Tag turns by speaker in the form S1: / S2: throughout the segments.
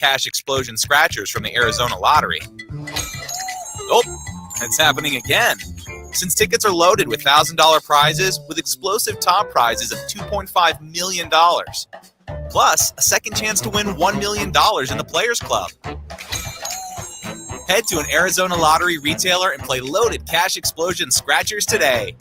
S1: cash explosion scratchers from the Arizona Lottery. Oh, it's happening again. Since tickets are loaded with $1,000 prizes with explosive top prizes of $2.5 million. Plus, a second chance to win $1 million in the Players Club. Head to an Arizona Lottery retailer and play loaded cash explosion scratchers today.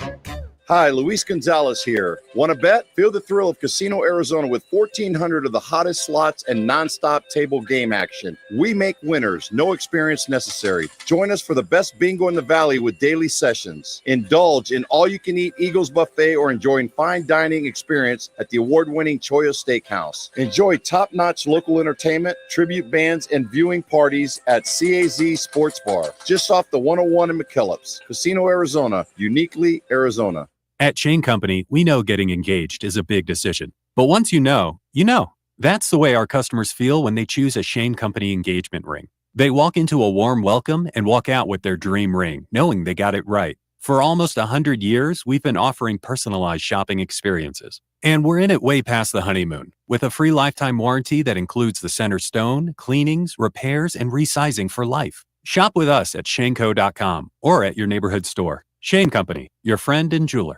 S2: Hi, Luis Gonzalez here. Want to bet? Feel the thrill of Casino Arizona with 1,400 of the hottest slots and nonstop table game action. We make winners, no experience necessary. Join us for the best bingo in the valley with daily sessions. Indulge in all-you-can-eat Eagles Buffet or enjoy fine dining experience at the award-winning Choyo Steakhouse. Enjoy top-notch local entertainment, tribute bands, and viewing parties at CAZ Sports Bar, just off the 101 in McKellips. Casino Arizona, uniquely Arizona.
S3: At Shane Company, we know getting engaged is a big decision. But once you know, you know. That's the way our customers feel when they choose a Shane Company engagement ring. They walk into a warm welcome and walk out with their dream ring, knowing they got it right. For almost 100 years, we've been offering personalized shopping experiences. And we're in it way past the honeymoon, with a free lifetime warranty that includes the center stone, cleanings, repairs, and resizing for life. Shop with us at shaneco.com or at your neighborhood store. Shane Company, your friend and jeweler.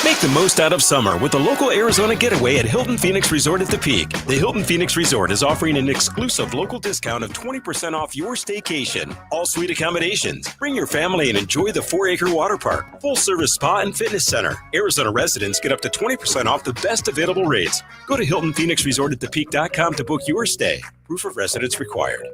S4: Make the most out of summer with a local Arizona getaway at Hilton Phoenix Resort at the Peak. The Hilton Phoenix Resort is offering an exclusive local discount of 20% off your staycation. All suite accommodations. Bring your family and enjoy the 4-acre water park, full-service spa and fitness center. Arizona residents get up to 20% off the best available rates. Go to HiltonPhoenixResortAtThePeak.com to book your stay. Proof of residence required.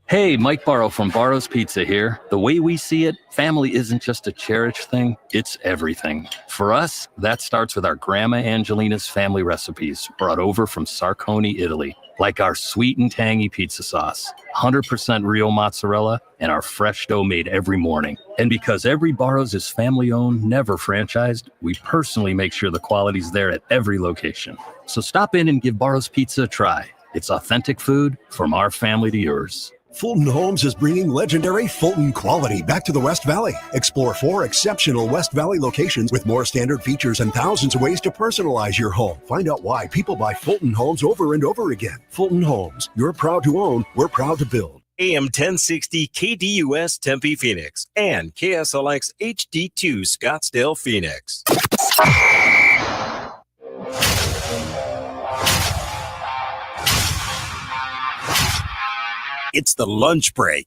S5: Hey, Mike Barrow from Barrow's Pizza here. The way we see it, family isn't just a cherished thing, it's everything. For us, that starts with our Grandma Angelina's family recipes brought over from Sarconi, Italy, like our sweet and tangy pizza sauce, 100% real mozzarella, and our fresh dough made every morning. And because every Barrow's is family-owned, never franchised, we personally make sure the quality's there at every location. So stop in and give Barrow's Pizza a try. It's authentic food from our family to yours.
S6: Fulton Homes is bringing legendary Fulton quality back to the West Valley. Explore 4 exceptional West Valley locations with more standard features and thousands of ways to personalize your home. Find out why people buy Fulton Homes over and over again. Fulton Homes, you're proud to own, we're proud to build.
S4: AM 1060 KDUS Tempe Phoenix and KSLX HD2 Scottsdale Phoenix. It's the lunch break.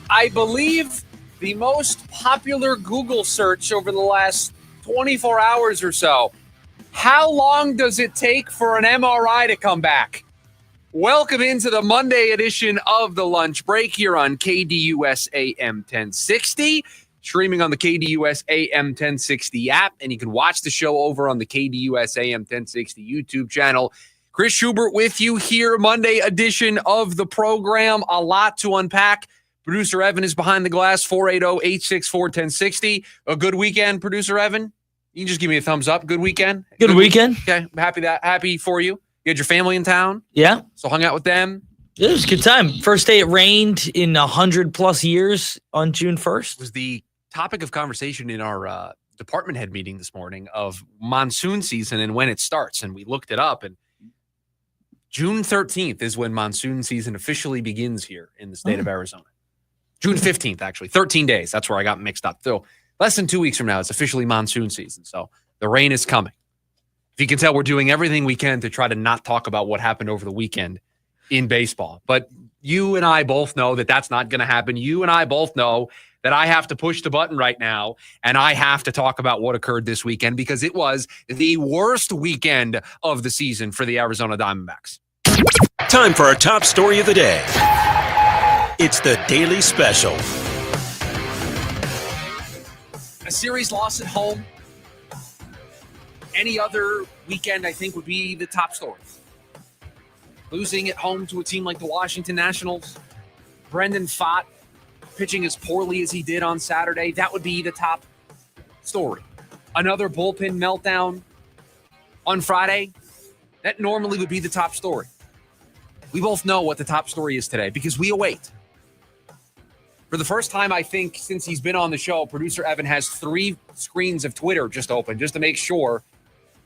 S7: I believe the most popular Google search over the last 24 hours or so. How long does it take for an MRI to come back? Welcome into the Monday edition of the lunch break here on KDUS AM 1060. Streaming on the KDUS AM 1060 app, and you can watch the show over on the KDUS AM 1060 YouTube channel. Chris Schubert with you here, Monday edition of the program. A lot to unpack. Producer Evan is behind the glass, 480-864-1060. A good weekend, Producer Evan? You can just give me a thumbs up. Good weekend?
S8: Good weekend.
S7: Okay, happy for you. You had your family in town?
S8: Yeah.
S7: So hung out with them?
S8: It was a good time. First day it rained in 100+ years on June 1st.
S7: It was the topic of conversation in our department head meeting this morning of monsoon season and when it starts. And we looked it up, and June 13th is when monsoon season officially begins here in the state of Arizona. June 15th, actually. 13 days. That's where I got mixed up. So less than 2 weeks from now, it's officially monsoon season. So the rain is coming. If you can tell, we're doing everything we can to try to not talk about what happened over the weekend in baseball. But you and I both know that that's not going to happen. You and I both know that I have to push the button right now, and I have to talk about what occurred this weekend because it was the worst weekend of the season for the Arizona Diamondbacks.
S4: Time for our top story of the day. It's the Daily Special.
S7: A series loss at home. Any other weekend, I think, would be the top story. Losing at home to a team like the Washington Nationals. Brendan Pfaadt pitching as poorly as he did on Saturday. That would be the top story. Another bullpen meltdown on Friday. That normally would be the top story. We both know what the top story is today because we await For the first time, I think, since he's been on the show, producer Evan has 3 screens of Twitter just open just to make sure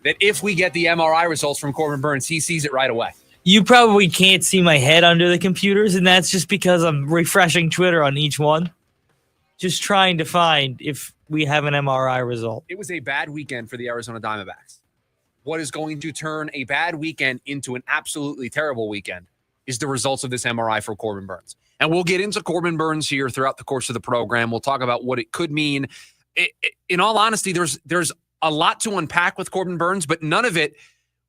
S7: that if we get the MRI results from Corbin Burnes, he sees it right away.
S8: You probably can't see my head under the computers, and that's just because I'm refreshing Twitter on each one. Just trying to find if we have an MRI result.
S7: It was a bad weekend for the Arizona Diamondbacks. What is going to turn a bad weekend into an absolutely terrible weekend is the results of this MRI for Corbin Burnes. And we'll get into Corbin Burnes here throughout the course of the program. We'll talk about what it could mean. In all honesty, there's a lot to unpack with Corbin Burnes, but none of it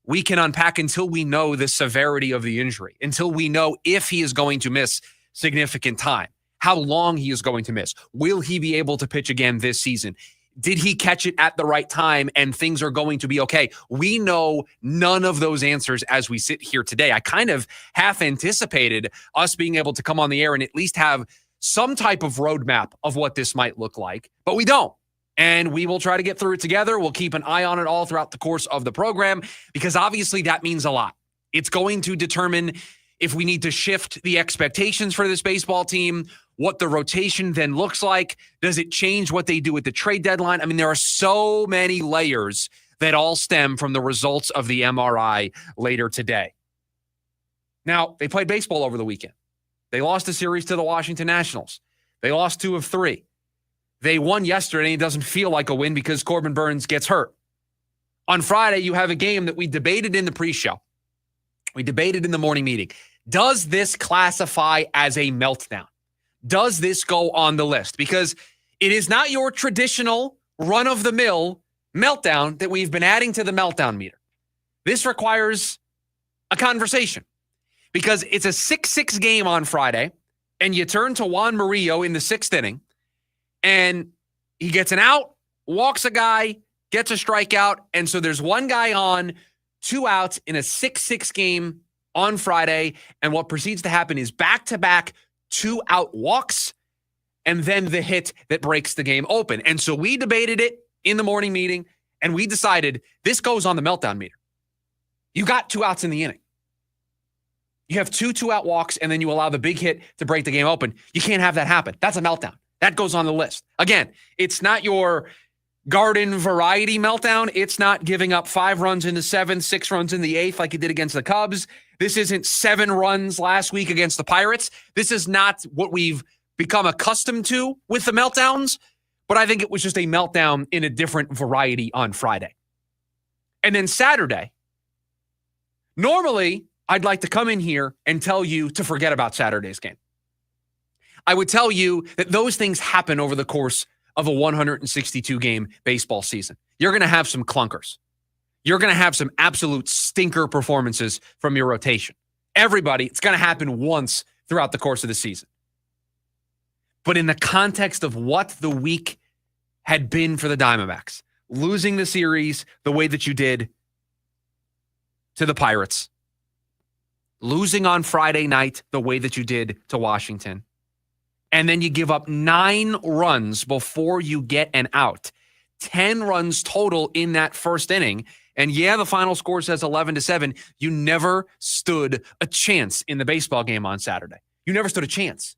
S7: we can unpack until we know the severity of the injury, until we know if he is going to miss significant time, how long he is going to miss. Will he be able to pitch again this season? Did he catch it at the right time and things are going to be okay? We know none of those answers as we sit here today. I kind of half anticipated us being able to come on the air and at least have some type of roadmap of what this might look like, but we don't. And we will try to get through it together. We'll keep an eye on it all throughout the course of the program because obviously that means a lot. It's going to determine if we need to shift the expectations for this baseball team, what the rotation then looks like. Does it change what they do at the trade deadline? I mean, there are so many layers that all stem from the results of the MRI later today. Now, they played baseball over the weekend. They lost a series to the Washington Nationals. They lost 2 of 3. They won yesterday, and it doesn't feel like a win because Corbin Burnes gets hurt. On Friday, you have a game that we debated in the pre-show. We debated in the morning meeting. Does this classify as a meltdown? Does this go on the list? Because it is not your traditional run-of-the-mill meltdown that we've been adding to the meltdown meter. This requires a conversation because it's a 6-6 game on Friday, and you turn to Juan Murillo in the 6th inning, and he gets an out, walks a guy, gets a strikeout, and so there's one guy on, 2 outs in a 6-6 game on Friday, and what proceeds to happen is back-to-back 2-out walks, and then the hit that breaks the game open. And so we debated it in the morning meeting, and we decided this goes on the meltdown meter. You got 2 outs in the inning. You have 2 2-out walks, and then you allow the big hit to break the game open. You can't have that happen. That's a meltdown. That goes on the list. Again, it's not your garden variety meltdown. It's not giving up 5 runs in the 7th, 6 runs in the 8th like you did against the Cubs. This isn't 7 runs last week against the Pirates. This is not what we've become accustomed to with the meltdowns, but I think it was just a meltdown in a different variety on Friday. And then Saturday, normally I'd like to come in here and tell you to forget about Saturday's game. I would tell you that those things happen over the course of a 162-game baseball season. You're going to have some clunkers. You're going to have some absolute stinker performances from your rotation. Everybody, it's going to happen once throughout the course of the season. But in the context of what the week had been for the Diamondbacks, losing the series the way that you did to the Pirates, losing on Friday night the way that you did to Washington, and then you give up 9 runs before you get an out. 10 runs total in that first inning. And yeah, the final score says 11-7. You never stood a chance in the baseball game on Saturday. You never stood a chance.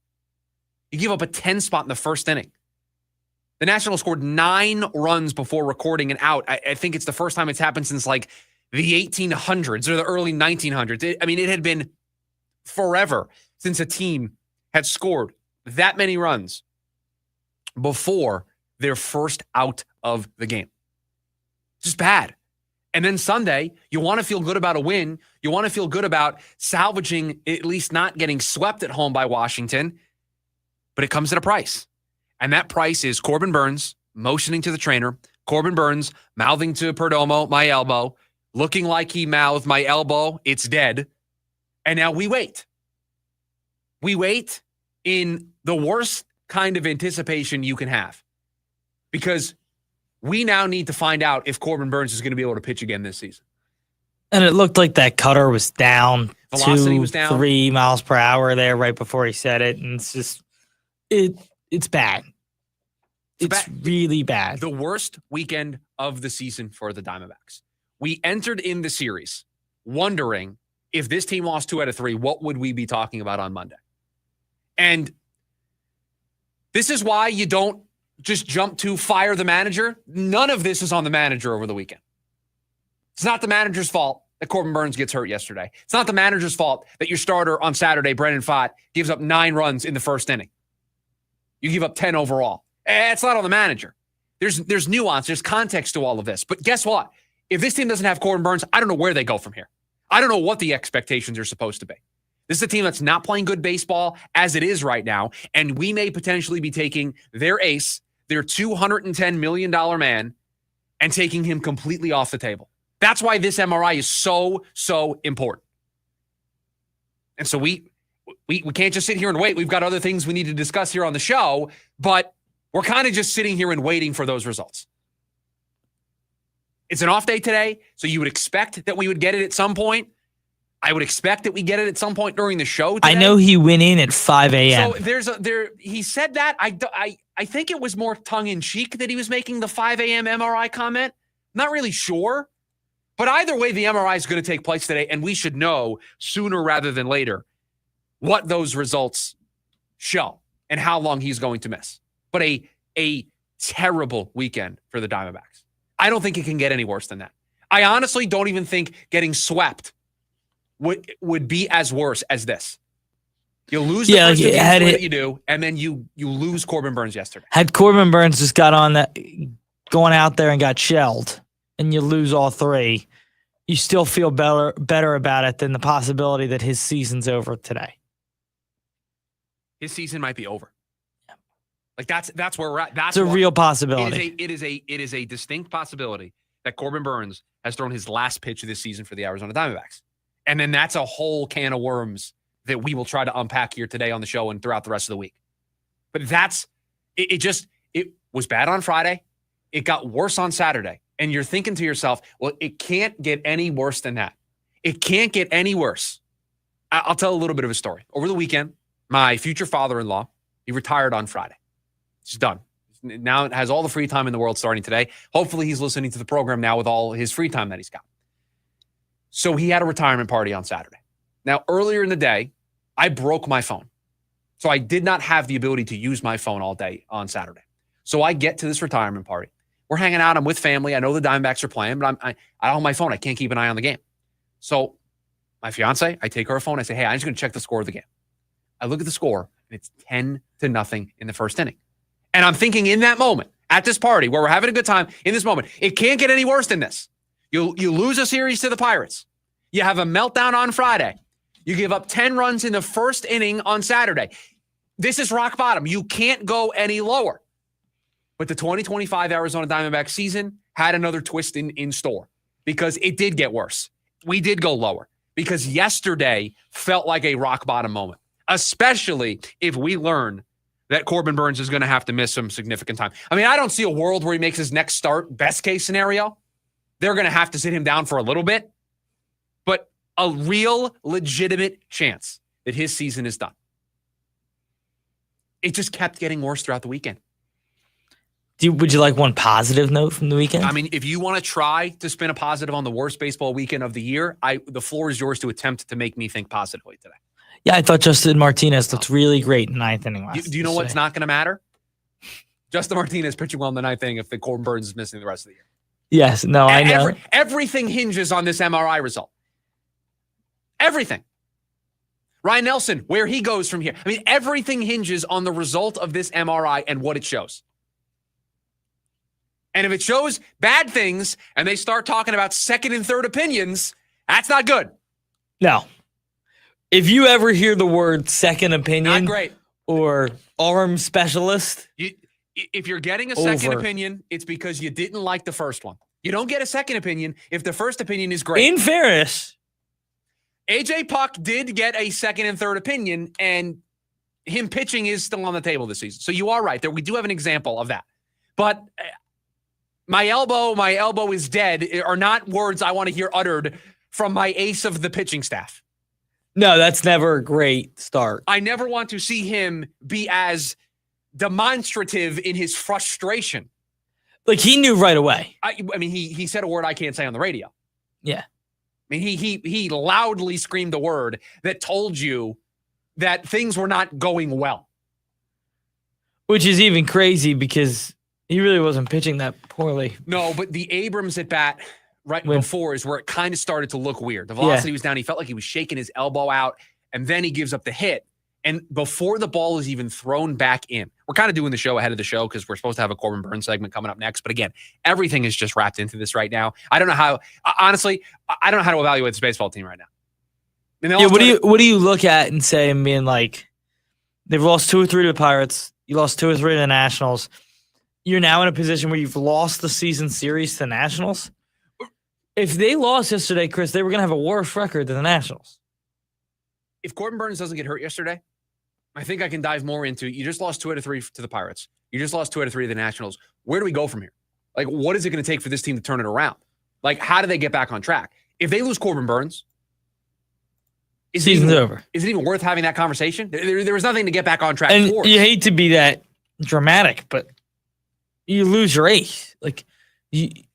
S7: You give up a 10 spot in the first inning. The Nationals scored 9 runs before recording an out. I think it's the first time it's happened since like the 1800s or the early 1900s. It had been forever since a team had scored that many runs before their first out of the game. Just bad. And then Sunday, you want to feel good about a win. You want to feel good about salvaging, at least not getting swept at home by Washington. But it comes at a price. And that price is Corbin Burnes motioning to the trainer. Corbin Burnes mouthing to Perdomo, my elbow. Looking like he mouthed, my elbow, it's dead. And now we wait. We wait in the worst kind of anticipation you can have. Because we now need to find out if Corbin Burnes is going to be able to pitch again this season.
S8: And it looked like that cutter was down.
S7: Velocity was down.
S8: 3 miles per hour there right before he said it. And it's just, it's bad. It's really bad.
S7: The worst weekend of the season for the Diamondbacks. We entered in the series wondering if this team lost 2 out of 3, what would we be talking about on Monday? And This is why you don't just jump to fire the manager. None of this is on the manager over the weekend. It's not the manager's fault that Corbin Burnes gets hurt yesterday. It's not the manager's fault that your starter on Saturday, Brendan Pfaadt, gives up 9 runs in the first inning. You give up 10 overall. It's not on the manager. There's nuance. There's context to all of this. But guess what? If this team doesn't have Corbin Burnes, I don't know where they go from here. I don't know what the expectations are supposed to be. This is a team that's not playing good baseball as it is right now, and we may potentially be taking their ace, their $210 million man, and taking him completely off the table. That's why this MRI is so important. And so we can't just sit here and wait. We've got other things we need to discuss here on the show, but we're kind of just sitting here and waiting for those results. It's an off day today, so you would expect that we would get it at some point. I would expect that we get it at some point during the show today.
S8: I know he went in at 5 a.m.
S7: So he said that. I think it was more tongue-in-cheek that he was making the 5 a.m. MRI comment. Not really sure. But either way, the MRI is going to take place today, and we should know sooner rather than later what those results show and how long he's going to miss. But a terrible weekend for the Diamondbacks. I don't think it can get any worse than that. I honestly don't even think getting swept would be as worse as this. You lose the first game that you do, and then you lose Corbin Burnes yesterday.
S8: Had Corbin Burnes just got on that, going out there and got shelled, and you lose all 3, you still feel better about it than the possibility that his season's over today.
S7: His season might be over. Like that's where we're at.
S8: That's a real possibility.
S7: It is a distinct possibility that Corbin Burnes has thrown his last pitch of this season for the Arizona Diamondbacks. And then that's a whole can of worms that we will try to unpack here today on the show and throughout the rest of the week. But it was bad on Friday. It got worse on Saturday. And you're thinking to yourself, well, it can't get any worse than that. It can't get any worse. I'll tell a little bit of a story. Over the weekend, my future father-in-law, he retired on Friday. He's done. Now it has all the free time in the world starting today. Hopefully he's listening to the program now with all his free time that he's got. So he had a retirement party on Saturday. Now, earlier in the day, I broke my phone. So I did not have the ability to use my phone all day on Saturday. So I get to this retirement party. We're hanging out. I'm with family. I know the Diamondbacks are playing, but I don't have my phone. I can't keep an eye on the game. So my fiance, I take her phone. I say, hey, I'm just going to check the score of the game. I look at the score, and it's 10-0 in the first inning. And I'm thinking in that moment, at this party where we're having a good time, in this moment, it can't get any worse than this. You lose a series to the Pirates. You have a meltdown on Friday. You give up 10 runs in the first inning on Saturday. This is rock bottom. You can't go any lower. But the 2025 Arizona Diamondbacks season had another twist in store because it did get worse. We did go lower because yesterday felt like a rock bottom moment, especially if we learn that Corbin Burnes is going to have to miss some significant time. I mean, I don't see a world where he makes his next start, best case scenario. They're going to have to sit him down for a little bit, but a real legitimate chance that his season is done. It just kept getting worse throughout the weekend.
S8: Would you like one positive note from the weekend?
S7: I mean, if you want to try to spin a positive on the worst baseball weekend of the year, the floor is yours to attempt to make me think positively today.
S8: Yeah, I thought Justin Martinez looked really great in the 9th inning last.
S7: Do you know what's not going to matter? Justin Martinez pitching well in the 9th inning if the Corbin Burnes is missing the rest of the year.
S8: Yes, no, I know.
S7: Everything hinges on this MRI result. Everything. Ryan Nelson, where he goes from here. I mean, everything hinges on the result of this MRI and what it shows. And if it shows bad things and they start talking about second and third opinions, that's not good.
S8: No. If you ever hear the word second opinion,
S7: not great,
S8: or arm specialist,
S7: if you're getting a second opinion, it's because you didn't like the first one. You don't get a second opinion if the first opinion is great.
S8: In fairness,
S7: AJ Puck did get a second and third opinion, and him pitching is still on the table this season. So you are right there. We do have an example of that. But my elbow is dead are not words I want to hear uttered from my ace of the pitching staff.
S8: No, that's never a great start.
S7: I never want to see him be as demonstrative in his frustration.
S8: Like, he knew right away.
S7: I mean, he said a word I can't say on the radio.
S8: Yeah.
S7: I mean, he loudly screamed a word that told you that things were not going well.
S8: Which is even crazy because he really wasn't pitching that poorly.
S7: No, but the Abrams at bat before is where it kind of started to look weird. The velocity was down. He felt like he was shaking his elbow out, and then he gives up the hit. And before the ball is even thrown back in, we're kind of doing the show ahead of the show because we're supposed to have a Corbin Burnes segment coming up next. But again, everything is just wrapped into this right now. I don't know how, honestly, I don't know how to evaluate this baseball team right now.
S8: What do you look at and say and being like, they've lost 2 or 3 to the Pirates. You lost 2 or 3 to the Nationals. You're now in a position where you've lost the season series to the Nationals. If they lost yesterday, Chris, they were going to have a worse record than the Nationals.
S7: If Corbin Burnes doesn't get hurt yesterday, I think I can dive more into, you just lost 2 out of 3 to the Pirates. You just lost 2 out of 3 to the Nationals. Where do we go from here? Like, what is it going to take for this team to turn it around? Like, how do they get back on track? If they lose Corbin Burnes,
S8: season's over.
S7: Is it even worth having that conversation? There was nothing to get back on track
S8: and
S7: for.
S8: You hate to be that dramatic, but you lose your ace. Like, the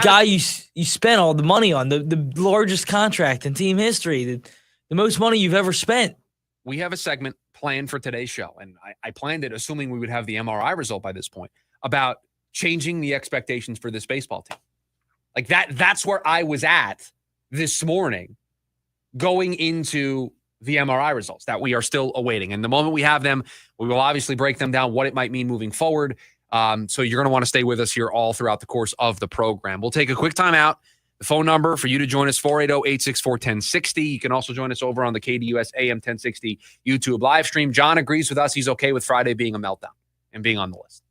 S8: guy you spent all the money on, the largest contract in team history, the most money you've ever spent.
S7: We have a segment planned for today's show, and I planned it assuming we would have the MRI result by this point, about changing the expectations for this baseball team. Like that's where I was at this morning going into the MRI results that we are still awaiting. And the moment we have them, we will obviously break them down, what it might mean moving forward. So you're going to want to stay with us here all throughout the course of the program. We'll take a quick time out. The phone number for you to join us, 480-864-1060. You can also join us over on the KDUS AM 1060 YouTube live stream. John agrees with us. He's okay with Friday being a meltdown and being on the list.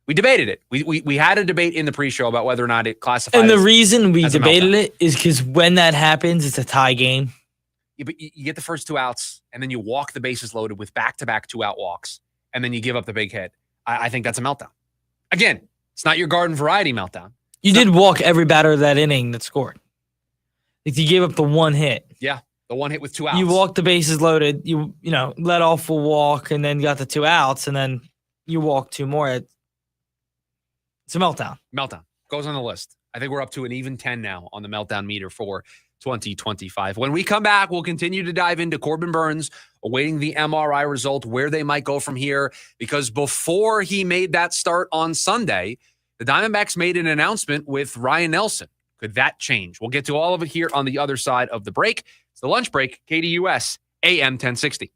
S7: We debated it. We had a debate in the pre-show about whether or not it classified.
S8: And the reason we debated it is because when that happens, it's a tie game.
S7: Yeah, but you get the first 2 outs, and then you walk the bases loaded with back-to-back 2-out walks, and then you give up the big hit. I think that's a meltdown. Again, it's not your garden variety meltdown.
S8: You did walk every batter of that inning that scored. Like, you gave up the 1 hit.
S7: Yeah, the 1 hit with 2 outs.
S8: You walked the bases loaded. You let off a walk and then got the 2 outs, and then you walked 2 more. It's a meltdown.
S7: Meltdown. Goes on the list. I think we're up to an even 10 now on the meltdown meter for 2025. When we come back, we'll continue to dive into Corbin Burnes, awaiting the MRI result, where they might go from here, because before he made that start on Sunday, the Diamondbacks made an announcement with Ryan Nelson. Could that change? We'll get to all of it here on the other side of the break. It's the lunch break, KDUS AM 1060.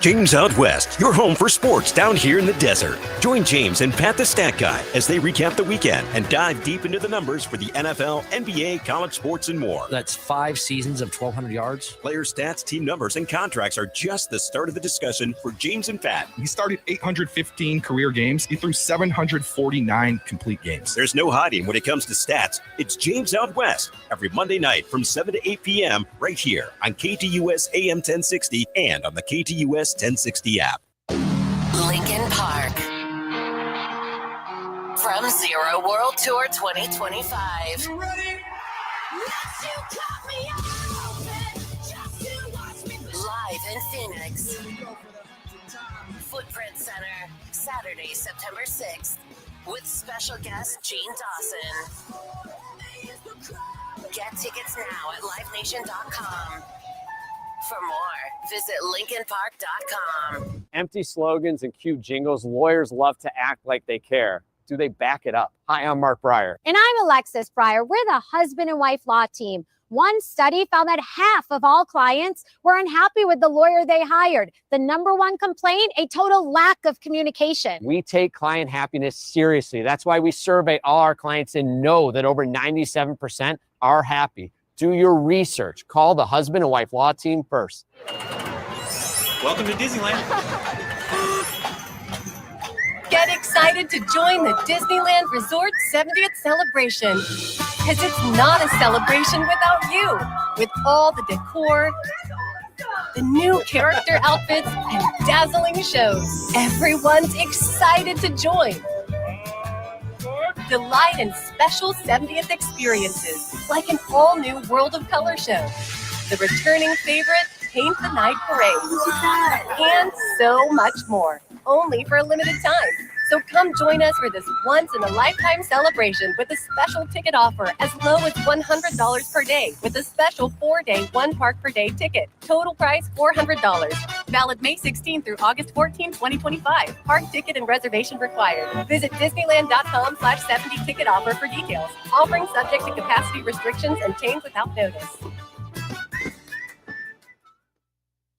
S4: James Out West, your home for sports down here in the desert. Join James and Pat the Stat Guy as they recap the weekend and dive deep into the numbers for the NFL, NBA, college sports, and more.
S9: That's 5 seasons of 1,200 yards.
S4: Player stats, team numbers, and contracts are just the start of the discussion for James and Pat.
S10: He started 815 career games. He threw 749 complete games.
S4: There's no hiding when it comes to stats. It's James Out West every Monday night from 7 to 8 p.m. right here on KTUS AM 1060 and on the KTUS 1060 app.
S11: Lincoln Park. From Zero World Tour 2025. You ready? Live in Phoenix. Footprint Center, Saturday, September 6th, with special guest Gene Dawson. Get tickets now at livenation.com. For more, visit LincolnPark.com.
S12: Empty slogans and cute jingles, lawyers love to act like they care. Do they back it up? Hi, I'm Mark Breyer.
S13: And I'm Alexis Breyer. We're the husband and wife law team. One study found that half of all clients were unhappy with the lawyer they hired. The number one complaint, a total lack of communication.
S12: We take client happiness seriously. That's why we survey all our clients and know that over 97% are happy. Do your research. Call the husband and wife law team first.
S14: Welcome to Disneyland.
S15: Get excited to join the Disneyland Resort 70th celebration. Because it's not a celebration without you. With all the decor, the new character outfits, and dazzling shows. Everyone's excited to join. Delight in special 70th experiences, like an all-new World of Color show, the returning favorite Paint the Night Parade, and so much more, only for a limited time. So come join us for this once-in-a-lifetime celebration with a special ticket offer as low as $100 per day with a special 4-day, 1-park-per-day ticket. Total price $400. Valid May 16 through August 14, 2025. Park ticket and reservation required. Visit Disneyland.com/70 ticket offer for details. Offering subject to capacity restrictions and change without notice.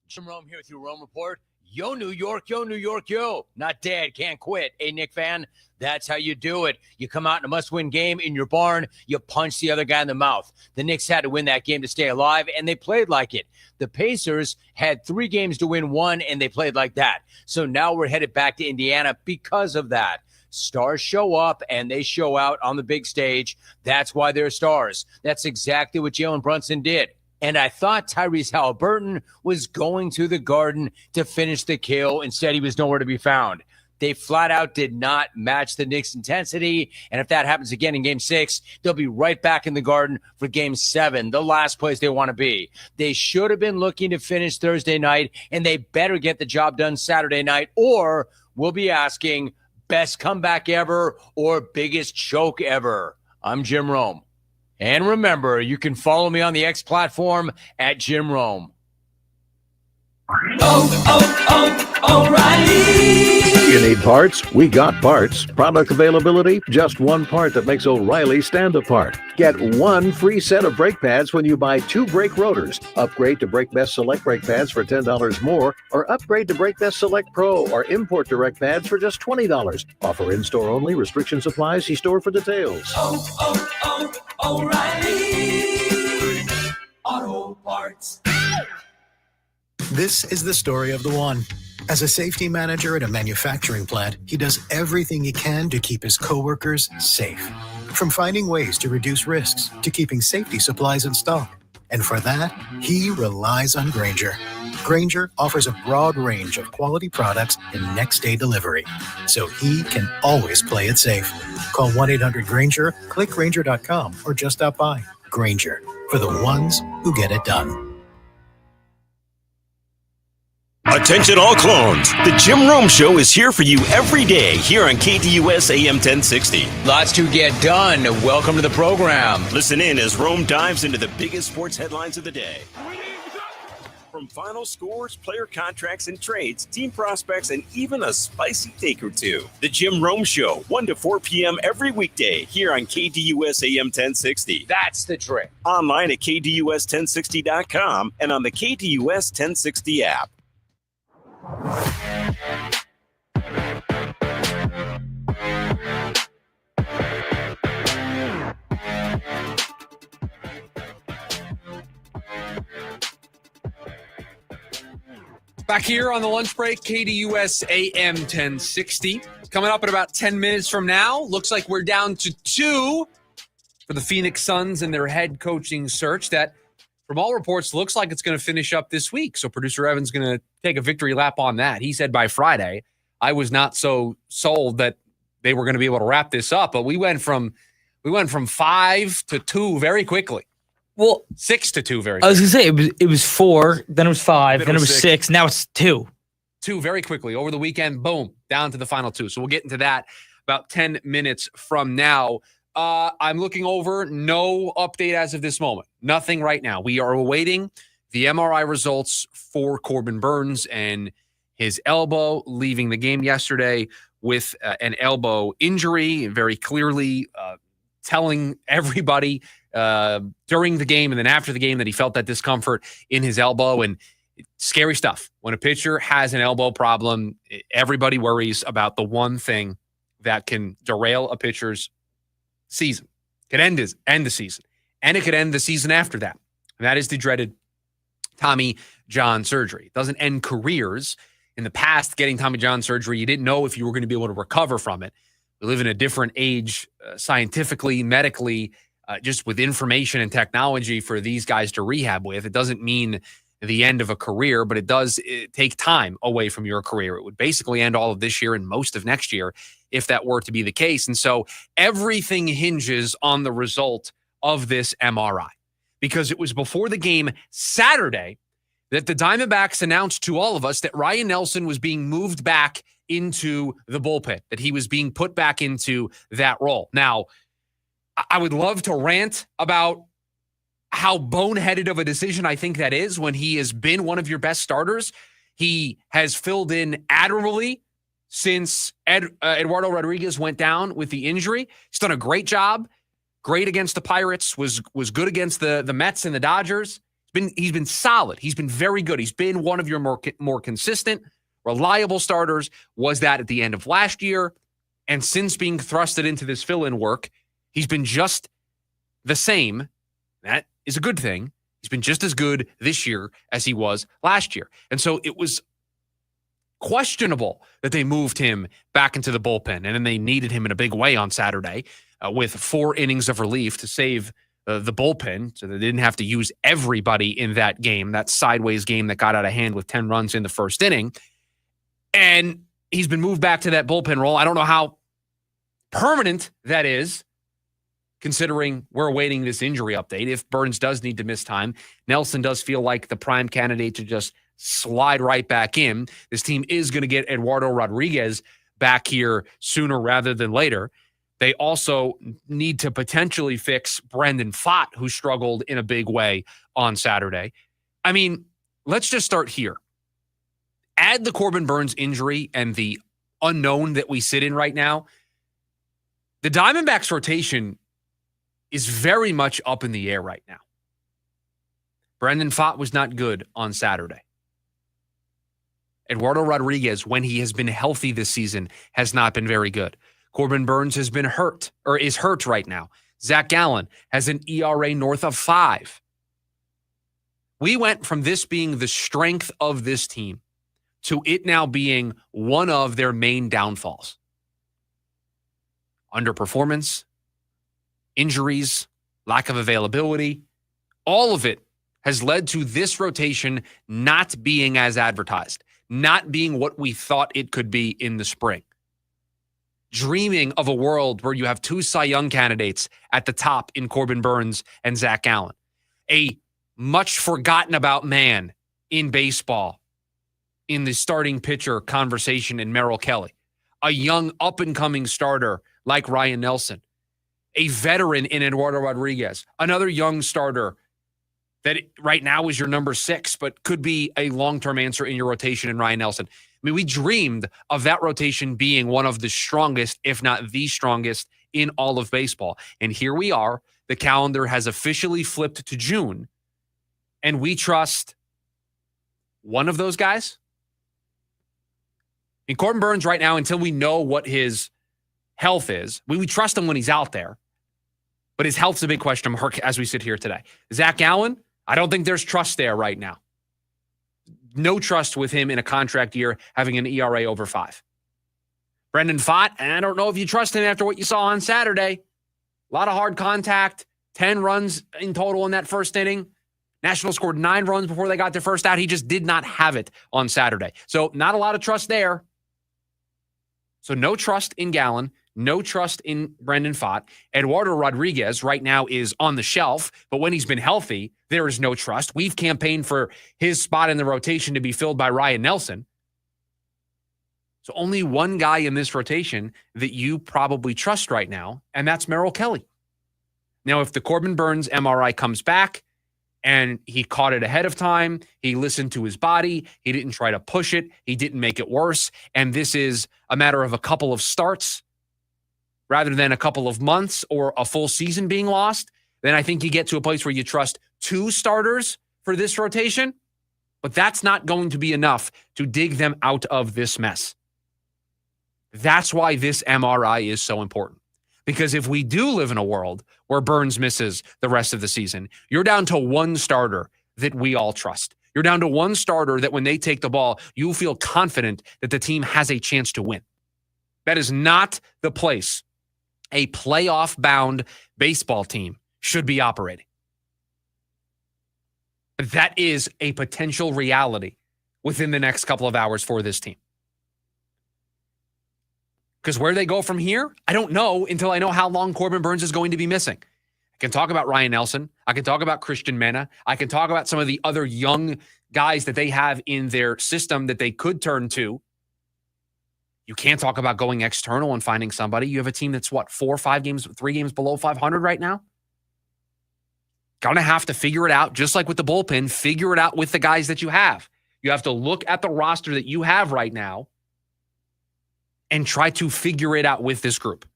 S16: Jim Rome here with your Rome Report. Yo, New York, yo, New York, yo. Not dead, can't quit. Hey, Knick fan, that's how you do it. You come out in a must-win game in your barn, you punch the other guy in the mouth. The Knicks had to win that game to stay alive, and they played like it. The Pacers had 3 games to win 1, and they played like that. So now we're headed back to Indiana because of that. Stars show up, and they show out on the big stage. That's why they're stars. That's exactly what Jalen Brunson did. And I thought Tyrese Halliburton was going to the Garden to finish the kill. Instead, he was nowhere to be found. They flat out did not match the Knicks' intensity. And if that happens again in Game 6, they'll be right back in the Garden for Game 7, the last place they want to be. They should have been looking to finish Thursday night, and they better get the job done Saturday night, or we'll be asking best comeback ever or biggest choke ever. I'm Jim Rome. And remember, you can follow me on the X platform at Jim Rome.
S17: O'Reilly. You need parts? We got parts. Product availability? Just one part that makes O'Reilly stand apart. Get 1 free set of brake pads when you buy 2 brake rotors. Upgrade to Brake Best Select brake pads for $10 more, or upgrade to Brake Best Select Pro or Import Direct pads for just $20. Offer in-store only. Restrictions apply. See store for details.
S18: O'Reilly Auto Parts.
S19: This is the story of the one. As a safety manager at a manufacturing plant, he does everything he can to keep his coworkers safe. From finding ways to reduce risks to keeping safety supplies in stock. And for that, he relies on Grainger. Grainger offers a broad range of quality products and next-day delivery, so he can always play it safe. Call 1-800-GRAINGER, click Grainger.com, or just stop by. Grainger, for the ones who get it done.
S4: Attention all clones. The Jim Rome Show is here for you every day here on KDUS AM 1060.
S16: Lots to get done. Welcome to the program.
S4: Listen in as Rome dives into the biggest sports headlines of the day. From final scores, player contracts and trades, team prospects, and even a spicy take or two. The Jim Rome Show, 1 to 4 p.m. every weekday here on KDUS AM 1060.
S16: That's the trick.
S4: Online at KDUS1060.com and on the KDUS 1060 app.
S7: Back here on the lunch break, KDUS AM 1060. Coming up in about 10 minutes from now. Looks like we're down to 2 for the Phoenix Suns and their head coaching search. That, from all reports, looks like it's going to finish up this week. So producer Evan's going to take a victory lap on that. He said by Friday. I was not so sold that they were going to be able to wrap this up, but we went from 5 to 2 very quickly.
S8: Well,
S7: 6 to 2 very quickly.
S8: I was going to say it was 4, then it was 5, then it was 6, now it's 2.
S7: 2 very quickly. Over the weekend, boom, down to the final 2. So we'll get into that about 10 minutes from now. I'm looking over. No update as of this moment. Nothing right now. We are awaiting the MRI results for Corbin Burnes and his elbow, leaving the game yesterday with an elbow injury, very clearly telling everybody during the game and then after the game that he felt that discomfort in his elbow. And scary stuff. When a pitcher has an elbow problem, everybody worries about the one thing that can derail a pitcher's season. Could end the season. And it could end the season after that. And that is the dreaded Tommy John surgery. It doesn't end careers. In the past, getting Tommy John surgery, you didn't know if you were going to be able to recover from it. We live in a different age, scientifically, medically, just with information and technology for these guys to rehab with. It doesn't mean the end of a career, but it does take time away from your career. It would basically end all of this year and most of next year if that were to be the case. And so everything hinges on the result of this MRI, because it was before the game Saturday that the Diamondbacks announced to all of us that Ryan Nelson was being moved back into the bullpen, that he was being put back into that role. Now, I would love to rant about how boneheaded of a decision I think that is when he has been one of your best starters. He has filled in admirably since Eduardo Rodriguez went down with the injury. He's done a great job. Great against the Pirates, was good against the Mets and the Dodgers. He's been solid. He's been very good. He's been one of your more consistent, reliable starters. Was that at the end of last year. And since being thrusted into this fill-in work, he's been just the same. That is a good thing. He's been just as good this year as he was last year. And so it was questionable that they moved him back into the bullpen, and then they needed him in a big way on Saturday with 4 innings of relief to save the bullpen, so they didn't have to use everybody in that game, that sideways game that got out of hand with 10 runs in the first inning. And he's been moved back to that bullpen role. I don't know how permanent that is, considering we're awaiting this injury update. If Burnes does need to miss time, Nelson does feel like the prime candidate to just slide right back in. This team is going to get Eduardo Rodriguez back here sooner rather than later. They also need to potentially fix Brandon Pfaadt, who struggled in a big way on Saturday. I mean, let's just start here. Add the Corbin Burnes injury and the unknown that we sit in right now. The Diamondbacks rotation is very much up in the air right now. Brandon Pfaadt was not good on Saturday. Eduardo Rodriguez, when he has been healthy this season, has not been very good. Corbin Burnes has been hurt, or is hurt right now. Zach Gallen has an ERA north of 5. We went from this being the strength of this team to it now being one of their main downfalls. Underperformance, injuries, lack of availability, all of it has led to this rotation not being as advertised, not being what we thought it could be in the spring. Dreaming of a world where you have 2 Cy Young candidates at the top in Corbin Burnes and Zach Gallen. A much forgotten about man in baseball in the starting pitcher conversation in Merrill Kelly. A young up-and-coming starter like Ryan Nelson. A veteran in Eduardo Rodriguez. Another young starter that right now is your number 6, but could be a long-term answer in your rotation in Ryan Nelson. I mean, we dreamed of that rotation being one of the strongest, if not the strongest, in all of baseball. And here we are. The calendar has officially flipped to June. And we trust one of those guys. I mean, Corbin Burnes right now, until we know what his health is, we trust him when he's out there. But his health's a big question mark as we sit here today. Zach Gallen, I don't think there's trust there right now. No trust with him in a contract year having an ERA over 5. Brandon Pfaadt, and I don't know if you trust him after what you saw on Saturday. A lot of hard contact, 10 runs in total in that first inning. Nationals scored 9 runs before they got their first out. He just did not have it on Saturday. So not a lot of trust there. So no trust in Gallen. No trust in Brandon Pfaadt. Eduardo Rodriguez right now is on the shelf, but when he's been healthy, there is no trust. We've campaigned for his spot in the rotation to be filled by Ryan Nelson. So only one guy in this rotation that you probably trust right now, and that's Merrill Kelly. Now, if the Corbin Burnes MRI comes back and he caught it ahead of time, he listened to his body, he didn't try to push it, he didn't make it worse, and this is a matter of a couple of starts rather than a couple of months or a full season being lost, then I think you get to a place where you trust 2 starters for this rotation, but that's not going to be enough to dig them out of this mess. That's why this MRI is so important. Because if we do live in a world where Burnes misses the rest of the season, you're down to 1 starter that we all trust. You're down to 1 starter that when they take the ball, you feel confident that the team has a chance to win. That is not the place a playoff-bound baseball team should be operating. But that is a potential reality within the next couple of hours for this team. Because where they go from here, I don't know until I know how long Corbin Burnes is going to be missing. I can talk about Ryan Nelson. I can talk about Christian Mena. I can talk about some of the other young guys that they have in their system that they could turn to. You can't talk about going external and finding somebody. You have a team that's, 3 games below 500 right now? Gonna have to figure it out, just like with the bullpen, figure it out with the guys that you have. You have to look at the roster that you have right now and try to figure it out with this group.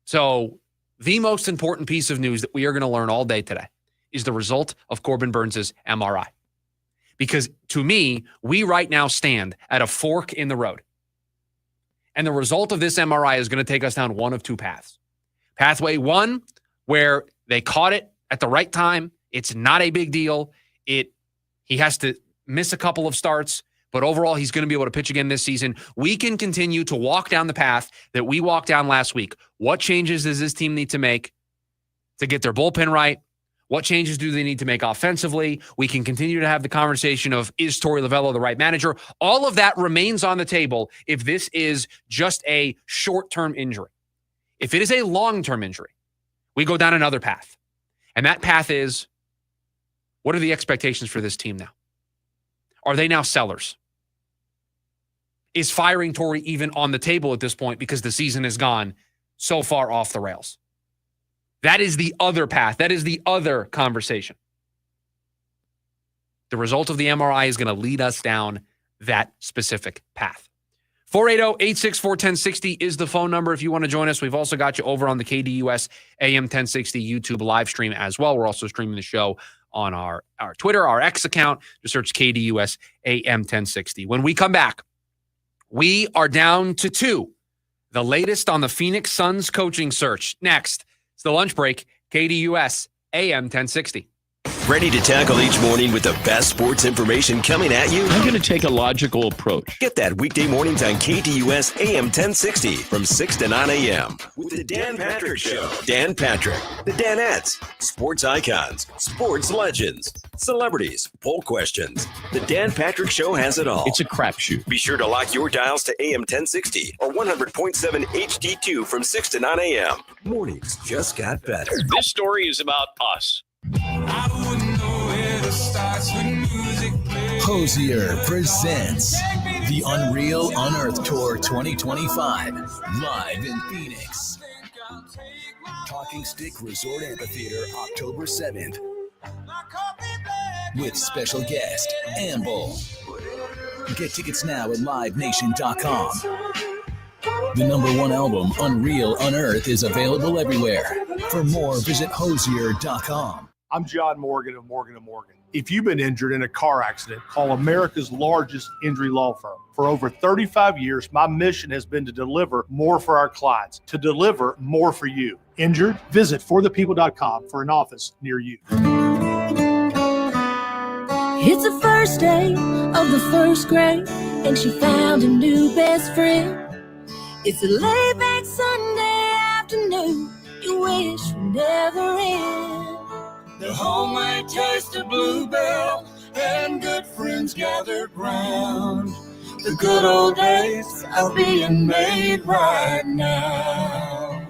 S7: So the most important piece of news that we are going to learn all day today is the result of Corbin Burnes' MRI. Because to me, we right now stand at a fork in the road. And the result of this MRI is going to take us down one of two paths. Pathway one, where they caught it at the right time. It's not a big deal. He has to miss a couple of starts, but overall, he's going to be able to pitch again this season. We can continue to walk down the path that we walked down last week. What changes does this team need to make to get their bullpen right? What changes do they need to make offensively? We can continue to have the conversation of, is Torey Lovullo the right manager? All of that remains on the table if this is just a short-term injury. If it is a long-term injury, we go down another path. And that path is, what are the expectations for this team now? Are they now sellers? Is firing Torey even on the table at this point because the season has gone so far off the rails? That is the other path. That is the other conversation. The result of the MRI is going to lead us down that specific path. 480-864-1060 is the phone number if you want to join us. We've also got you over on the KDUS AM 1060 YouTube live stream as well. We're also streaming the show on our Twitter, our X account. Just search KDUS AM 1060. When we come back, we are down to 2. The latest on the Phoenix Suns coaching search. Next, it's the lunch break, KDUS AM 1060.
S4: Ready to tackle each morning with the best sports information coming at you?
S20: I'm going to take a logical approach.
S4: Get that weekday mornings on KDUS AM 1060 from 6 to 9 a.m. with the Dan Patrick Show. Dan Patrick, the Danettes, sports icons, sports legends, celebrities, poll questions. The Dan Patrick Show has it all.
S20: It's a crapshoot.
S4: Be sure to lock your dials to AM 1060 or 100.7 HD2 from 6 to 9 a.m. Mornings just got better.
S20: This story is about us.
S21: Hosier presents the Unreal Unearthed Tour 2025 live in Phoenix. Talking Stick Resort Amphitheater, October 7th. With special guest, Amble. Get tickets now at livenation.com. The #1 album, Unreal Unearthed, is available everywhere. For more, visit hosier.com.
S22: I'm John Morgan of Morgan & Morgan. If you've been injured in a car accident, call America's largest injury law firm. For over 35 years, my mission has been to deliver more for our clients, to deliver more for you. Injured? Visit forthepeople.com for an office near you.
S23: It's the first day of the first grade, and she found a new best friend. It's a laid-back Sunday afternoon you wish would never end. The homemade taste of Bluebell and good friends gathered round. The good old days are being made right now.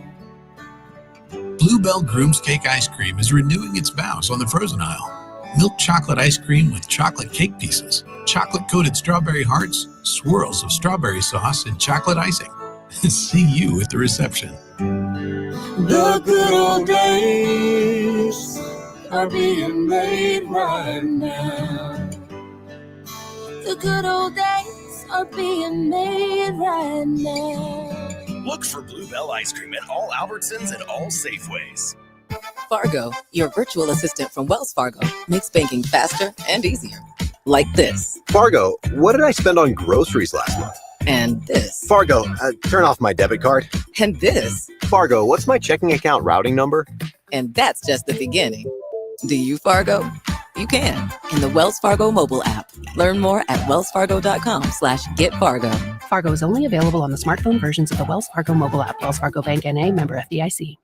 S24: Bluebell Groom's Cake Ice Cream is renewing its vows on the frozen aisle. Milk chocolate ice cream with chocolate cake pieces, chocolate-coated strawberry hearts, swirls of strawberry sauce, and chocolate icing. See you at the reception.
S23: The good old days are being made right now. The good old days are being made right now.
S25: Look for Bluebell ice cream at all Albertsons and all Safeways.
S26: Fargo, your virtual assistant from Wells Fargo, makes banking faster and easier. Like this.
S27: Fargo, what did I spend on groceries last month?
S26: And this.
S27: Fargo, turn off my debit card.
S26: And this.
S27: Fargo, what's my checking account routing number?
S26: And that's just the beginning. Do you Fargo? You can in the Wells Fargo mobile app. Learn more at wellsfargo.com/getfargo.
S28: Fargo is only available on the smartphone versions of the Wells Fargo mobile app. Wells Fargo Bank N.A., member FDIC.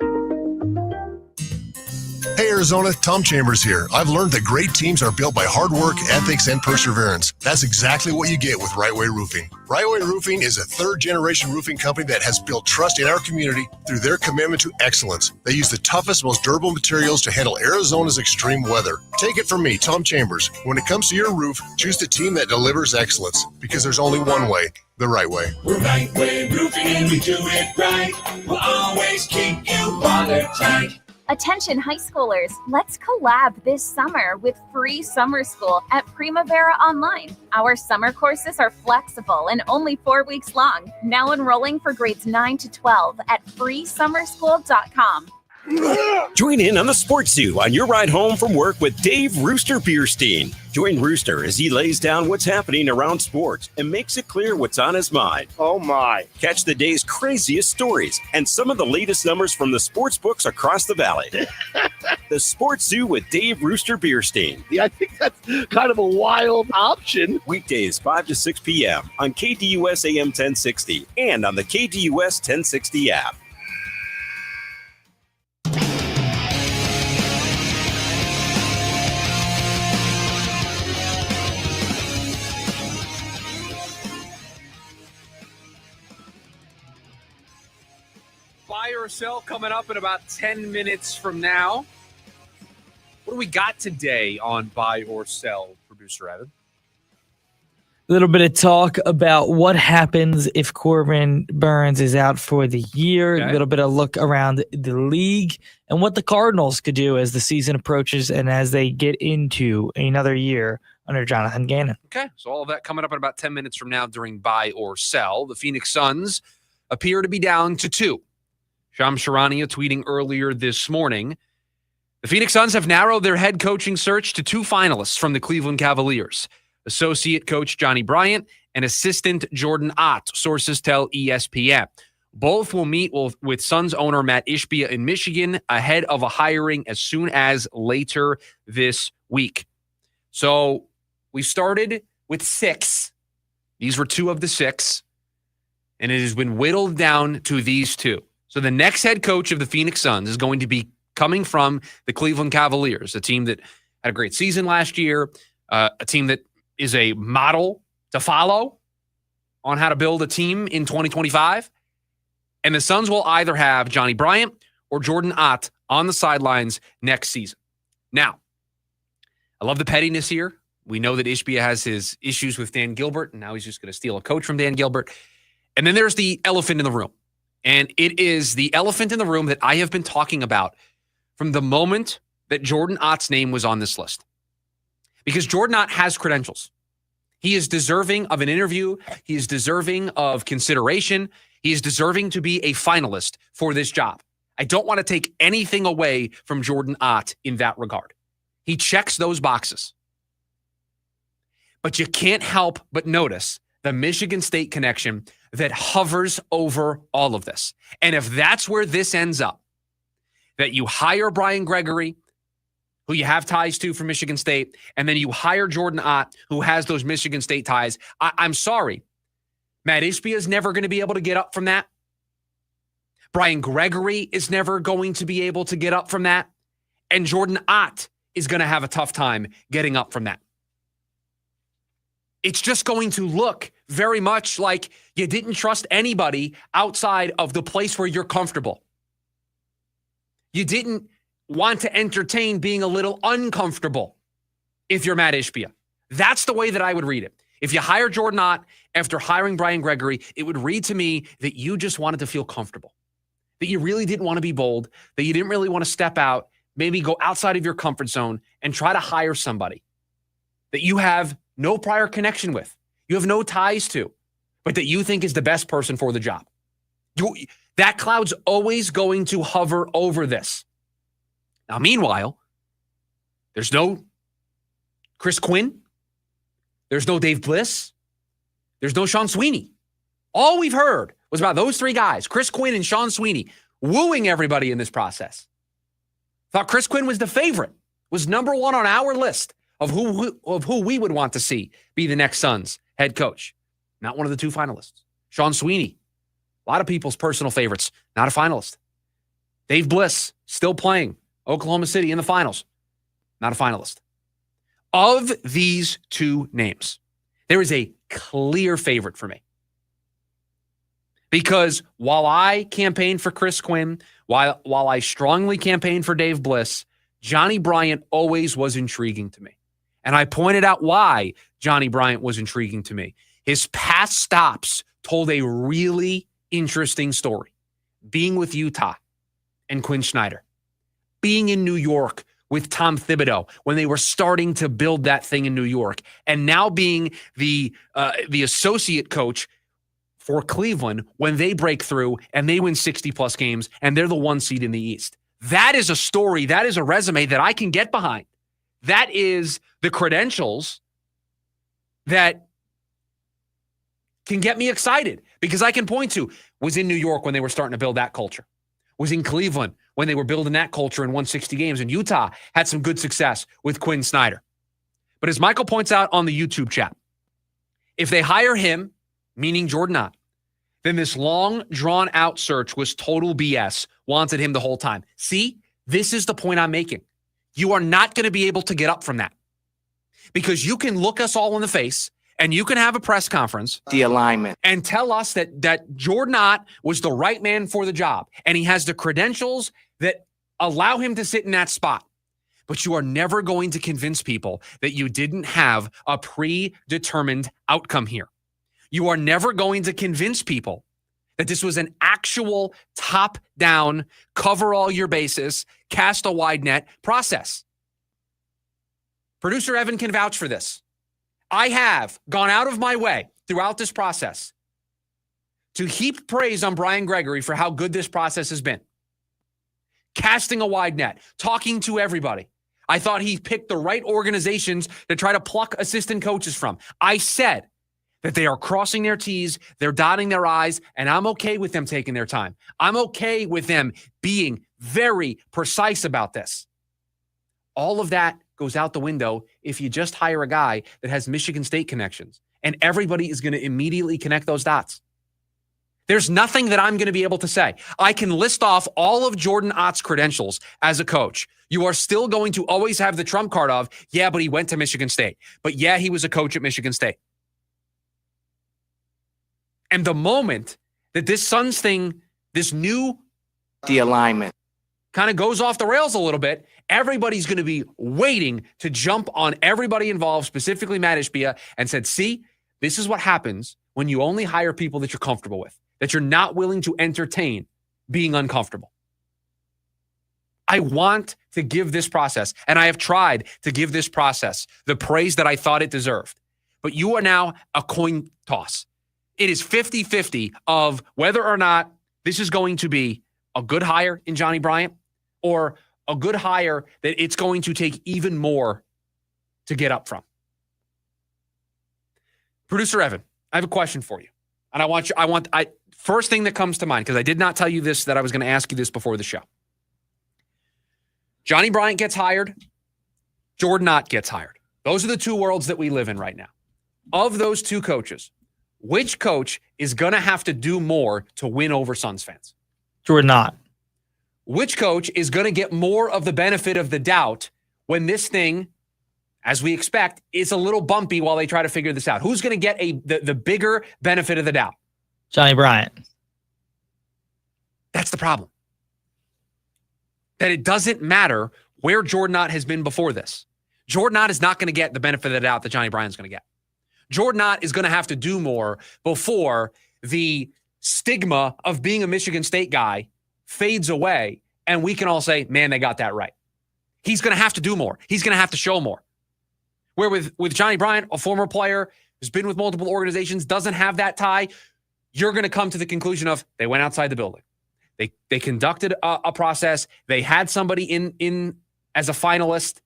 S29: Hey Arizona, Tom Chambers here. I've learned that great teams are built by hard work, ethics, and perseverance. That's exactly what you get with Right Way Roofing. Right Way Roofing is a third-generation roofing company that has built trust in our community through their commitment to excellence. They use the toughest, most durable materials to handle Arizona's extreme weather. Take it from me, Tom Chambers. When it comes to your roof, choose the team that delivers excellence, because there's only one way, the right way.
S18: We're Right Way Roofing and we do it right. We'll always keep you watertight.
S1: Attention high schoolers, let's collab this summer with free summer school at Primavera Online. Our summer courses are flexible and only 4 weeks long. Now enrolling for grades 9 to 12 at freesummerschool.com.
S4: Join in on the Sports Zoo on your ride home from work with Dave Rooster Bierstein. Join Rooster as he lays down what's happening around sports and makes it clear what's on his mind.
S2: Oh my.
S4: Catch the day's craziest stories and some of the latest numbers from the sports books across the valley. The Sports Zoo with Dave Rooster Bierstein.
S2: Yeah, I think that's kind of a wild option.
S4: Weekdays 5 to 6 p.m. on KDUS AM 1060 and on the KDUS 1060 app.
S7: Buy or sell coming up in about 10 minutes from now. What do we got today on buy or sell, producer Evan?
S8: A little bit of talk about what happens if Corbin Burnes is out for the year.
S7: Okay.
S8: A little bit of look around the league and what the Cardinals could do as the season approaches and as they get into another year under Jonathan Gannon.
S7: Okay, so all of that coming up in about 10 minutes from now during buy or sell. The Phoenix Suns appear to be down to 2. Shams Charania tweeting earlier this morning, the Phoenix Suns have narrowed their head coaching search to 2 finalists from the Cleveland Cavaliers, associate coach Johnny Bryant and assistant Jordan Ott, sources tell ESPN. Both will meet with Suns owner Matt Ishbia in Michigan ahead of a hiring as soon as later this week. So we started with 6. These were 2 of the 6, and it has been whittled down to these 2. So the next head coach of the Phoenix Suns is going to be coming from the Cleveland Cavaliers, a team that had a great season last year, a team that is a model to follow on how to build a team in 2025. And the Suns will either have Johnny Bryant or Jordan Ott on the sidelines next season. Now, I love the pettiness here. We know that Ishbia has his issues with Dan Gilbert, and now he's just going to steal a coach from Dan Gilbert. And then there's the elephant in the room. And it is the elephant in the room that I have been talking about from the moment that Jordan Ott's name was on this list. Because Jordan Ott has credentials. He is deserving of an interview. He is deserving of consideration. He is deserving to be a finalist for this job. I don't want to take anything away from Jordan Ott in that regard. He checks those boxes. But you can't help but notice the Michigan State connection that hovers over all of this. And if that's where this ends up, that you hire Brian Gregory, who you have ties to from Michigan State, and then you hire Jordan Ott, who has those Michigan State ties, I'm sorry. Matt Ishbia is never going to be able to get up from that. Brian Gregory is never going to be able to get up from that. And Jordan Ott is going to have a tough time getting up from that. It's just going to look very much like you didn't trust anybody outside of the place where you're comfortable. You didn't want to entertain being a little uncomfortable if you're Matt Ishbia. That's the way that I would read it. If you hire Jordan Ott after hiring Brian Gregory, it would read to me that you just wanted to feel comfortable, that you really didn't want to be bold, that you didn't really want to step out, maybe go outside of your comfort zone and try to hire somebody that you have no prior connection with, you have no ties to, but that you think is the best person for the job. That cloud's always going to hover over this. Now, meanwhile, there's no Chris Quinn. There's no Dave Bliss. There's no Sean Sweeney. All we've heard was about those 3 guys, Chris Quinn and Sean Sweeney, wooing everybody in this process. Thought Chris Quinn was the favorite, was number 1 on our list of who we would want to see be the next Suns head coach. Not one of the 2 finalists. Sean Sweeney, a lot of people's personal favorites, not a finalist. Dave Bliss, still playing Oklahoma City in the finals, not a finalist. Of these 2 names, there is a clear favorite for me. Because while I campaigned for Chris Quinn, while I strongly campaigned for Dave Bliss, Johnny Bryant always was intriguing to me. And I pointed out why Johnny Bryant was intriguing to me. His past stops told a really interesting story. Being with Utah and Quinn Snyder. being in New York with Tom Thibodeau when they were starting to build that thing in New York, and now being the associate coach for Cleveland when they break through and they win 60-plus games and they're the 1 seed in the East. That is a story. That is a resume that I can get behind. That is the credentials that can get me excited because I can point to, was in New York when they were starting to build that culture, was in Cleveland when they were building that culture and won 60 games, and Utah had some good success with Quinn Snyder. But as Michael points out on the YouTube chat, if they hire him, meaning Jordan Ott, then this long, drawn-out search was total BS, wanted him the whole time. See, this is the point I'm making. You are not going to be able to get up from that because you can look us all in the face and you can have a press conference,
S3: the alignment,
S7: and tell us that Jordan Ott was the right man for the job and he has the credentials that allow him to sit in that spot. But you are never going to convince people that you didn't have a predetermined outcome here. You are never going to convince people that this was an actual top-down, cover all your bases, cast a wide net process. Producer Evan can vouch for this. I have gone out of my way throughout this process to heap praise on Brian Gregory for how good this process has been. Casting a wide net, talking to everybody. I thought he picked the right organizations to try to pluck assistant coaches from. I said that they are crossing their T's, they're dotting their I's, and I'm okay with them taking their time. I'm okay with them being very precise about this. All of that goes out the window if you just hire a guy that has Michigan State connections, and everybody is going to immediately connect those dots. There's nothing that I'm going to be able to say. I can list off all of Jordan Ott's credentials as a coach. You are still going to always have the trump card of, yeah, but he went to Michigan State. But yeah, he was a coach at Michigan State. And the moment that this Suns thing, this new
S3: the alignment,
S7: kind of goes off the rails a little bit, everybody's going to be waiting to jump on everybody involved, specifically Matt Ishbia, and said, see, this is what happens when you only hire people that you're comfortable with, that you're not willing to entertain being uncomfortable. I want to give this process, and I have tried to give this process the praise that I thought it deserved. But you are now a coin toss. It is 50-50 of whether or not this is going to be a good hire in Johnny Bryant or a good hire that it's going to take even more to get up from. Producer Evan, I have a question for you. And first thing that comes to mind, because I did not tell you this, that I was going to ask you this before the show. Johnny Bryant gets hired. Jordan Ott gets hired. Those are the two worlds that we live in right now. Of those two coaches, which coach is going to have to do more to win over Suns fans?
S8: Jordan Ott.
S7: Which coach is going to get more of the benefit of the doubt when this thing, as we expect, is a little bumpy while they try to figure this out? Who's going to get the bigger benefit of the doubt?
S8: Johnny Bryant.
S7: That's the problem. That it doesn't matter where Jordan Ott has been before this. Jordan Ott is not going to get the benefit of the doubt that Johnny Bryant's going to get. Jordan Ott is going to have to do more before the stigma of being a Michigan State guy fades away and we can all say, man, they got that right. He's going to have to do more. He's going to have to show more. Where with Johnny Bryant, a former player who's been with multiple organizations, doesn't have that tie, you're going to come to the conclusion of they went outside the building. They conducted a process. They had somebody in as a finalist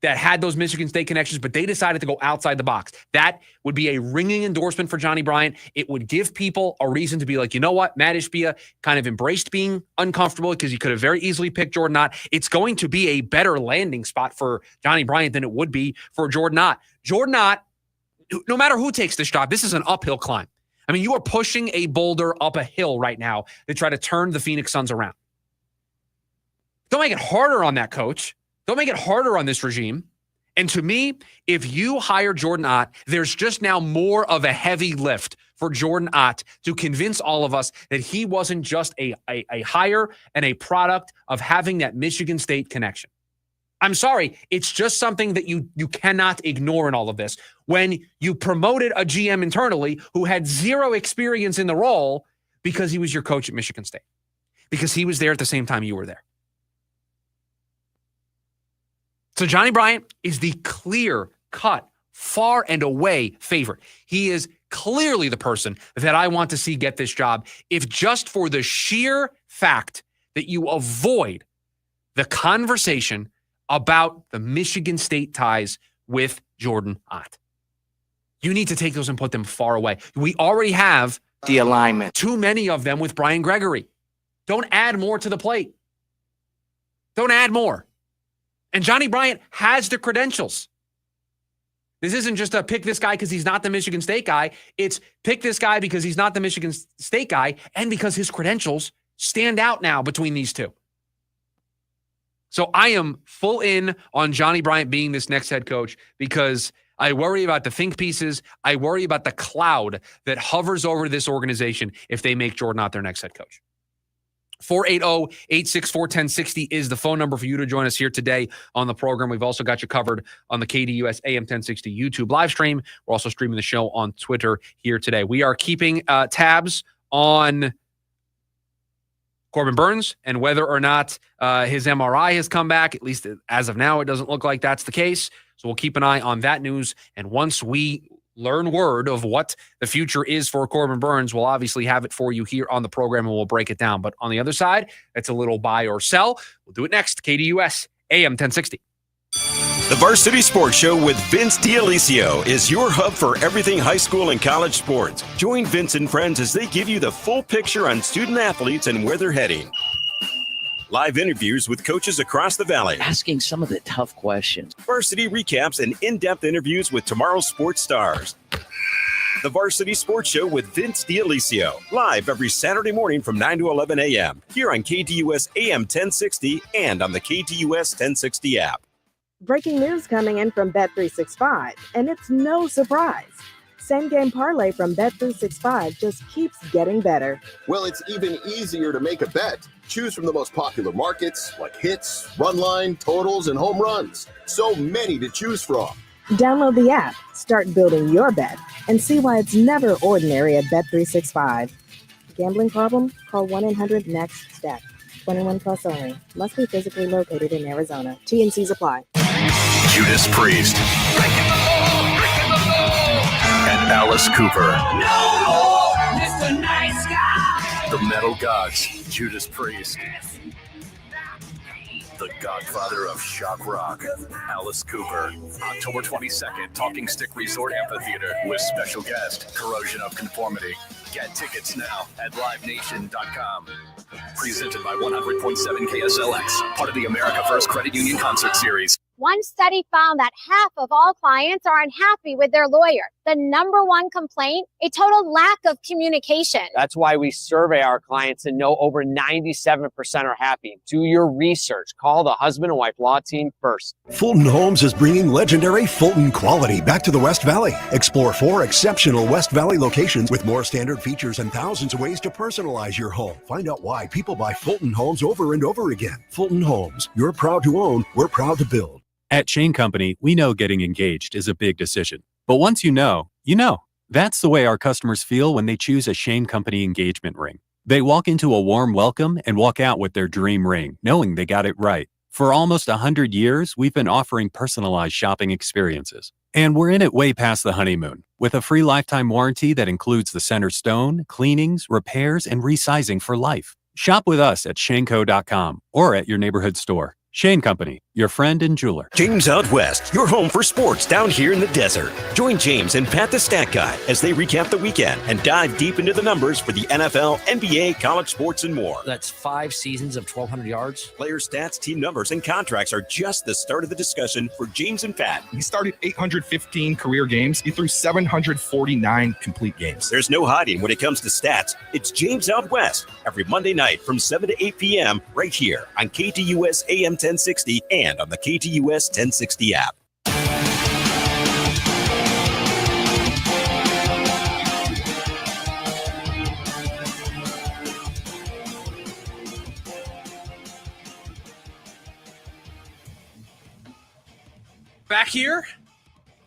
S7: that had those Michigan State connections, but they decided to go outside the box. That would be a ringing endorsement for Johnny Bryant. It would give people a reason to be like, you know what? Matt Ishbia kind of embraced being uncomfortable because he could have very easily picked Jordan Ott. It's going to be a better landing spot for Johnny Bryant than it would be for Jordan Ott. Jordan Ott, no matter who takes this job, this is an uphill climb. I mean, you are pushing a boulder up a hill right now to try to turn the Phoenix Suns around. Don't make it harder on that coach. Don't make it harder on this regime. And to me, if you hire Jordan Ott, there's just now more of a heavy lift for Jordan Ott to convince all of us that he wasn't just a hire and a product of having that Michigan State connection. I'm sorry, it's just something that you cannot ignore in all of this. When you promoted a GM internally who had zero experience in the role because he was your coach at Michigan State, because he was there at the same time you were there. So Johnny Bryant is the clear-cut, far and away favorite. He is clearly the person that I want to see get this job, if just for the sheer fact that you avoid the conversation about the Michigan State ties with Jordan Ott. You need to take those and put them far away. We already have
S3: the alignment.
S7: Too many of them with Brian Gregory. Don't add more to the plate. Don't add more. And Johnny Bryant has the credentials. This isn't just a pick this guy because he's not the Michigan State guy. It's pick this guy because he's not the Michigan State guy and because his credentials stand out now between these two. So I am full in on Johnny Bryant being this next head coach because I worry about the think pieces. I worry about the cloud that hovers over this organization if they make Jordan Ott their next head coach. 480-864-1060 is the phone number for you to join us here today on the program. We've also got you covered on the KDUS AM 1060 YouTube live stream. We're also streaming the show on Twitter here today. We are keeping tabs on Corbin Burnes and whether or not his MRI has come back. At least as of now, it doesn't look like that's the case. So we'll keep an eye on that news. And once we learn word of what the future is for Corbin Burnes, we'll obviously have it for you here on the program and we'll break it down. But on the other side, it's a little buy or sell. We'll do it next. KDUS AM 1060.
S4: The Varsity Sports Show with Vince D'Alessio is your hub for everything high school and college sports. Join Vince and friends as they give you the full picture on student athletes and where they're heading. Live interviews with coaches across the valley.
S5: Asking some of the tough questions.
S4: Varsity recaps and in-depth interviews with tomorrow's sports stars. The Varsity Sports Show with Vince D'Alessio. Live every Saturday morning from 9 to 11 a.m. Here on KDUS AM 1060 and on the KDUS 1060 app.
S6: Breaking news coming in from Bet365, and it's no surprise. Same game parlay from Bet365 just keeps getting better.
S9: Well, it's even easier to make a bet. Choose from the most popular markets like hits, run line, totals, and home runs. So many to choose from.
S6: Download the app, start building your bet, and see why it's never ordinary at Bet365. Gambling problem? Call 1-800-NEXT-STEP. 21 plus only. Must be physically located in Arizona. T&Cs apply.
S17: Judas Priest and Alice Cooper.
S18: No more Mr. Nice Guy.
S17: The Metal Gods, Judas Priest. The godfather of shock rock, Alice Cooper. October 22nd, Talking Stick Resort Amphitheater with special guest, Corrosion of Conformity. Get tickets now at livenation.com. Presented by 100.7 KSLX, part of the America First Credit Union Concert Series.
S10: One study found that half of all clients are unhappy with their lawyer. The number one complaint, a total lack of communication.
S11: That's why we survey our clients and know over 97% are happy. Do your research. Call the husband and wife law team first.
S12: Fulton Homes is bringing legendary Fulton quality back to the West Valley. Explore 4 exceptional West Valley locations with more standard features and thousands of ways to personalize your home. Find out why people buy Fulton Homes over and over again. Fulton Homes, you're proud to own, we're proud to build.
S13: At Shane Company, we know getting engaged is a big decision. But once you know, you know. That's the way our customers feel when they choose a Shane Company engagement ring. They walk into a warm welcome and walk out with their dream ring, knowing they got it right. For almost 100 years, we've been offering personalized shopping experiences. And we're in it way past the honeymoon, with a free lifetime warranty that includes the center stone, cleanings, repairs, and resizing for life. Shop with us at shaneco.com or at your neighborhood store. Shane Company, your friend and jeweler.
S4: James Out West, your home for sports down here in the desert. Join James and Pat the Stat Guy as they recap the weekend and dive deep into the numbers for the NFL, NBA, college sports, and more.
S5: That's 5 seasons of 1,200 yards.
S4: Player stats, team numbers, and contracts are just the start of the discussion for James and Pat.
S14: He started 815 career games. He threw 749 complete games.
S4: There's no hiding when it comes to stats. It's James Out West every Monday night from 7 to 8 p.m. right here on KTUS AM 1060 and on the KTUS 1060 app.
S7: Back here,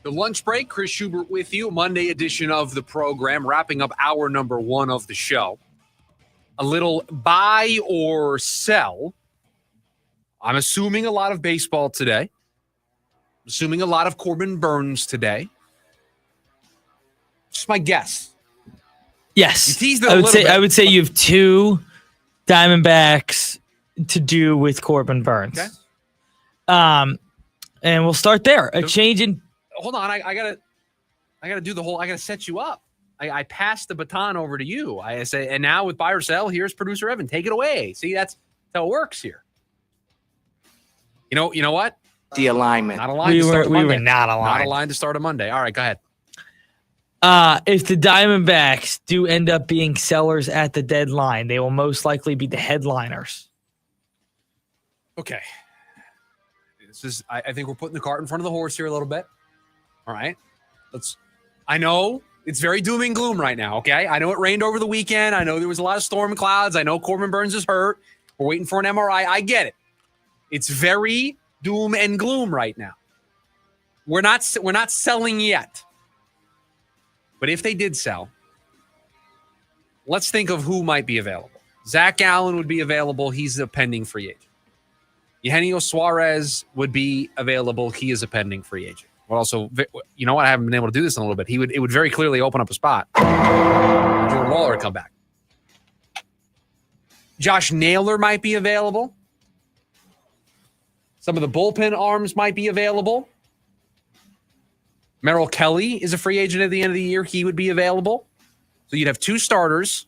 S7: the lunch break. Chris Schubert with you. Monday edition of the program, wrapping up hour number 1 of the show. A little buy or sell. I'm assuming a lot of baseball today. assuming a lot of Corbin Burnes today. Just my guess.
S8: Yes.
S7: You teased it a little bit.
S8: I would say you have 2 Diamondbacks to do with Corbin Burnes.
S7: Okay.
S8: And we'll start there. A change in.
S7: Hold on. I gotta do the whole. I gotta set you up. I passed the baton over to you. I say, and now with buy or sell, here's producer Evan. Take it away. See, that's how it works here. You know what?
S3: The alignment.
S7: Not aligned to start a Monday.
S8: We were not aligned.
S7: Not aligned to start a Monday. All right, go ahead.
S8: If the Diamondbacks do end up being sellers at the deadline, they will most likely be the headliners.
S7: Okay. I think we're putting the cart in front of the horse here a little bit. All right. I know it's very doom and gloom right now, okay? I know it rained over the weekend. I know there was a lot of storm clouds. I know Corbin Burnes is hurt. We're waiting for an MRI. I get it. It's very doom and gloom right now. We're not selling yet. But if they did sell, let's think of who might be available. Zach Allen would be available. He's a pending free agent. Eugenio Suarez would be available. He is a pending free agent. But also, you know what? I haven't been able to do this in a little bit. It would very clearly open up a spot. Jordan Waller would come back. Josh Naylor might be available. Some of the bullpen arms might be available. Merrill Kelly is a free agent at the end of the year. He would be available. So you'd have 2 starters.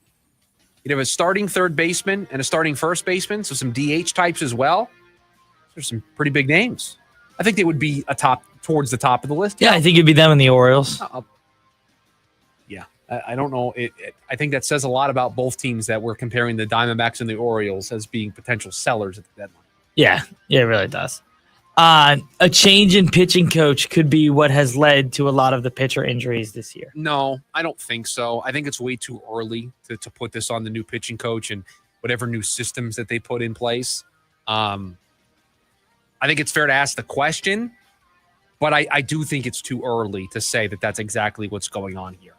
S7: You'd have a starting third baseman and a starting first baseman. So some DH types as well. There's some pretty big names. I think they would be towards the top of the list.
S8: Yeah, I think it'd be them and the Orioles.
S7: Yeah, I don't know. I think that says a lot about both teams that we're comparing the Diamondbacks and the Orioles as being potential sellers at the deadline.
S8: Yeah, it really does. A change in pitching coach could be what has led to a lot of the pitcher injuries this year.
S7: No, I don't think so. I think it's way too early to put this on the new pitching coach and whatever new systems that they put in place. I think it's fair to ask the question, but I do think it's too early to say that that's exactly what's going on here.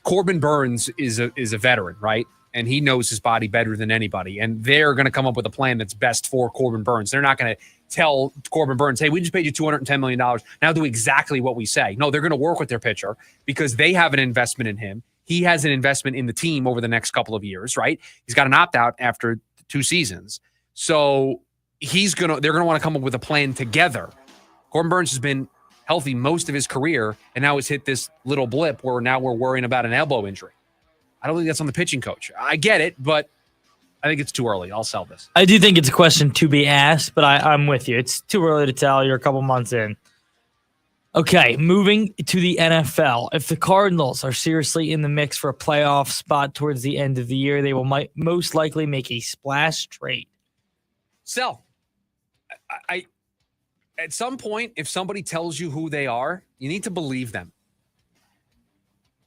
S7: Corbin Burnes is a veteran, right? And he knows his body better than anybody. And they're going to come up with a plan that's best for Corbin Burnes. They're not going to tell Corbin Burnes, hey, we just paid you $210 million. Now do exactly what we say. No, they're going to work with their pitcher because they have an investment in him. He has an investment in the team over the next couple of years, right? He's got an opt-out after 2 seasons. So they're going to want to come up with a plan together. Corbin Burnes has been healthy most of his career, and now has hit this little blip where now we're worrying about an elbow injury. I don't think that's on the pitching coach. I get it, but I think it's too early. I'll sell this.
S8: I do think it's a question to be asked, but I'm with you. It's too early to tell. You're a couple months in. Okay, moving to the NFL. If the Cardinals are seriously in the mix for a playoff spot towards the end of the year, they will most likely make a splash trade.
S7: Sell. At some point, if somebody tells you who they are, you need to believe them.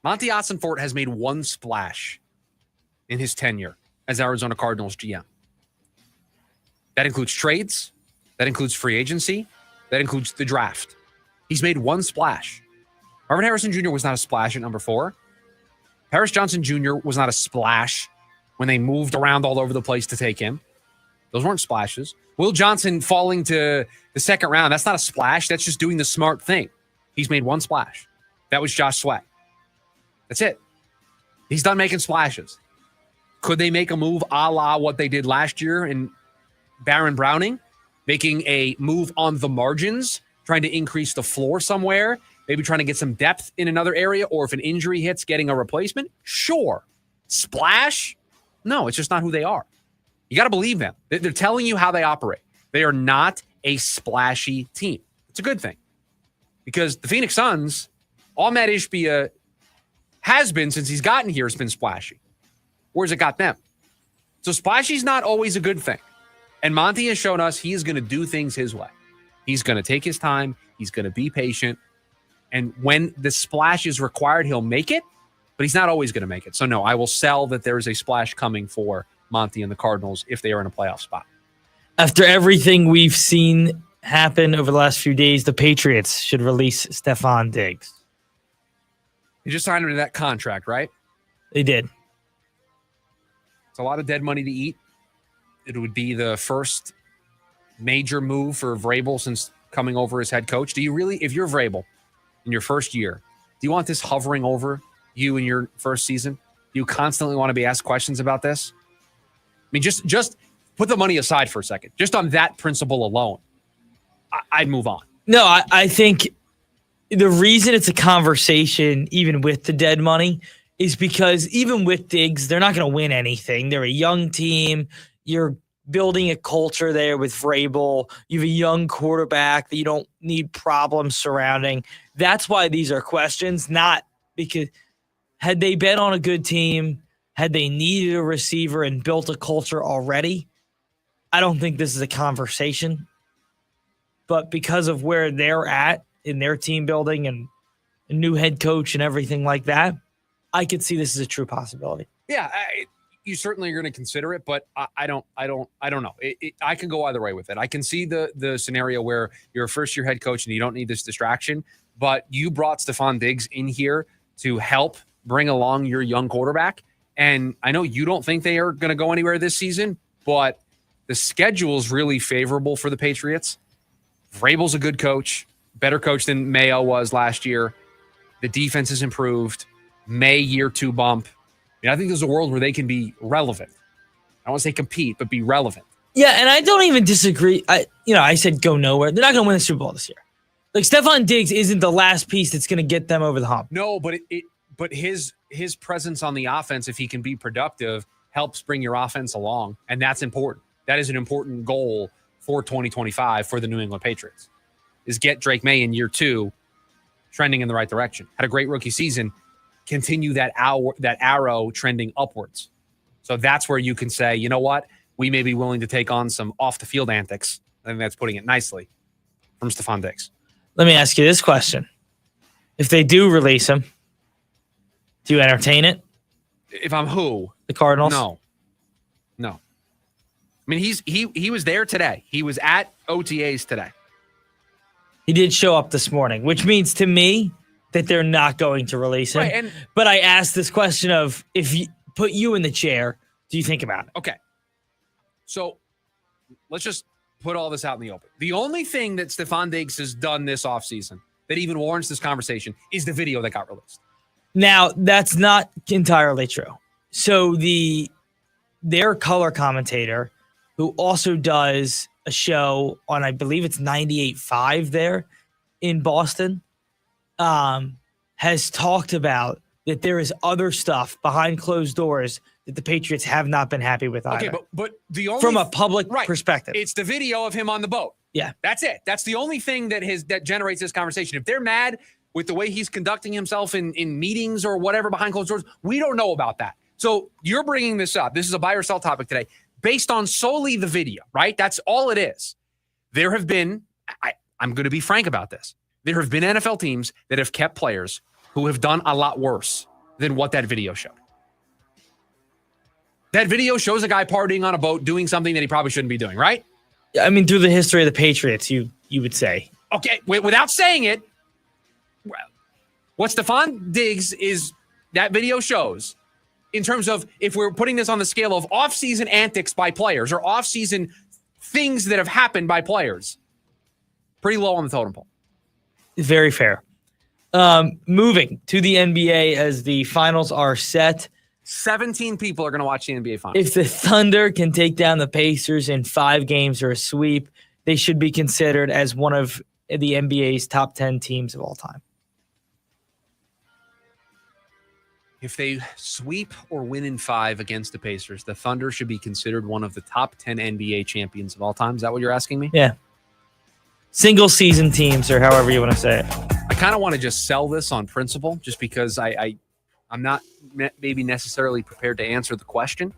S7: Monty Ossenfort has made 1 splash in his tenure as Arizona Cardinals GM. That includes trades. That includes free agency. That includes the draft. He's made 1 splash. Marvin Harrison Jr. was not a splash at number 4. Paris Johnson Jr. was not a splash when they moved around all over the place to take him. Those weren't splashes. Will Johnson falling to the second round, that's not a splash. That's just doing the smart thing. He's made 1 splash. That was Josh Sweat. That's it. He's done making splashes. Could they make a move a la what they did last year in Baron Browning? Making a move on the margins, trying to increase the floor somewhere, maybe trying to get some depth in another area, or if an injury hits, getting a replacement? Sure. Splash? No, it's just not who they are. You got to believe them. They're telling you how they operate. They are not a splashy team. It's a good thing because the Phoenix Suns, Ahmed Ishbia has been since he's gotten here, has been splashy. Where's it got them? So splashy is not always a good thing. And Monty has shown us he is going to do things his way. He's going to take his time. He's going to be patient. And when the splash is required, he'll make it, but he's not always going to make it. So no, I will sell that there is a splash coming for Monty and the Cardinals if they are in a playoff spot.
S8: After everything we've seen happen over the last few days, the Patriots should release Stephon Diggs.
S7: You just signed him to that contract, right?
S8: They did.
S7: It's a lot of dead money to eat. It would be the first major move for Vrabel since coming over as head coach. Do you really, if you're Vrabel in your first year, do you want this hovering over you in your first season? Do you constantly want to be asked questions about this? I mean, just put the money aside for a second. Just on that principle alone, I'd move on.
S8: No, I think the reason it's a conversation, even with the dead money, is because even with Diggs, they're not going to win anything. They're a young team. You're building a culture there with Vrabel. You have a young quarterback that you don't need problems surrounding. That's why these are questions, not because had they been on a good team, had they needed a receiver and built a culture already, I don't think this is a conversation. But because of where they're at in their team building and a new head coach and everything like that, I could see this as a true possibility.
S7: Yeah, you certainly are going to consider it, but I don't know. I can go either way with it. I can see the scenario where you're a first-year head coach and you don't need this distraction, but you brought Stephon Diggs in here to help bring along your young quarterback. And I know you don't think they are going to go anywhere this season, but the schedule is really favorable for the Patriots. Vrabel's a good coach, better coach than Mayo was last year. The defense has improved. May year 2 bump. I think there's a world where they can be relevant. I don't want to say compete, but be relevant.
S8: Yeah, and I don't even disagree. I said go nowhere. They're not going to win the Super Bowl this year. Like, Stephon Diggs isn't the last piece that's going to get them over the hump.
S7: No, but but his presence on the offense, if he can be productive, helps bring your offense along, and that's important. That is an important goal for 2025 for the New England Patriots, is get Drake May in year 2 trending in the right direction. Had a great rookie season. Continue that arrow trending upwards. So that's where you can say, you know what? We may be willing to take on some off-the-field antics. I think that's putting it nicely from Stephon Diggs.
S8: Let me ask you this question. If they do release him, do you entertain it?
S7: If I'm who?
S8: The Cardinals?
S7: No. I mean, he was there today. He was at OTAs today.
S8: He did show up this morning, which means to me that they're not going to release him.
S7: Right,
S8: but I asked this question of, if you put you in the chair, do you think about it?
S7: Okay. So let's just put all this out in the open. The only thing that Stephon Diggs has done this offseason that even warrants this conversation is the video that got released.
S8: Now, that's not entirely true. So their color commentator, who also does a show on, I believe it's 98.5 there in Boston, has talked about that there is other stuff behind closed doors that the Patriots have not been happy with either.
S7: Okay, but the only
S8: from a public perspective,
S7: it's the video of him on the boat.
S8: Yeah,
S7: that's it. That's the only thing that generates this conversation. If they're mad with the way he's conducting himself in meetings or whatever behind closed doors, we don't know about that. So you're bringing this up. This is a buy or sell topic today, based on solely the video, right? That's all it is. There have been, I'm going to be frank about this. There have been NFL teams that have kept players who have done a lot worse than what that video showed. That video shows a guy partying on a boat doing something that he probably shouldn't be doing, right?
S8: I mean, through the history of the Patriots, you would say.
S7: Okay, without saying it, what Stephon Diggs is that video shows, in terms of if we're putting this on the scale of off-season antics by players or off-season things that have happened by players, pretty low on the totem pole.
S8: Very fair. Moving to the NBA as the finals are set.
S7: 17 people are going to watch the NBA finals.
S8: If the Thunder can take down the Pacers in 5 games or a sweep, they should be considered as one of the NBA's top 10 teams of all time.
S7: If they sweep or win in 5 against the Pacers, the Thunder should be considered one of the top 10 NBA champions of all time. Is that what you're asking me?
S8: Yeah. Single season teams, or however you want to say it.
S7: I kind of want to just sell this on principle, just because I'm not maybe necessarily prepared to answer the question.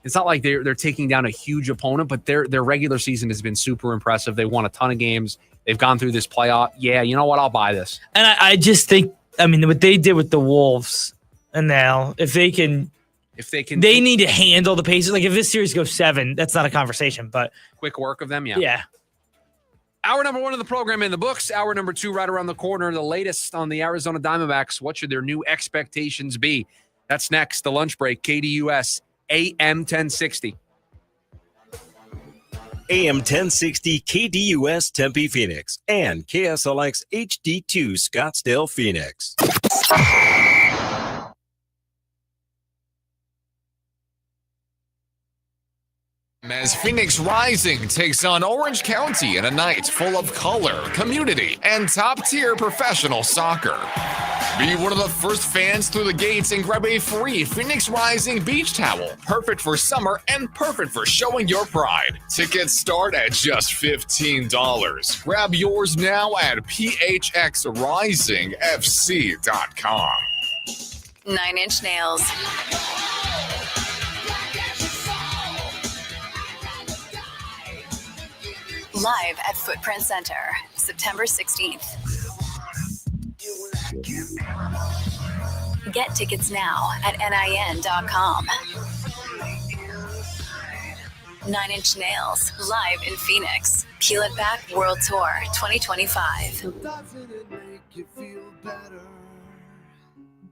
S7: It's not like they're taking down a huge opponent, but their regular season has been super impressive. They won a ton of games. They've gone through this playoff. Yeah, you know what? I'll buy this.
S8: And I just think, I mean, what they did with the Wolves, and now if they can, they need to handle the Pacers. Like, if this series goes 7, that's not a conversation. But
S7: quick work of them,
S8: yeah.
S7: Hour number 1 of the program in the books. Hour number 2 right around the corner. The latest on the Arizona Diamondbacks. What should their new expectations be? That's next. The lunch break. KDUS AM 1060.
S4: AM 1060 KDUS Tempe Phoenix and KSLX HD2 Scottsdale Phoenix.
S15: As Phoenix Rising takes on Orange County in a night full of color, community, and top-tier professional soccer. Be one of the first fans through the gates and grab a free Phoenix Rising beach towel. Perfect for summer and perfect for showing your pride. Tickets start at just $15. Grab yours now at phxrisingfc.com.
S16: 9 Inch Nails. Live at Footprint Center, September 16th. Get tickets now at NIN.com. 9 Inch Nails, live in Phoenix. Peel It Back World Tour 2025.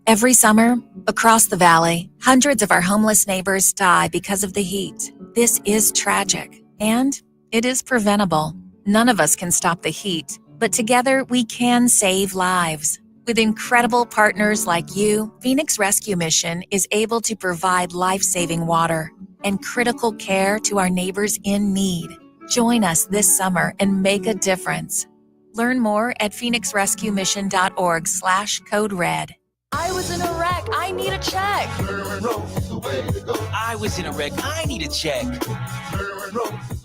S19: Every summer, across the valley, hundreds of our homeless neighbors die because of the heat. This is tragic, and it is preventable. None of us can stop the heat, but together we can save lives. With incredible partners like you, Phoenix Rescue Mission is able to provide life-saving water and critical care to our neighbors in need. Join us this summer and make a difference. Learn more at phoenixrescuemission.org/code red.
S20: I was in a wreck. I need a check.
S3: I was in a wreck. I need a check.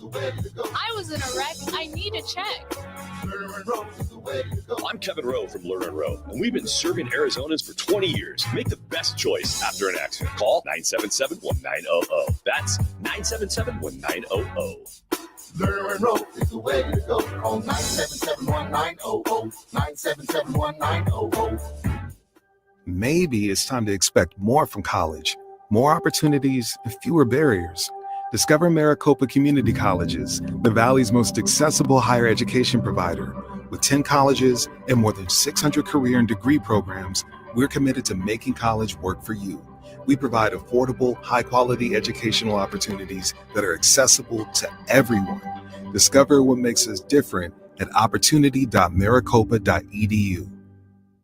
S20: I was in a wreck. I need a check.
S21: I'm Kevin Rowe from Lerner Rowe, and we've been serving Arizonans for 20 years. Make the best choice after an accident. Call 977-1900. That's 977-1900.
S22: Lerner Rowe is the way to go. Call 977-1900. 977-1900.
S23: Maybe it's time to expect more from college, more opportunities and fewer barriers. Discover Maricopa Community Colleges, the Valley's most accessible higher education provider. With 10 colleges and more than 600 career and degree programs, we're committed to making college work for you. We provide affordable, high-quality educational opportunities that are accessible to everyone. Discover what makes us different at opportunity.maricopa.edu.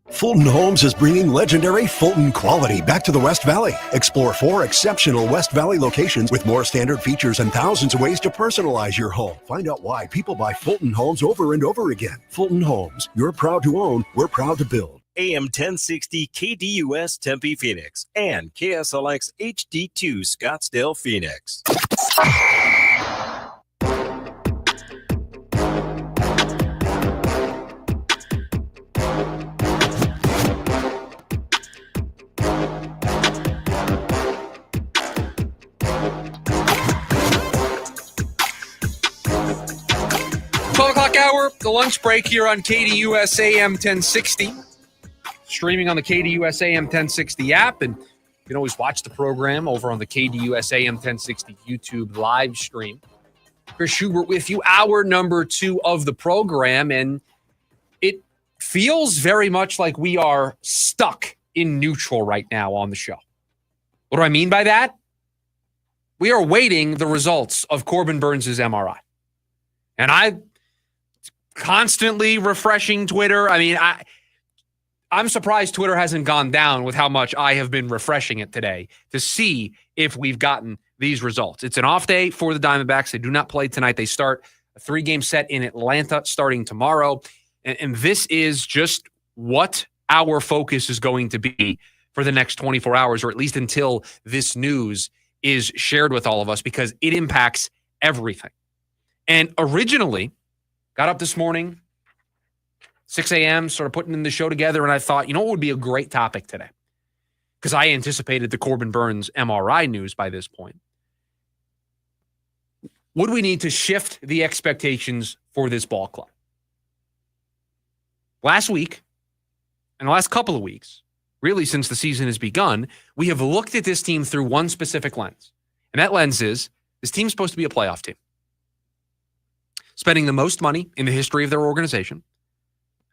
S12: Fulton Homes is bringing legendary Fulton quality back to the West Valley. Explore 4 exceptional West Valley locations with more standard features and thousands of ways to personalize your home. Find out why people buy Fulton Homes over and over again. Fulton Homes, you're proud to own, we're proud to build.
S4: AM 1060 KDUS Tempe Phoenix and KSLX HD2 Scottsdale Phoenix.
S7: 12 o'clock hour, the lunch break here on KDUS AM 1060. Streaming on the KDUS AM 1060 app, and you can always watch the program over on the KDUS AM 1060 YouTube live stream. Chris Schubert with you, hour number 2 of the program, and it feels very much like we are stuck in neutral right now on the show. What do I mean by that? We are waiting the results of Corbin Burnes' MRI. And I constantly refreshing Twitter. I mean, I'm surprised Twitter hasn't gone down with how much I have been refreshing it today to see if we've gotten these results. It's an off day for the Diamondbacks. They do not play tonight. They start a 3-game set in Atlanta starting tomorrow. And this is just what our focus is going to be for the next 24 hours, or at least until this news is shared with all of us, because it impacts everything. And originally, got up this morning, 6 a.m., sort of putting in the show together, and I thought, you know what would be a great topic today? Because I anticipated the Corbin Burnes MRI news by this point. Would we need to shift the expectations for this ball club? Last week, and the last couple of weeks, really since the season has begun, we have looked at this team through one specific lens. And that lens is, this team's supposed to be a playoff team. Spending the most money in the history of their organization,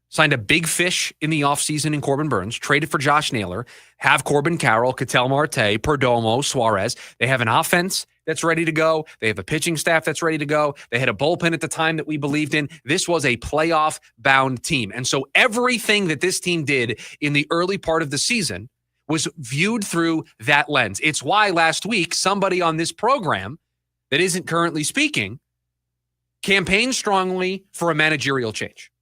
S7: signed a big fish in the offseason in Corbin Burnes, traded for Josh Naylor, have Corbin Carroll, Ketel Marte, Perdomo, Suarez. They have an offense that's ready to go. They have a pitching staff that's ready to go. They had a bullpen at the time that we believed in. This was a playoff-bound team. And so everything that this team did in the early part of the season was viewed through that lens. It's why last week somebody on this program that isn't currently speaking campaigned strongly for a managerial change.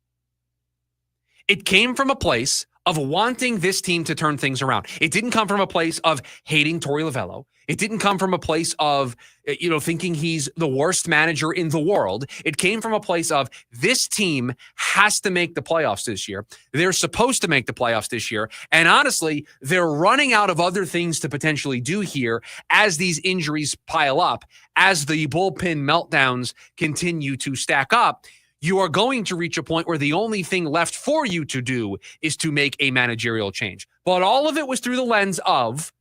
S7: It came from a place of wanting this team to turn things around. It didn't come from a place of hating Torey Lovello. It didn't come from a place of, thinking he's the worst manager in the world. It came from a place of this team has to make the playoffs this year. They're supposed to make the playoffs this year. And honestly, they're running out of other things to potentially do here as these injuries pile up, as the bullpen meltdowns continue to stack up. You are going to reach a point where the only thing left for you to do is to make a managerial change. But all of it was through the lens of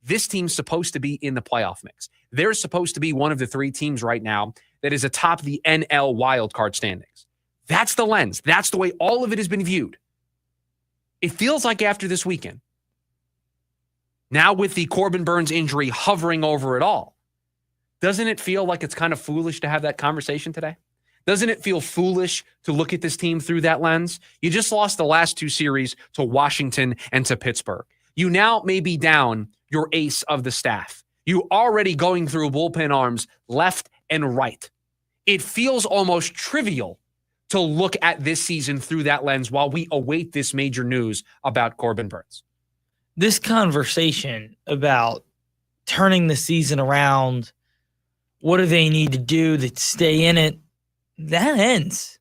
S7: this team's supposed to be in the playoff mix. They're supposed to be one of the 3 teams right now that is atop the NL wildcard standings. That's the lens. That's the way all of it has been viewed. It feels like after this weekend, now with the Corbin Burnes injury hovering over it all, doesn't it feel like it's kind of foolish to have that conversation today? Doesn't it feel foolish to look at this team through that lens? You just lost the last 2 series to Washington and to Pittsburgh. You now may be down your ace of the staff. You already going through bullpen arms left and right. It feels almost trivial to look at this season through that lens while we await this major news about Corbin Burnes.
S8: This conversation about turning the season around, what do they need to do to stay in it, that ends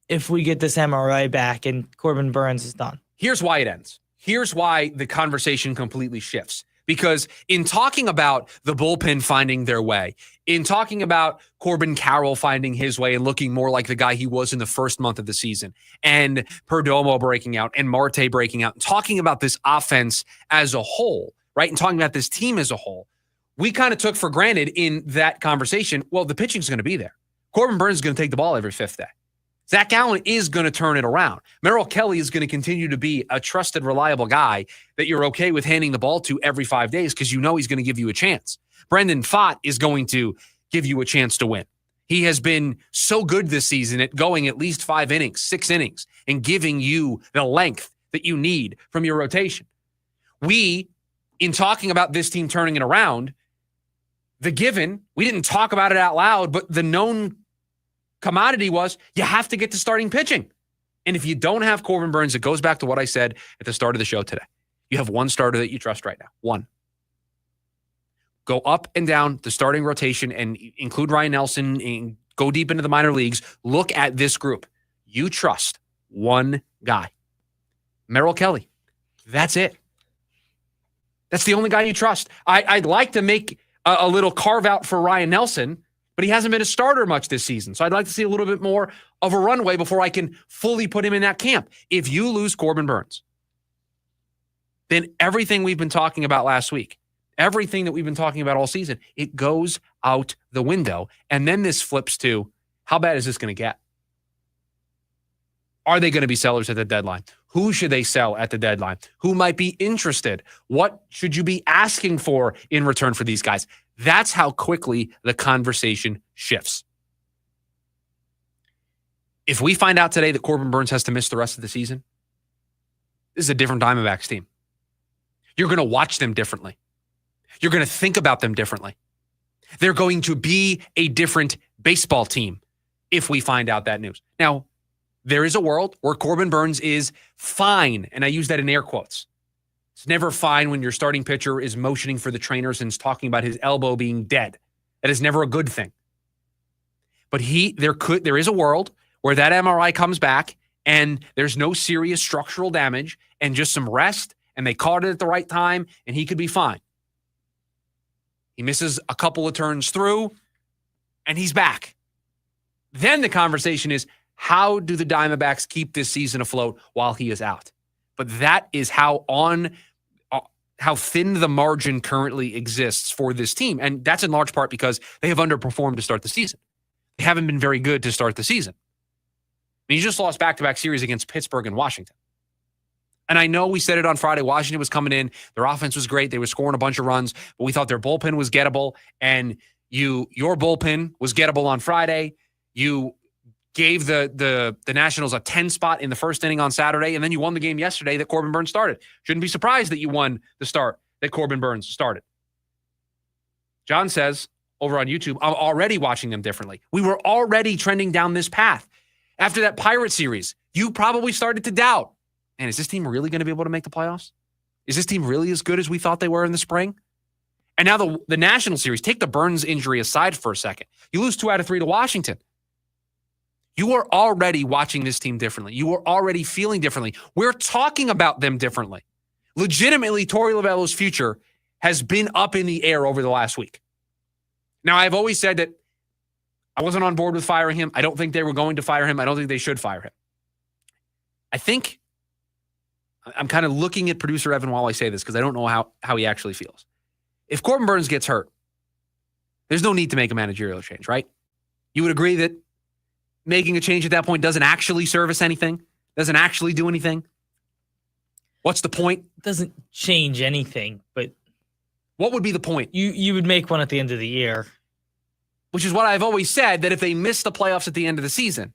S8: if we get this MRI back and Corbin Burnes is done.
S7: Here's why it ends. Here's why the conversation completely shifts. Because in talking about the bullpen finding their way, in talking about Corbin Carroll finding his way and looking more like the guy he was in the first month of the season, and Perdomo breaking out, and Marte breaking out, and talking about this offense as a whole, right, and talking about this team as a whole, we kind of took for granted in that conversation, well, the pitching's going to be there. Corbin Burnes is going to take the ball every 5th day. Zach Allen is going to turn it around. Merrill Kelly is going to continue to be a trusted, reliable guy that you're okay with handing the ball to every 5 days because you know he's going to give you a chance. Brendan Pfaadt is going to give you a chance to win. He has been so good this season at going at least 5 innings, 6 innings, and giving you the length that you need from your rotation. We, in talking about this team turning it around, the given, we didn't talk about it out loud, but the known commodity was you have to get to starting pitching. And if you don't have Corbin Burnes, it goes back to what I said at the start of the show today. You have one starter that you trust right now. One. Go up and down the starting rotation and include Ryan Nelson and go deep into the minor leagues. Look at this group. You trust one guy. Merrill Kelly. That's it. That's the only guy you trust. I'd like to make a little carve out for Ryan Nelson, but he hasn't been a starter much this season. So I'd like to see a little bit more of a runway before I can fully put him in that camp. If you lose Corbin Burnes, then everything we've been talking about last week, everything that we've been talking about all season, it goes out the window. And then this flips to, how bad is this going to get? Are they going to be sellers at the deadline? Who should they sell at the deadline? Who might be interested? What should you be asking for in return for these guys? That's how quickly the conversation shifts. If we find out today that Corbin Burnes has to miss the rest of the season, this is a different Diamondbacks team. You're going to watch them differently. You're going to think about them differently. They're going to be a different baseball team if we find out that news. Now, there is a world where Corbin Burnes is fine, and I use that in air quotes. It's never fine when your starting pitcher is motioning for the trainers and is talking about his elbow being dead. That is never a good thing. But there is a world where that MRI comes back and there's no serious structural damage and just some rest, and they caught it at the right time, and he could be fine. He misses a couple of turns through, and he's back. Then the conversation is, how do the Diamondbacks keep this season afloat while he is out? But that is how thin the margin currently exists for this team. And that's in large part because they have underperformed to start the season. They haven't been very good to start the season. I mean, you just lost back-to-back series against Pittsburgh and Washington. And I know we said it on Friday. Washington was coming in. Their offense was great. They were scoring a bunch of runs, but we thought their bullpen was gettable. And your bullpen was gettable on Friday. You gave the Nationals a 10 spot in the first inning on Saturday, and then you won the game yesterday that Corbin Burnes started. Shouldn't be surprised that you won the start that Corbin Burnes started. John says over on YouTube, I'm already watching them differently. We were already trending down this path. After that Pirate series, you probably started to doubt, man, is this team really going to be able to make the playoffs? Is this team really as good as we thought they were in the spring? And now the National Series, take the Burnes injury aside for a second. You lose 2 out of 3 to Washington. You are already watching this team differently. You are already feeling differently. We're talking about them differently. Legitimately, Torey Lovullo's future has been up in the air over the last week. Now, I've always said that I wasn't on board with firing him. I don't think they were going to fire him. I don't think they should fire him. I think I'm kind of looking at producer Evan while I say this because I don't know how he actually feels. If Corbin Burnes gets hurt, there's no need to make a managerial change, right? You would agree that making a change at that point doesn't actually service anything, doesn't actually do anything? What's the point?
S8: It doesn't change anything, but
S7: what would be the point?
S8: You would make one at the end of the year.
S7: Which is what I've always said, that if they miss the playoffs at the end of the season,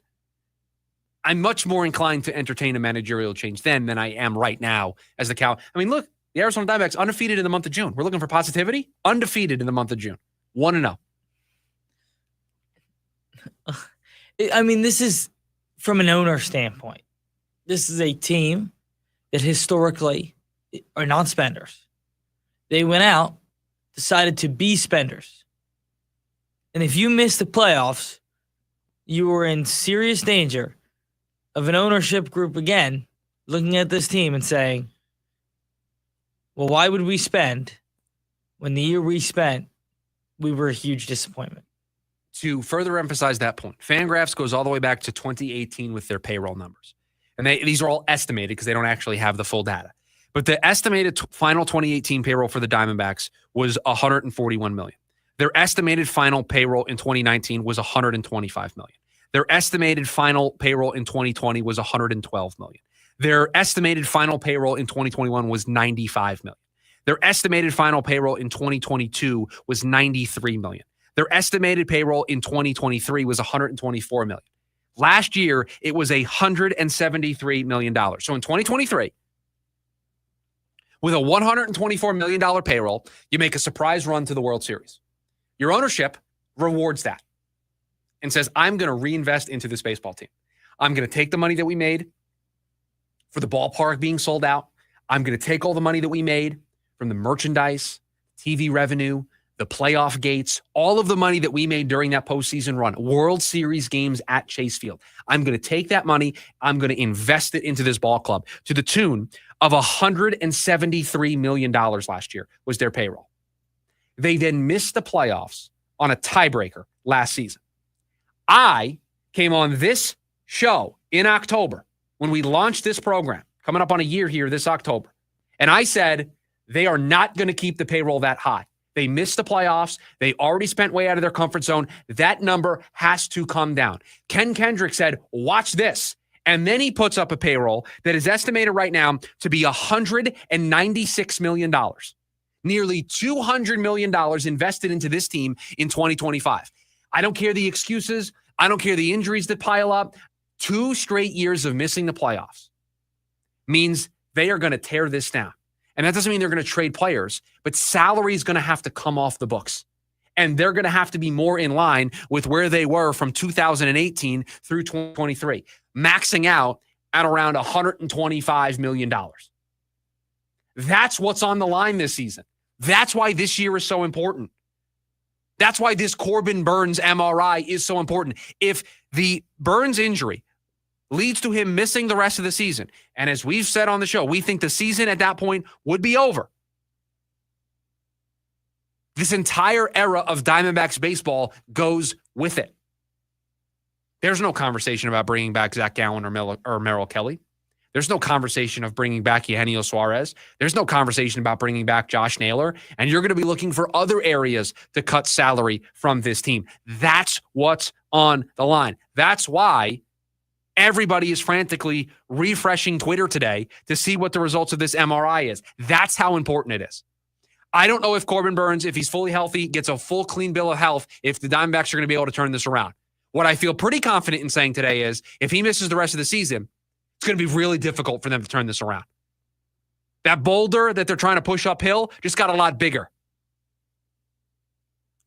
S7: I'm much more inclined to entertain a managerial change then than I am right now as the Cow. I mean, look, the Arizona Diamondbacks undefeated in the month of June. We're looking for positivity? Undefeated in the month of June. 1-0.
S8: I mean, this is from an owner standpoint. This is a team that historically are not spenders. They went out, decided to be spenders. And if you miss the playoffs, you were in serious danger of an ownership group again looking at this team and saying, well, why would we spend when the year we spent, we were a huge disappointment?
S7: To further emphasize that point, Fangraphs goes all the way back to 2018 with their payroll numbers. And these are all estimated because they don't actually have the full data. But the estimated final 2018 payroll for the Diamondbacks was $141 million. Their estimated final payroll in 2019 was $125 million. Their estimated final payroll in 2020 was $112 million. Their estimated final payroll in 2021 was $95 million. Their estimated final payroll in 2022 was $93 million. Their estimated payroll in 2023 was $124 million. Last year, it was $173 million. So in 2023, with a $124 million payroll, you make a surprise run to the World Series. Your ownership rewards that and says, I'm going to reinvest into this baseball team. I'm going to take the money that we made for the ballpark being sold out. I'm going to take all the money that we made from the merchandise, TV revenue, the playoff gates, all of the money that we made during that postseason run, World Series games at Chase Field. I'm going to take that money. I'm going to invest it into this ball club to the tune of $173 million last year was their payroll. They then missed the playoffs on a tiebreaker last season. I came on this show in October when we launched this program, coming up on a year here this October, and I said they are not going to keep the payroll that high. They missed the playoffs. They already spent way out of their comfort zone. That number has to come down. Ken Kendrick said, watch this. And then he puts up a payroll that is estimated right now to be $196 million. Nearly $200 million invested into this team in 2025. I don't care the excuses. I don't care the injuries that pile up. 2 straight years of missing the playoffs means they are going to tear this down. And that doesn't mean they're going to trade players, but salary is going to have to come off the books. And they're going to have to be more in line with where they were from 2018 through 2023, maxing out at around $125 million. That's what's on the line this season. That's why this year is so important. That's why this Corbin Burnes MRI is so important. If the Burnes injury leads to him missing the rest of the season, and as we've said on the show, we think the season at that point would be over. This entire era of Diamondbacks baseball goes with it. There's no conversation about bringing back Zach Gallen or Merrill Kelly. There's no conversation of bringing back Eugenio Suarez. There's no conversation about bringing back Josh Naylor. And you're going to be looking for other areas to cut salary from this team. That's what's on the line. That's why Everybody is frantically refreshing Twitter today to see what the results of this MRI is. That's how important it is. I don't know if Corbin Burnes, if he's fully healthy, gets a full clean bill of health, if the Diamondbacks are going to be able to turn this around. What I feel pretty confident in saying today is if he misses the rest of the season, it's going to be really difficult for them to turn this around. That boulder that they're trying to push uphill just got a lot bigger.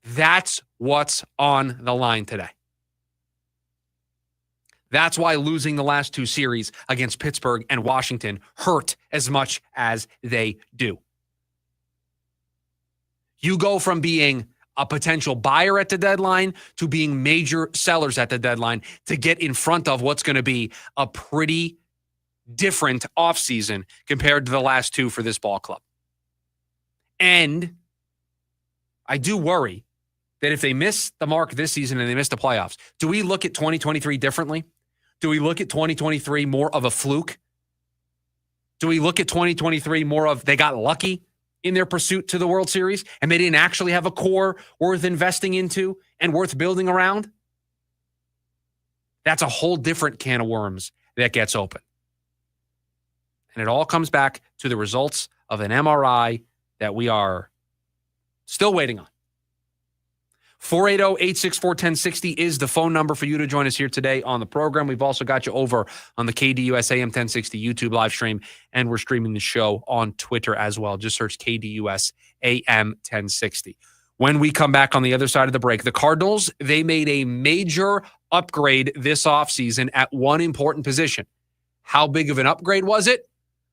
S7: That's what's on the line today. That's why losing the last two series against Pittsburgh and Washington hurt as much as they do. You go from being a potential buyer at the deadline to being major sellers at the deadline to get in front of what's going to be a pretty different offseason compared to the last two for this ball club. And I do worry that if they miss the mark this season and they miss the playoffs, do we look at 2023 differently? Do we look at 2023 more of a fluke? Do we look at 2023 more of they got lucky in their pursuit to the World Series and they didn't actually have a core worth investing into and worth building around? That's a whole different can of worms that gets open. And it all comes back to the results of an MRI that we are still waiting on. 480-864-1060 is the phone number for you to join us here today on the program. We've also got you over on the KDUS AM 1060 YouTube live stream, and we're streaming the show on Twitter as well. Just search KDUS AM 1060. When we come back on the other side of the break, the Cardinals, they made a major upgrade this offseason at one important position. How big of an upgrade was it?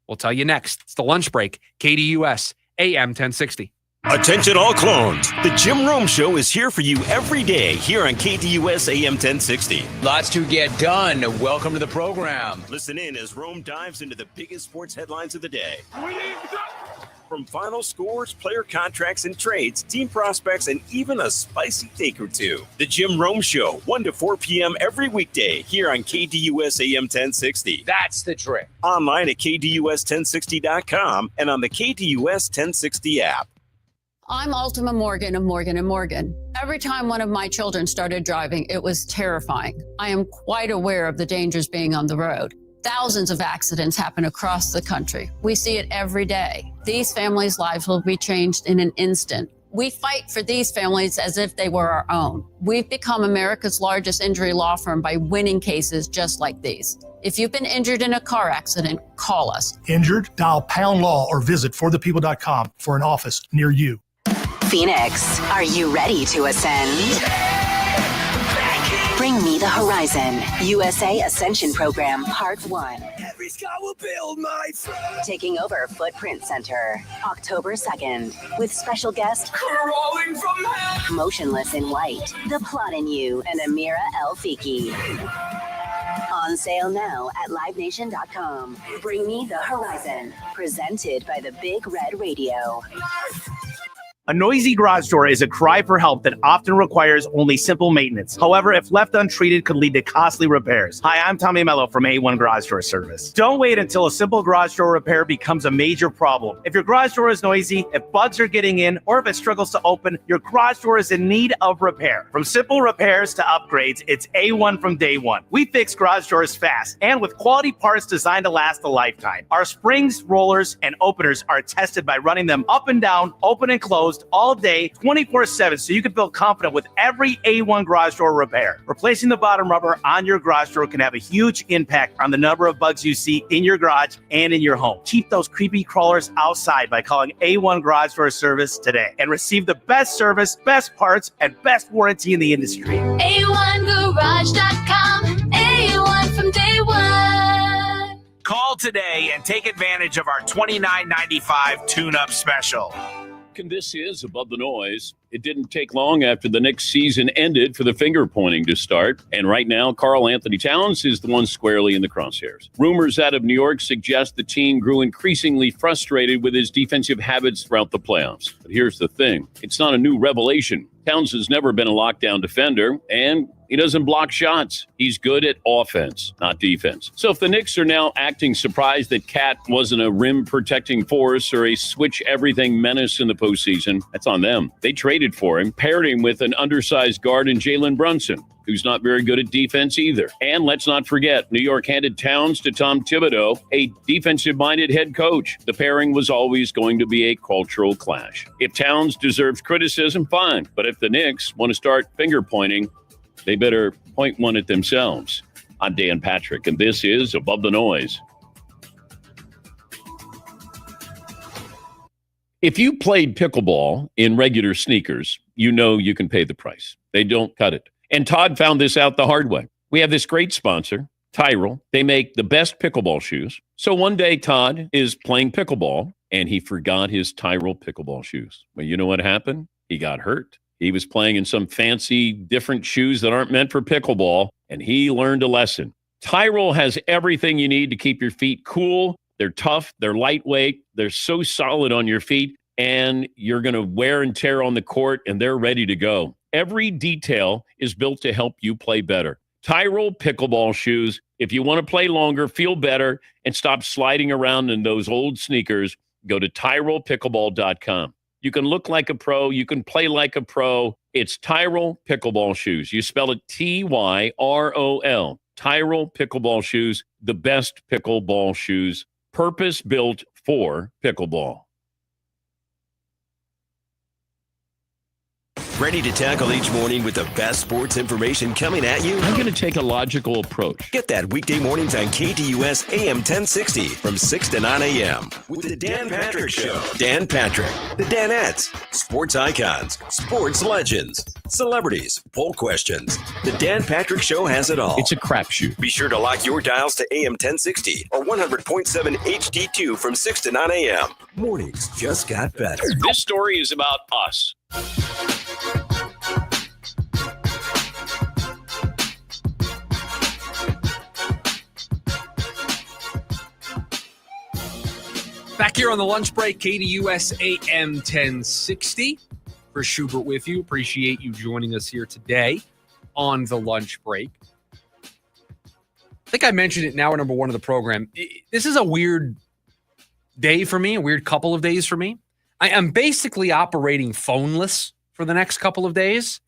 S7: We'll tell you next. It's the lunch break, KDUS AM 1060.
S4: Attention all clones. The Jim Rome Show is here for you every day here on KDUS AM 1060.
S3: Lots to get done. Welcome to the program.
S4: Listen in as Rome dives into the biggest sports headlines of the day. From final scores, player contracts and trades, team prospects, and even a spicy take or two. The Jim Rome Show, 1 to 4 p.m. every weekday here on KDUS AM 1060.
S3: That's the trick.
S4: Online at KDUS1060.com and on the KDUS 1060 app.
S1: I'm Ultima Morgan of Morgan & Morgan. Every time one of my children started driving, it was terrifying. I am quite aware of the dangers being on the road. Thousands of accidents happen across the country. We see it every day. These families' lives will be changed in an instant. We fight for these families as if they were our own. We've become America's largest injury law firm by winning cases just like these. If you've been injured in a car accident, call us.
S2: Injured? Dial # law or visit forthepeople.com for an office near you.
S16: Phoenix, are you ready to ascend? Bring Me the Horizon, USA Ascension Program, Part 1.
S18: Every sky will build my friend.
S16: Taking over Footprint Center, October 2nd, with special guest
S18: Crawling from hell.
S16: Motionless in White, The Plot in You, and Amira El Fiki. On sale now at livenation.com. Bring Me the Horizon, presented by the Big Red Radio.
S9: A noisy garage door is a cry for help that often requires only simple maintenance. However, if left untreated, could lead to costly repairs. Hi, I'm Tommy Mello from A1 Garage Door Service. Don't wait until a simple garage door repair becomes a major problem. If your garage door is noisy, if bugs are getting in, or if it struggles to open, your garage door is in need of repair. From simple repairs to upgrades, it's A1 from day one. We fix garage doors fast and with quality parts designed to last a lifetime. Our springs, rollers, and openers are tested by running them up and down, open and closed, all day, 24/7, so you can feel confident with every A1 garage door repair. Replacing the bottom rubber on your garage door can have a huge impact on the number of bugs you see in your garage and in your home. Keep those creepy crawlers outside by calling A1 Garage Door Service today and receive the best service, best parts, and best warranty in the industry.
S18: A1Garage.com. A1 from day one.
S24: Call today and take advantage of our $29.95 tune-up special.
S25: And this is Above the Noise. It didn't take long after the Knicks season ended for the finger pointing to start. And right now, Karl Anthony Towns is the one squarely in the crosshairs. Rumors out of New York suggest the team grew increasingly frustrated with his defensive habits throughout the playoffs. But here's the thing. It's not a new revelation. Towns has never been a lockdown defender, and He doesn't block shots. He's good at offense, not defense. So if the Knicks are now acting surprised that Cat wasn't a rim-protecting force or a switch-everything menace in the postseason, that's on them. They traded for him, paired him with an undersized guard in Jalen Brunson, who's not very good at defense either. And let's not forget, New York handed Towns to Tom Thibodeau, a defensive-minded head coach. The pairing was always going to be a cultural clash. If Towns deserves criticism, fine. But if the Knicks want to start finger-pointing, they better point one at themselves. I'm Dan Patrick, and this is Above the Noise. If you played pickleball in regular sneakers, you know you can pay the price. They don't cut it. And Todd found this out the hard way. We have this great sponsor, Tyrell. They make the best pickleball shoes. So one day, Todd is playing pickleball, and he forgot his Tyrell pickleball shoes. Well, you know what happened? He got hurt. He was playing in some fancy different shoes that aren't meant for pickleball, and he learned a lesson. Tyrell has everything you need to keep your feet cool. They're tough. They're lightweight. They're so solid on your feet, and you're going to wear and tear on the court, and they're ready to go. Every detail is built to help you play better. Tyrell pickleball shoes. If you want to play longer, feel better, and stop sliding around in those old sneakers, go to TyrellPickleball.com. You can look like a pro. You can play like a pro. It's Tyrell pickleball shoes. You spell it Tyrol. Tyrell pickleball shoes, the best pickleball shoes, purpose-built for pickleball.
S4: Ready to tackle each morning with the best sports information coming at you?
S25: I'm going to take a logical approach.
S4: Get that weekday mornings on KDUS AM 1060 from 6 to 9 a.m. with the Dan Patrick Show. Dan Patrick, the Danettes, sports icons, sports legends, celebrities, poll questions. The Dan Patrick Show has it all.
S25: It's a crapshoot.
S4: Be sure to lock your dials to AM 1060 or 100.7 HD2 from 6 to 9 a.m. Mornings just got better.
S25: This story is about us.
S7: Back here on the lunch break, KDUS AM 1060. Chris Schubert with you. Appreciate you joining us here today on the lunch break. I think I mentioned it in hour number one of the program. This is a weird day for me, a weird couple of days for me. I am basically operating phoneless for the next couple of days,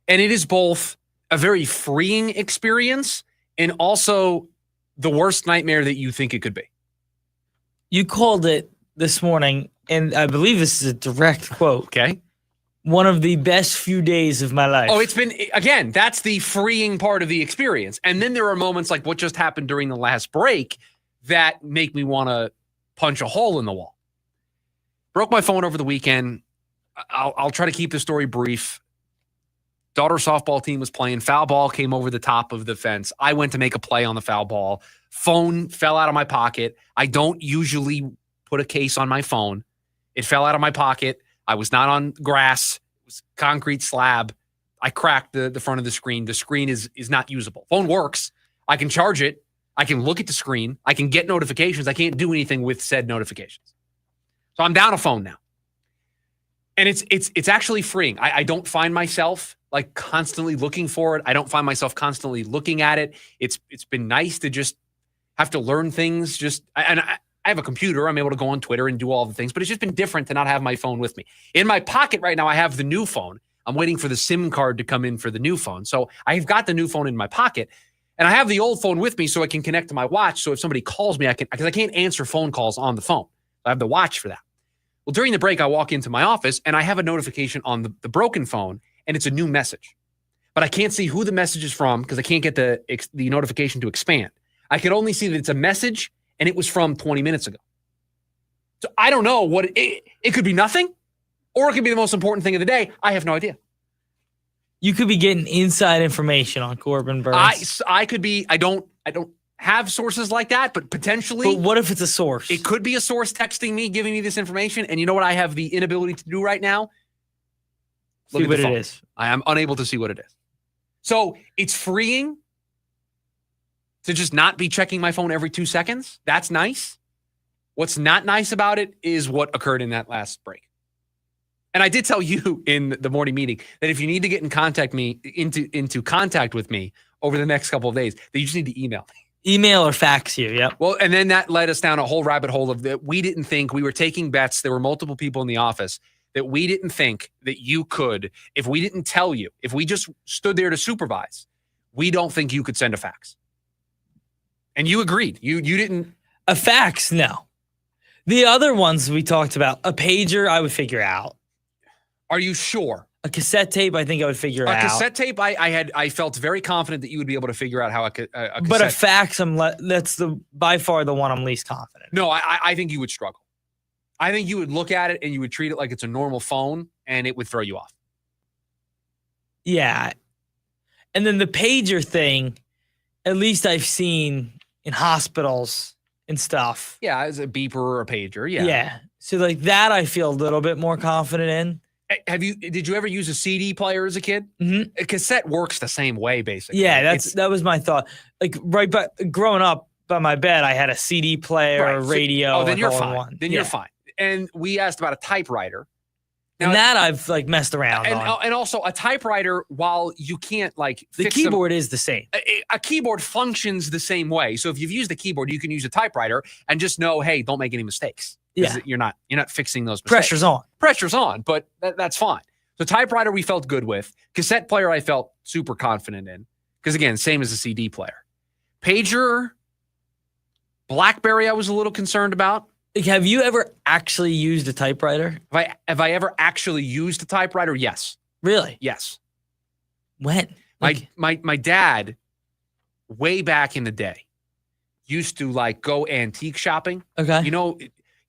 S7: and it is both a very freeing experience and also the worst nightmare that you think it could be.
S8: You called it this morning, and I believe this is a direct quote.
S7: Okay.
S8: One of the best few days of my life.
S7: Oh, it's been, again, that's the freeing part of the experience. And then there are moments like what just happened during the last break that make me want to punch a hole in the wall. Broke my phone over the weekend. I'll try to keep the story brief. Daughter softball team was playing. Foul ball came over the top of the fence. I went to make a play on the foul ball. Phone fell out of my pocket. I don't usually put a case on my phone. It fell out of my pocket. I was not on grass. It was concrete slab. I cracked the front of the screen. The screen is not usable. Phone works. I can charge it. I can look at the screen. I can get notifications. I can't do anything with said notifications. So I'm down a phone now. And it's actually freeing. I don't find myself like constantly looking for it. I don't find myself constantly looking at it. It's been nice to just have to learn things. I have a computer. I'm able to go on Twitter and do all the things, but it's just been different to not have my phone with me. In my pocket right now, I have the new phone. I'm waiting for the SIM card to come in for the new phone. So I've got the new phone in my pocket, and I have the old phone with me so I can connect to my watch. So if somebody calls me, because I can't answer phone calls on the phone. I have the watch for that. Well, during the break, I walk into my office and I have a notification on the broken phone, and it's a new message. But I can't see who the message is from because I can't get the notification to expand. I can only see that it's a message, and it was from 20 minutes ago. So I don't know what it could be nothing, or it could be the most important thing of the day. I have no idea.
S8: You could be getting inside information on Corbin Burnes.
S7: I could be. I don't have sources like that, but potentially.
S8: But what if it's a source?
S7: It could be a source texting me, giving me this information. And you know what I have the inability to do right now?
S8: See what it is.
S7: I am unable to see what it is. So it's freeing to just not be checking my phone every 2 seconds. That's nice. What's not nice about it is what occurred in that last break. And I did tell you in the morning meeting that if you need to get into contact with me over the next couple of days, that you just need to email me.
S8: Email or fax you, yep.
S7: Well, and then that led us down a whole rabbit hole of that we didn't think we were taking bets. There were multiple people in the office that we didn't think that you could, if we didn't tell you, if we just stood there to supervise, we don't think you could send a fax. And you agreed. You didn't.
S8: A fax, no. The other ones we talked about, a pager, I would figure out.
S7: Are you sure?
S8: A cassette tape, I think I would figure out.
S7: A cassette tape, I felt very confident that you would be able to figure out how a cassette.
S8: But a fax, that's by far the one I'm least confident.
S7: No, I think you would struggle. I think you would look at it and you would treat it like it's a normal phone, and it would throw you off.
S8: Yeah. And then the pager thing, at least I've seen in hospitals and stuff.
S7: Yeah, as a beeper or a pager. Yeah.
S8: Yeah. So like that, I feel a little bit more confident in.
S7: Did you ever use a CD player as a kid?
S8: Mm-hmm.
S7: A cassette works the same way, basically.
S8: Yeah, that was my thought. Like growing up by my bed, I had a CD player, radio.
S7: Oh, then you're fine.
S8: One.
S7: Then you're fine. And we asked about a typewriter. Now,
S8: and that I've like messed around on.
S7: And also a typewriter, while you can't like
S8: the keyboard is the same.
S7: A keyboard functions the same way. So if you've used the keyboard, you can use a typewriter and just know, hey, don't make any mistakes.
S8: Yeah.
S7: You're not fixing those mistakes.
S8: Pressure's on,
S7: but that's fine. So typewriter we felt good with. Cassette player I felt super confident in. Because again, same as a CD player. Pager, BlackBerry I was a little concerned about.
S8: Like, have you ever actually used a typewriter?
S7: Have I ever actually used a typewriter? Yes.
S8: Really?
S7: Yes.
S8: When?
S7: My dad, way back in the day, used to like go antique shopping.
S8: Okay.
S7: You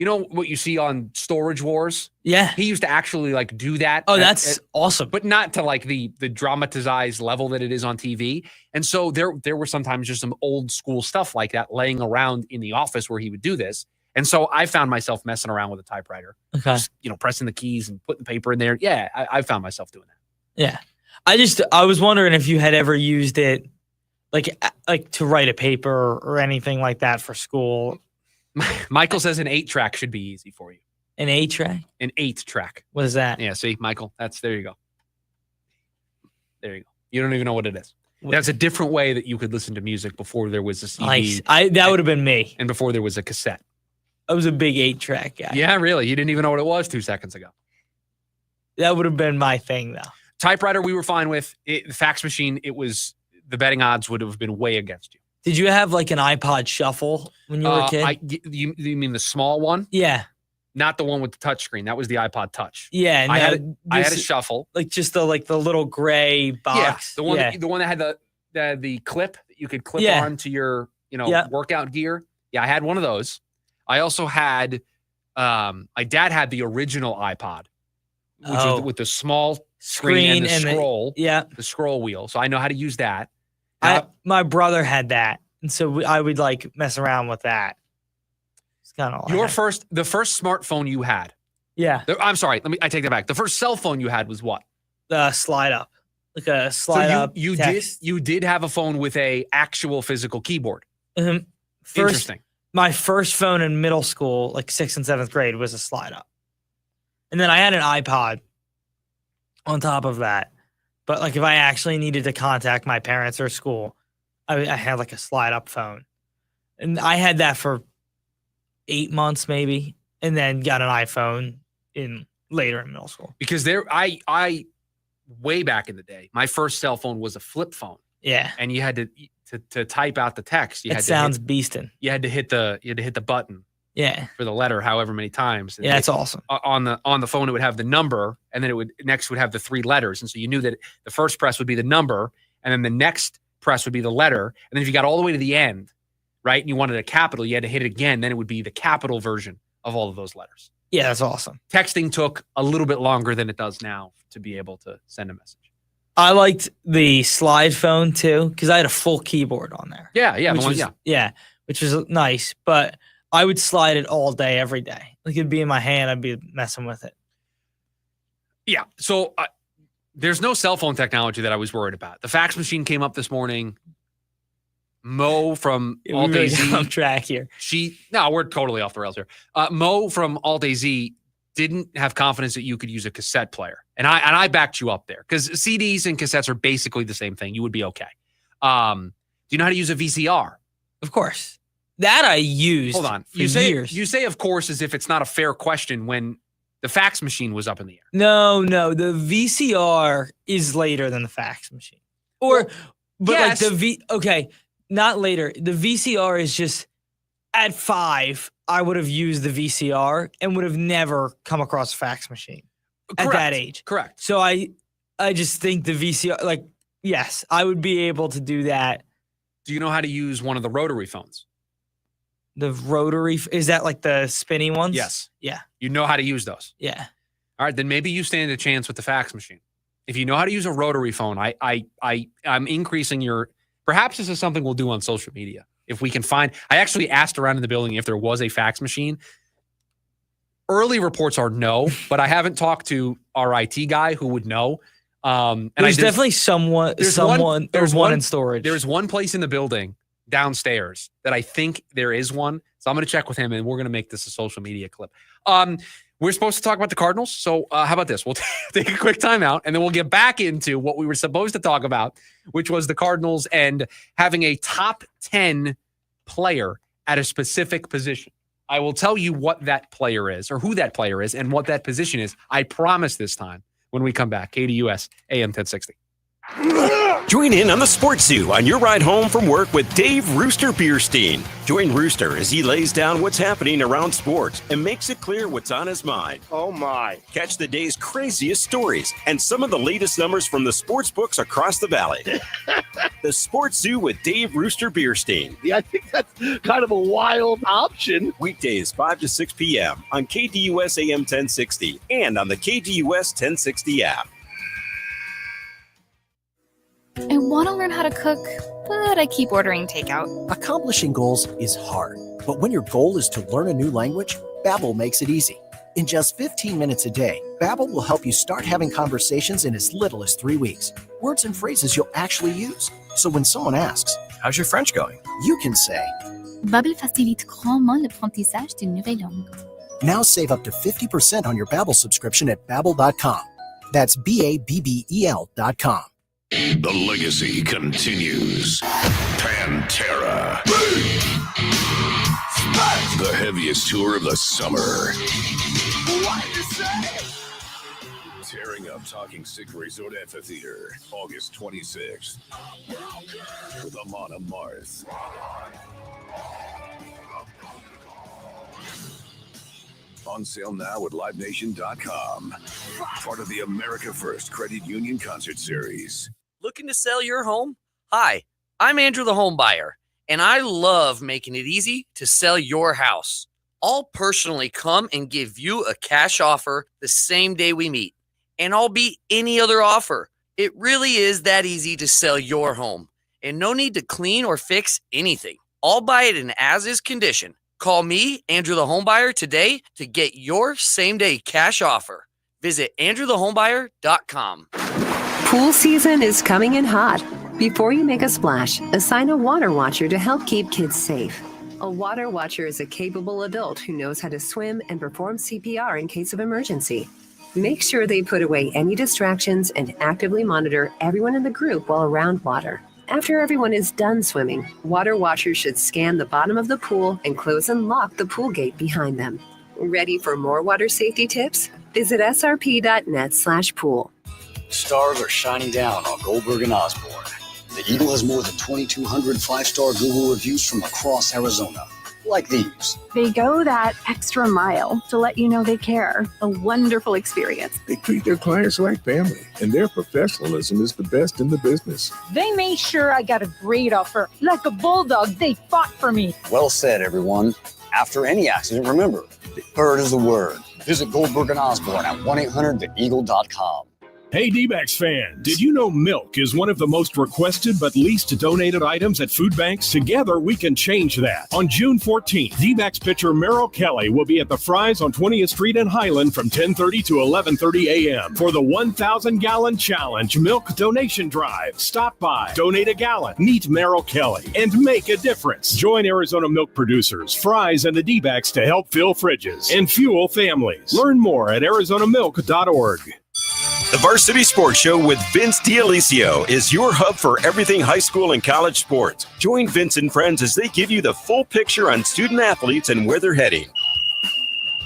S7: know what you see on Storage Wars?
S8: Yeah.
S7: He used to actually like do that.
S8: Oh, that's awesome.
S7: But not to like the dramatized level that it is on TV. And so there were sometimes just some old school stuff like that laying around in the office where he would do this. And so I found myself messing around with a typewriter.
S8: Okay.
S7: Just, pressing the keys and putting paper in there. Yeah, I found myself doing that.
S8: Yeah. I was wondering if you had ever used it like to write a paper or anything like that for school.
S7: Michael says an 8-track should be easy for you.
S8: An 8-track?
S7: An 8-track.
S8: What is that?
S7: Yeah, see, Michael, there you go. There you go. You don't even know what it is. That's a different way that you could listen to music before there was a CD.
S8: That would have been me.
S7: And before there was a cassette.
S8: I was a big 8-track guy.
S7: Yeah, really? You didn't even know what it was 2 seconds ago.
S8: That would have been my thing, though.
S7: Typewriter we were fine with. The fax machine, the betting odds would have been way against you.
S8: Did you have like an iPod Shuffle when you were a kid?
S7: You mean the small one?
S8: Yeah.
S7: Not the one with the touch screen. That was the iPod Touch.
S8: Yeah.
S7: I had a Shuffle.
S8: Like just the little gray box.
S7: Yeah. The one that had the clip that you could clip on to your workout gear. Yeah, I had one of those. I also had my dad had the original iPod, which was with the small screen and the scroll. The scroll wheel. So I know how to use that.
S8: My brother had that, and so I would like mess around with that. It's kind of
S7: the first smartphone you had.
S8: Yeah.
S7: I'm sorry. I take that back. The first cell phone you had was what?
S8: The slide up, like a slide up.
S7: You did have a phone with a actual physical keyboard.
S8: Mm-hmm.
S7: Interesting.
S8: My first phone in middle school, like 6th and 7th grade, was a slide up, and then I had an iPod on top of that. But like if I actually needed to contact my parents or school, I had like a slide up phone. And I had that for 8 months maybe, and then got an iPhone later in middle school.
S7: Because I way back in the day, my first cell phone was a flip phone.
S8: Yeah.
S7: And you had to type out the text.
S8: It sounds beastin'.
S7: You had to hit the button.
S8: Yeah.
S7: For the letter, however many times.
S8: Yeah, that's awesome.
S7: On the phone, it would have the number, and then it would have the 3 letters. And so you knew that the first press would be the number, and then the next press would be the letter. And then if you got all the way to the end, right, and you wanted a capital, you had to hit it again. Then it would be the capital version of all of those letters.
S8: Yeah, that's awesome.
S7: Texting took a little bit longer than it does now to be able to send a message.
S8: I liked the slide phone too, because I had a full keyboard on there.
S7: Yeah.
S8: Which was nice, but I would slide it all day, every day. Like it'd be in my hand. I'd be messing with it.
S7: Yeah. So there's no cell phone technology that I was worried about. The fax machine came up this morning. Mo from Alt AZ.
S8: On track here.
S7: We're totally off the rails here. Mo from Alt AZ didn't have confidence that you could use a cassette player. And I backed you up there because CDs and cassettes are basically the same thing. You would be okay. Do you know how to use a VCR?
S8: Of course. That I used.
S7: Hold on.
S8: For
S7: You say, of course, as if it's not a fair question when the fax machine was up in the air.
S8: No. The VCR is later than the fax machine.
S7: Yes.
S8: Not later. The VCR is just at 5. I would have used the VCR and would have never come across a fax machine at that age.
S7: Correct.
S8: So I just think the VCR, yes, I would be able to do that.
S7: Do you know how to use one of the rotary phones?
S8: The rotary, is that like the spinny ones?
S7: Yes.
S8: Yeah.
S7: You know how to use those?
S8: Yeah.
S7: All right, then maybe you stand a chance with the fax machine. If you know how to use a rotary phone, I'm increasing your. Perhaps this is something we'll do on social media. If we can find, I actually asked around in the building if there was a fax machine. Early reports are no, but I haven't talked to our IT guy who would know. And
S8: there's definitely someone. There's one in storage.
S7: There's one place in the building downstairs that I think there is one. So I'm going to check with him, and we're going to make this a social media clip. We're supposed to talk about the Cardinals. So how about this? We'll take a quick timeout, and then we'll get back into what we were supposed to talk about, which was the Cardinals and having a top 10 player at a specific position. I will tell you what that player is, or who that player is, and what that position is. I promise this time when we come back. KDUS AM 1060.
S4: Join in on the Sports Zoo on your ride home from work with Dave Rooster Bierstein. Join Rooster as he lays down what's happening around sports and makes it clear what's on his mind.
S6: Oh, my.
S4: Catch the day's craziest stories and some of the latest numbers from the sports books across the valley. The Sports Zoo with Dave Rooster Bierstein.
S6: Yeah, I think that's kind of a wild option.
S4: Weekdays 5 to 6 p.m. on KDUS AM 1060 and on the KDUS 1060 app.
S10: I want to learn how to cook, but I keep ordering takeout.
S11: Accomplishing goals is hard, but when your goal is to learn a new language, Babbel makes it easy. In just 15 minutes a day, Babbel will help you start having conversations in as little as 3 weeks. Words and phrases you'll actually use. So when someone asks, "How's your French going?" you can say,
S10: Babbel facilite grandement l'apprentissage d'une nouvelle langue.
S11: Now save up to 50% on your Babbel subscription at Babbel.com. That's Babbel.com.
S13: The legacy continues. Pantera. The heaviest tour of the summer. Tearing up Talking Stick Resort Amphitheater, August 26th. With Amon Amarth. On sale now at LiveNation.com. Part of the America First Credit Union Concert Series.
S17: Looking to sell your home? Hi, I'm Andrew the Home Buyer, and I love making it easy to sell your house. I'll personally come and give you a cash offer the same day we meet, and I'll beat any other offer. It really is that easy to sell your home, and no need to clean or fix anything. I'll buy it in as-is condition. Call me, Andrew the Home Buyer, today to get your same-day cash offer. Visit AndrewTheHomebuyer.com.
S26: Pool season is coming in hot. Before you make a splash, assign a water watcher to help keep kids safe. A water watcher is a capable adult who knows how to swim and perform CPR in case of emergency. Make sure they put away any distractions and actively monitor everyone in the group while around water. After everyone is done swimming, water watchers should scan the bottom of the pool and close and lock the pool gate behind them. Ready for more water safety tips? Visit srp.net/pool.
S27: Stars are shining down on Goldberg and Osborne. The Eagle has more than 2,200 5-star Google reviews from across Arizona, like these.
S28: They go that extra mile to let you know they care. A wonderful experience.
S29: They treat their clients like family, and their professionalism is the best in the business.
S30: They made sure I got a great offer. Like a bulldog, they fought for me.
S27: Well said, everyone. After any accident, remember, the bird is the word. Visit Goldberg and Osborne at 1-800-THEEAGLE.com.
S3: Hey, D-backs fans, did you know milk is one of the most requested but least donated items at food banks? Together, we can change that. On June 14th, D-backs pitcher Merrill Kelly will be at the Fry's on 20th Street in Highland from 10:30 to 11:30 a.m. for the 1,000-gallon challenge milk donation drive. Stop by, donate a gallon, meet Merrill Kelly, and make a difference. Join Arizona milk producers, Fry's, and the D-backs to help fill fridges and fuel families. Learn more at arizonamilk.org.
S4: The Varsity Sports Show with Vince D'Alessio is your hub for everything high school and college sports. Join Vince and friends as they give you the full picture on student athletes and where they're heading.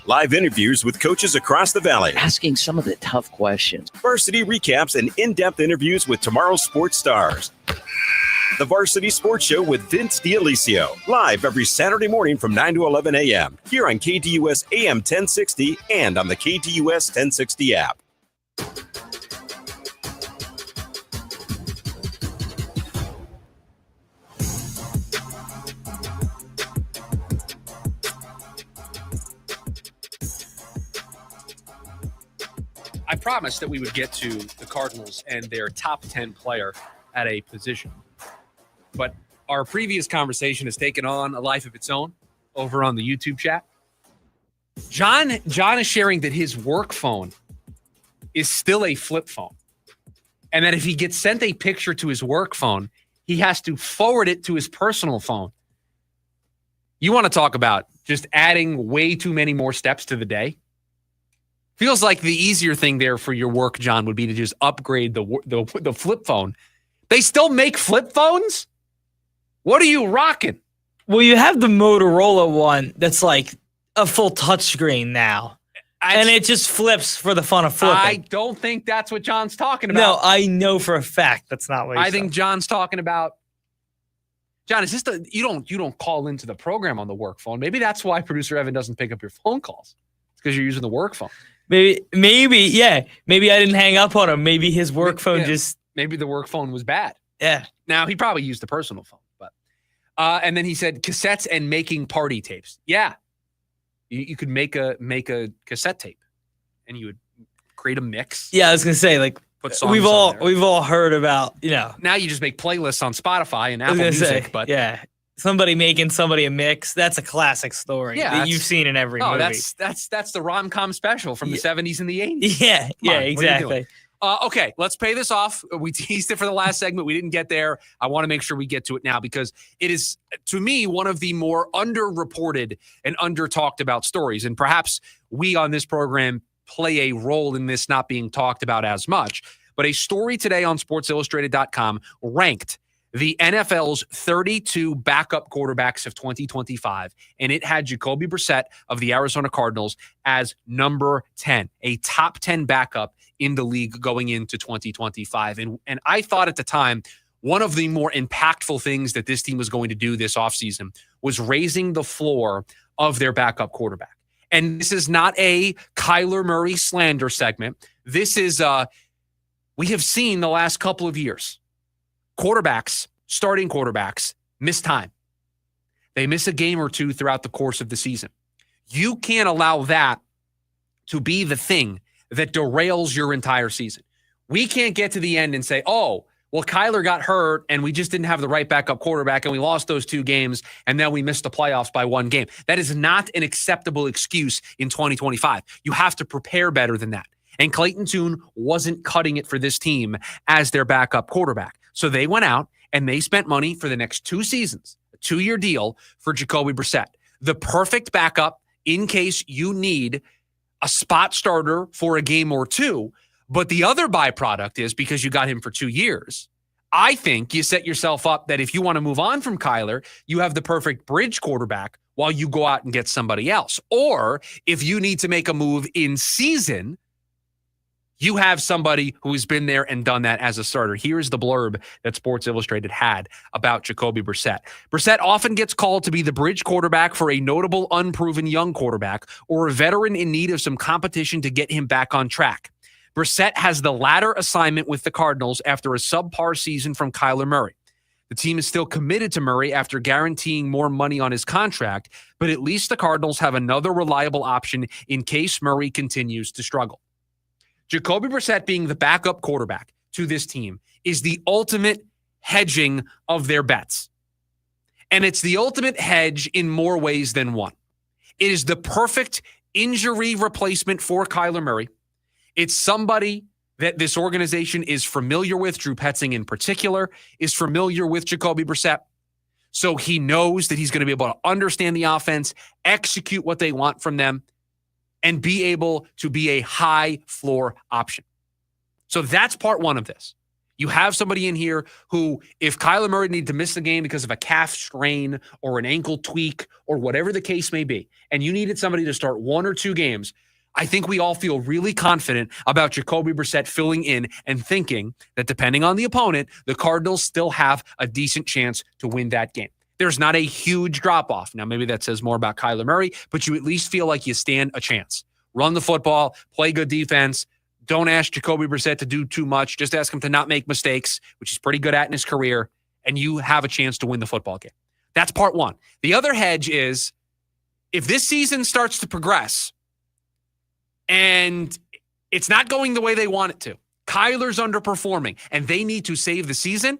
S4: Live interviews with coaches across the valley.
S5: Asking some of the tough questions.
S4: Varsity recaps and in-depth interviews with tomorrow's sports stars. The Varsity Sports Show with Vince D'Alessio. Live every Saturday morning from 9 to 11 a.m. Here on KDUS AM 1060 and on the KDUS 1060 app.
S7: I promised that we would get to the Cardinals and their top 10 player at a position. But our previous conversation has taken on a life of its own over on the YouTube chat. John is sharing that his work phone is still a flip phone. And that if he gets sent a picture to his work phone, he has to forward it to his personal phone. You want to talk about just adding way too many more steps to the day? Feels like the easier thing there for your work, John, would be to just upgrade the flip phone. They still make flip phones? What are you rocking?
S8: Well, you have the Motorola one that's like a full touchscreen now. And it just flips for the fun of flipping.
S7: I don't think that's what John's talking about.
S8: No, I know for a fact that's not what he's
S7: think John's talking about. John, is this you don't call into the program on the work phone? Maybe that's why producer Evan doesn't pick up your phone calls. It's because you're using the work phone.
S8: Maybe, yeah. Maybe I didn't hang up on him. Maybe his work phone just...
S7: Maybe the work phone was bad.
S8: Yeah.
S7: Now, he probably used the personal phone. But and then he said cassettes and making party tapes. Yeah. You could make a cassette tape and you would create a mix.
S8: Yeah, I was going to say, like,
S7: put songs
S8: we've all heard about,
S7: Now you just make playlists on Spotify and Apple Music. But
S8: yeah. Somebody making somebody a mix. That's a classic story that you've seen in every movie.
S7: That's the rom-com special from the 70s and the 80s.
S8: Yeah, exactly.
S7: Okay, let's pay this off. We teased it for the last segment. We didn't get there. I want to make sure we get to it now because it is, to me, one of the more underreported and under-talked about stories. And perhaps we on this program play a role in this not being talked about as much. But a story today on SportsIllustrated.com ranked the NFL's 32 backup quarterbacks of 2025, and it had Jacoby Brissett of the Arizona Cardinals as number 10, a top 10 backup in the league going into 2025. And I thought at the time, one of the more impactful things that this team was going to do this offseason was raising the floor of their backup quarterback. And this is not a Kyler Murray slander segment. This is, we have seen the last couple of years, starting quarterbacks, miss time. They miss a game or two throughout the course of the season. You can't allow that to be the thing that derails your entire season. We can't get to the end and say, oh, well, Kyler got hurt and we just didn't have the right backup quarterback and we lost those 2 games and then we missed the playoffs by 1 game. That is not an acceptable excuse in 2025. You have to prepare better than that. And Clayton Tune wasn't cutting it for this team as their backup quarterback. So they went out and they spent money for the next 2 seasons, a 2-year deal for Jacoby Brissett. The perfect backup in case you need a spot starter for a game or 2. But the other byproduct is because you got him for 2 years, I think you set yourself up that if you want to move on from Kyler, you have the perfect bridge quarterback while you go out and get somebody else. Or if you need to make a move in season, you have somebody who has been there and done that as a starter. Here's the blurb that Sports Illustrated had about Jacoby Brissett. Brissett often gets called to be the bridge quarterback for a notable, unproven young quarterback or a veteran in need of some competition to get him back on track. Brissett has the latter assignment with the Cardinals after a subpar season from Kyler Murray. The team is still committed to Murray after guaranteeing more money on his contract, but at least the Cardinals have another reliable option in case Murray continues to struggle. Jacoby Brissett being the backup quarterback to this team is the ultimate hedging of their bets. And it's the ultimate hedge in more ways than one. It is the perfect injury replacement for Kyler Murray. It's somebody that this organization is familiar with. Drew Petzing in particular is familiar with Jacoby Brissett. So he knows that he's going to be able to understand the offense, execute what they want from them, and be able to be a high floor option. So that's part one of this. You have somebody in here who, if Kyler Murray needed to miss the game because of a calf strain or an ankle tweak or whatever the case may be, and you needed somebody to start 1 or 2 games, I think we all feel really confident about Jacoby Brissett filling in and thinking that depending on the opponent, the Cardinals still have a decent chance to win that game. There's not a huge drop-off. Now, maybe that says more about Kyler Murray, but you at least feel like you stand a chance. Run the football, play good defense. Don't ask Jacoby Brissett to do too much. Just ask him to not make mistakes, which he's pretty good at in his career, and you have a chance to win the football game. That's part one. The other hedge is if this season starts to progress and it's not going the way they want it to, Kyler's underperforming, and they need to save the season,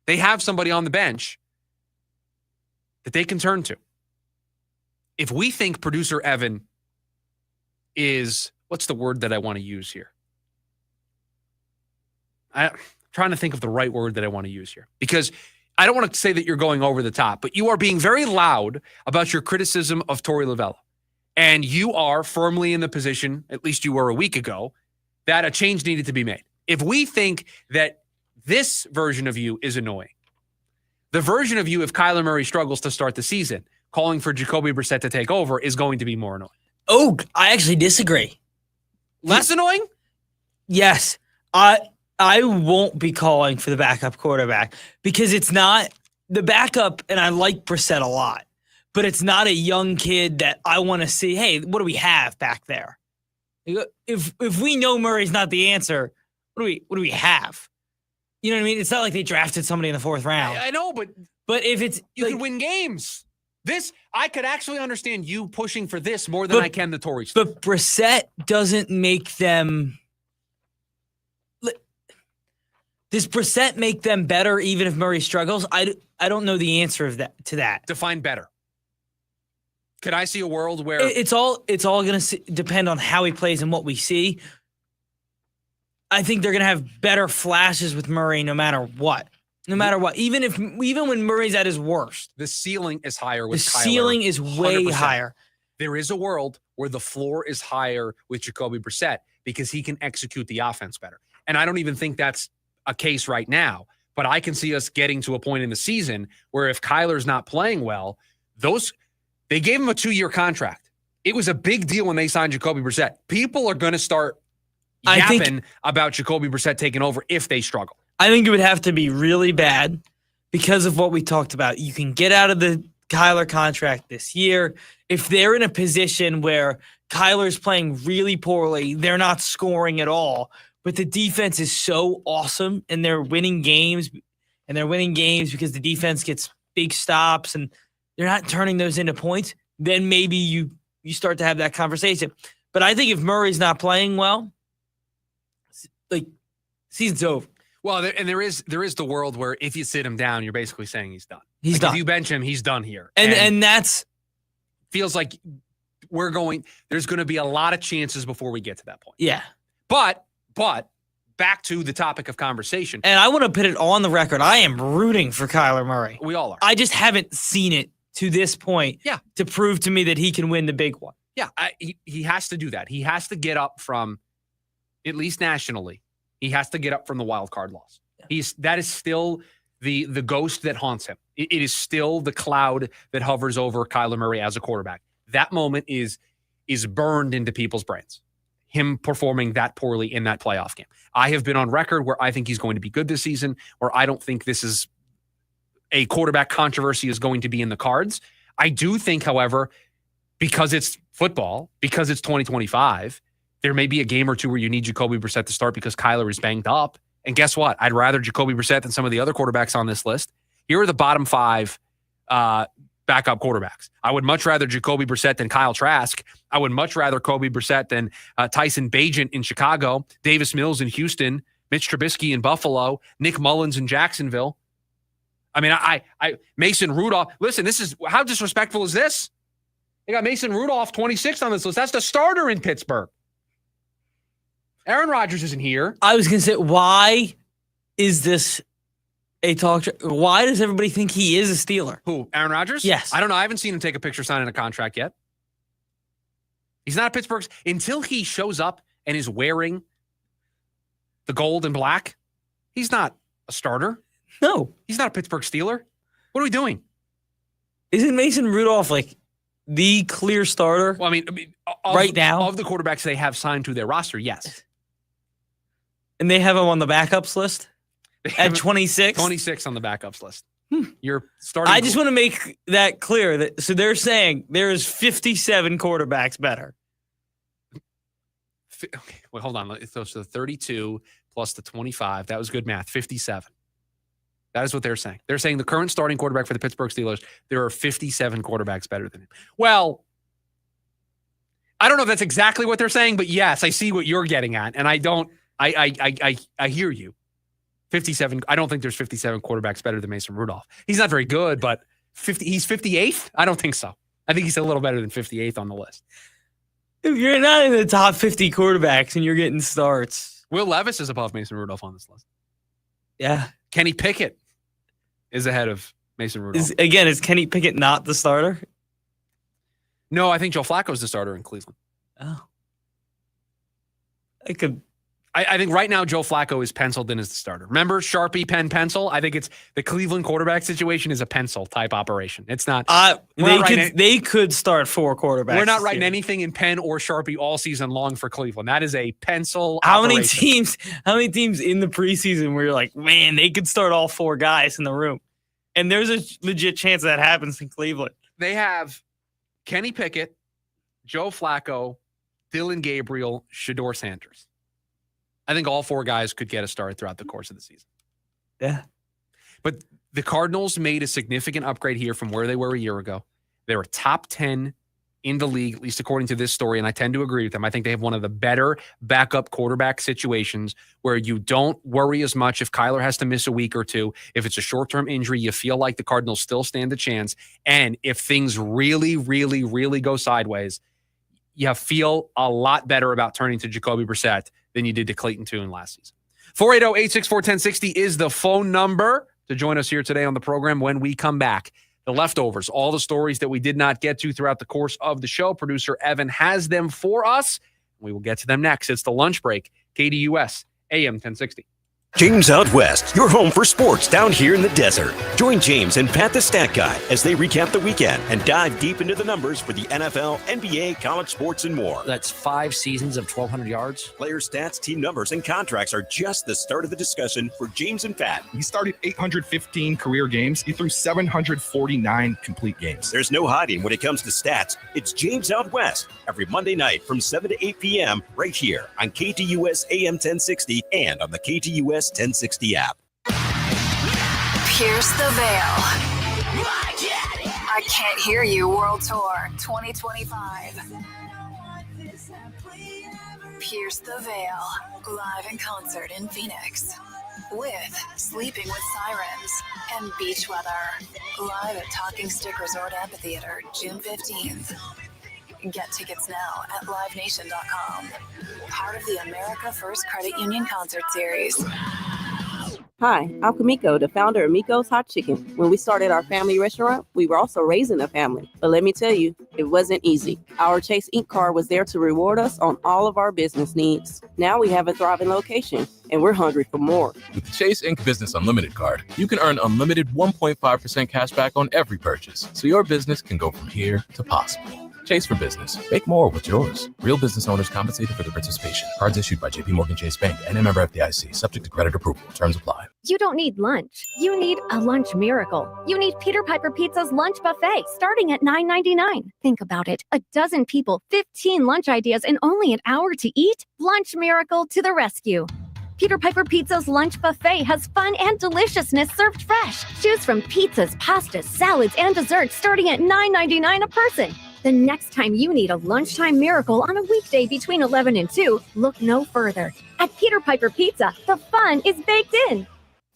S7: they have somebody on the bench that they can turn to. If we think producer Evan is, what's the word that I want to use here? I'm trying to think of the right word that I want to use here, because I don't want to say that you're going over the top, but you are being very loud about your criticism of Torey Lovullo. And you are firmly in the position, at least you were a week ago, that a change needed to be made. If we think that this version of you is annoying, the version of you, if Kyler Murray struggles to start the season, calling for Jacoby Brissett to take over is going to be more annoying.
S8: Oh, I actually disagree.
S7: Less annoying?
S8: Yes. I won't be calling for the backup quarterback because it's not the backup, and I like Brissett a lot, but it's not a young kid that I want to see, hey, what do we have back there? If we know Murray's not the answer, what do we have? You know what I mean? It's not like they drafted somebody in the 4th round.
S7: I know, but
S8: if it's
S7: you could win games. This, I could actually understand you pushing for this more than I can the Tory stuff.
S8: But Brissett doesn't make them. Does Brissett make them better even if Murray struggles? I don't know the answer to that.
S7: Define better. Could I see a world where
S8: it's all going to depend on how he plays and what we see. I think they're going to have better flashes with Murray no matter what. No matter what. Even when Murray's at his worst.
S7: The ceiling is higher with Kyler.
S8: The ceiling is way
S7: 100%.
S8: higher.
S7: There is a world where the floor is higher with Jacoby Brissett because he can execute the offense better. And I don't even think that's a case right now, but I can see us getting to a point in the season where if Kyler's not playing well, they gave him a 2-year contract. It was a big deal when they signed Jacoby Brissett. People are going to start yapping about Jacoby Brissett taking over if they struggle.
S8: I think it would have to be really bad because of what we talked about. You can get out of the Kyler contract this year. If they're in a position where Kyler's playing really poorly, they're not scoring at all, but the defense is so awesome and they're winning games, because the defense gets big stops and they're not turning those into points, then maybe you start to have that conversation. But I think if Murray's not playing well, season's over.
S7: Well, there is the world where if you sit him down, you're basically saying he's done.
S8: He's done.
S7: If you bench him, he's done here.
S8: And that's
S7: feels like there's going to be a lot of chances before we get to that point.
S8: Yeah.
S7: But back to the topic of conversation.
S8: And I want to put it on the record. I am rooting for Kyler Murray.
S7: We all are.
S8: I just haven't seen it to this point to prove to me that he can win the big one.
S7: Yeah, he has to do that. He has to get up from, at least nationally, he has to get up from the wild card loss. That is still the ghost that haunts him. It is still the cloud that hovers over Kyler Murray as a quarterback. That moment is burned into people's brains. Him performing that poorly in that playoff game. I have been on record where I think he's going to be good this season, where I don't think this is a quarterback controversy is going to be in the cards. I do think, however, because it's football, because it's 2025, there may be a game or two where you need Jacoby Brissett to start because Kyler is banged up. And guess what? I'd rather Jacoby Brissett than some of the other quarterbacks on this list. Here are the bottom 5 backup quarterbacks. I would much rather Jacoby Brissett than Kyle Trask. I would much rather Jacoby Brissett than Tyson Bagent in Chicago, Davis Mills in Houston, Mitch Trubisky in Buffalo, Nick Mullins in Jacksonville. I mean, I Mason Rudolph. Listen, this is how disrespectful is this? They got Mason Rudolph 26th on this list. That's the starter in Pittsburgh. Aaron Rodgers isn't here.
S8: I was going to say, why is this a talk? Why does everybody think he is a Steeler?
S7: Who? Aaron Rodgers?
S8: Yes.
S7: I don't know. I haven't seen him take a picture signing a contract yet. He's not a Pittsburgh's until he shows up and is wearing the gold and black. He's not a starter.
S8: No.
S7: He's not a Pittsburgh Steeler. What are we doing?
S8: Isn't Mason Rudolph like the clear starter?
S7: Well, I mean
S8: right now?
S7: Of the quarterbacks they have signed to their roster, yes.
S8: And they have him on the backups list at 26?
S7: 26 on the backups list. You're starting.
S8: I just want to make that clear. That so they're saying there is 57 quarterbacks better.
S7: Okay, well, hold on. So the 32 plus the 25. That was good math. 57. That is what they're saying. They're saying the current starting quarterback for the Pittsburgh Steelers, there are 57 quarterbacks better than him. Well, I don't know if that's exactly what they're saying, but yes, I see what you're getting at. And I hear you. 57. I don't think there's 57 quarterbacks better than Mason Rudolph. He's not very good, but he's 58th? I don't think so. I think he's a little better than 58th on the list.
S8: If you're not in the top 50 quarterbacks and you're getting starts.
S7: Will Levis is above Mason Rudolph on this list.
S8: Yeah.
S7: Kenny Pickett is ahead of Mason Rudolph.
S8: Is Kenny Pickett not the starter?
S7: No, I think Joe Flacco's the starter in Cleveland.
S8: Oh.
S7: I think right now Joe Flacco is penciled in as the starter. Remember Sharpie, pen, pencil? I think it's the Cleveland quarterback situation is a pencil type operation. It's not.
S8: They could start 4 quarterbacks.
S7: We're not writing anything in pen or Sharpie all season long for Cleveland. That is a pencil
S8: How
S7: operation.
S8: How many teams in the preseason where you're like, man, they could start all 4 guys in the room? And there's a legit chance that happens in Cleveland.
S7: They have Kenny Pickett, Joe Flacco, Dylan Gabriel, Shedeur Sanders. I think all 4 guys could get a start throughout the course of the season.
S8: Yeah.
S7: But the Cardinals made a significant upgrade here from where they were a year ago. They were top 10 in the league, at least according to this story, and I tend to agree with them. I think they have one of the better backup quarterback situations where you don't worry as much if Kyler has to miss a week or two. If it's a short-term injury, you feel like the Cardinals still stand a chance. And if things really, really, really go sideways, you feel a lot better about turning to Jacoby Brissett than you did to Clayton Tune last season. 480-864-1060 is the phone number to join us here today on the program when we come back. The leftovers, all the stories that we did not get to throughout the course of the show. Producer Evan has them for us. We will get to them next. It's the lunch break. KDUS, AM 1060.
S4: James Out West, your home for sports down here in the desert. Join James and Pat the Stat Guy as they recap the weekend and dive deep into the numbers for the NFL, NBA, college sports, and more.
S1: That's 5 seasons of 1,200 yards.
S4: Player stats, team numbers, and contracts are just the start of the discussion for James and Pat.
S2: He started 815 career games. He threw 749 complete games.
S4: There's no hiding when it comes to stats. It's James Out West every Monday night from 7 to 8 p.m. right here on KTUS AM 1060 and on the KTUS 1060 app.
S10: Pierce the Veil. I Can't Hear You World Tour 2025. Pierce the Veil, live in concert in Phoenix. With Sleeping with Sirens and Beach Weather. Live at Talking Stick Resort Amphitheater, June 15th. Get tickets now at livenation.com. Part of the America First Credit Union Concert Series.
S12: Hi, I'm Kamiko, the founder of Miko's Hot Chicken. When we started our family restaurant, we were also raising a family. But let me tell you, it wasn't easy. Our Chase Inc. card was there to reward us on all of our business needs. Now we have a thriving location, and we're hungry for more.
S14: With the Chase Inc. Business Unlimited card, you can earn unlimited 1.5% cash back on every purchase, so your business can go from here to possible. Chase for Business. Make more with yours. Real business owners compensated for their participation. Cards issued by JPMorgan Chase Bank and a member FDIC. Subject to credit approval. Terms apply.
S15: You don't need lunch. You need a lunch miracle. You need Peter Piper Pizza's lunch buffet starting at $9.99. Think about it. A dozen people, 15 lunch ideas, and only an hour to eat? Lunch miracle to the rescue. Peter Piper Pizza's lunch buffet has fun and deliciousness served fresh. Choose from pizzas, pastas, salads, and desserts starting at $9.99 a person. The next time you need a lunchtime miracle on a weekday between 11 and 2, look no further. At Peter Piper Pizza, the fun is baked in.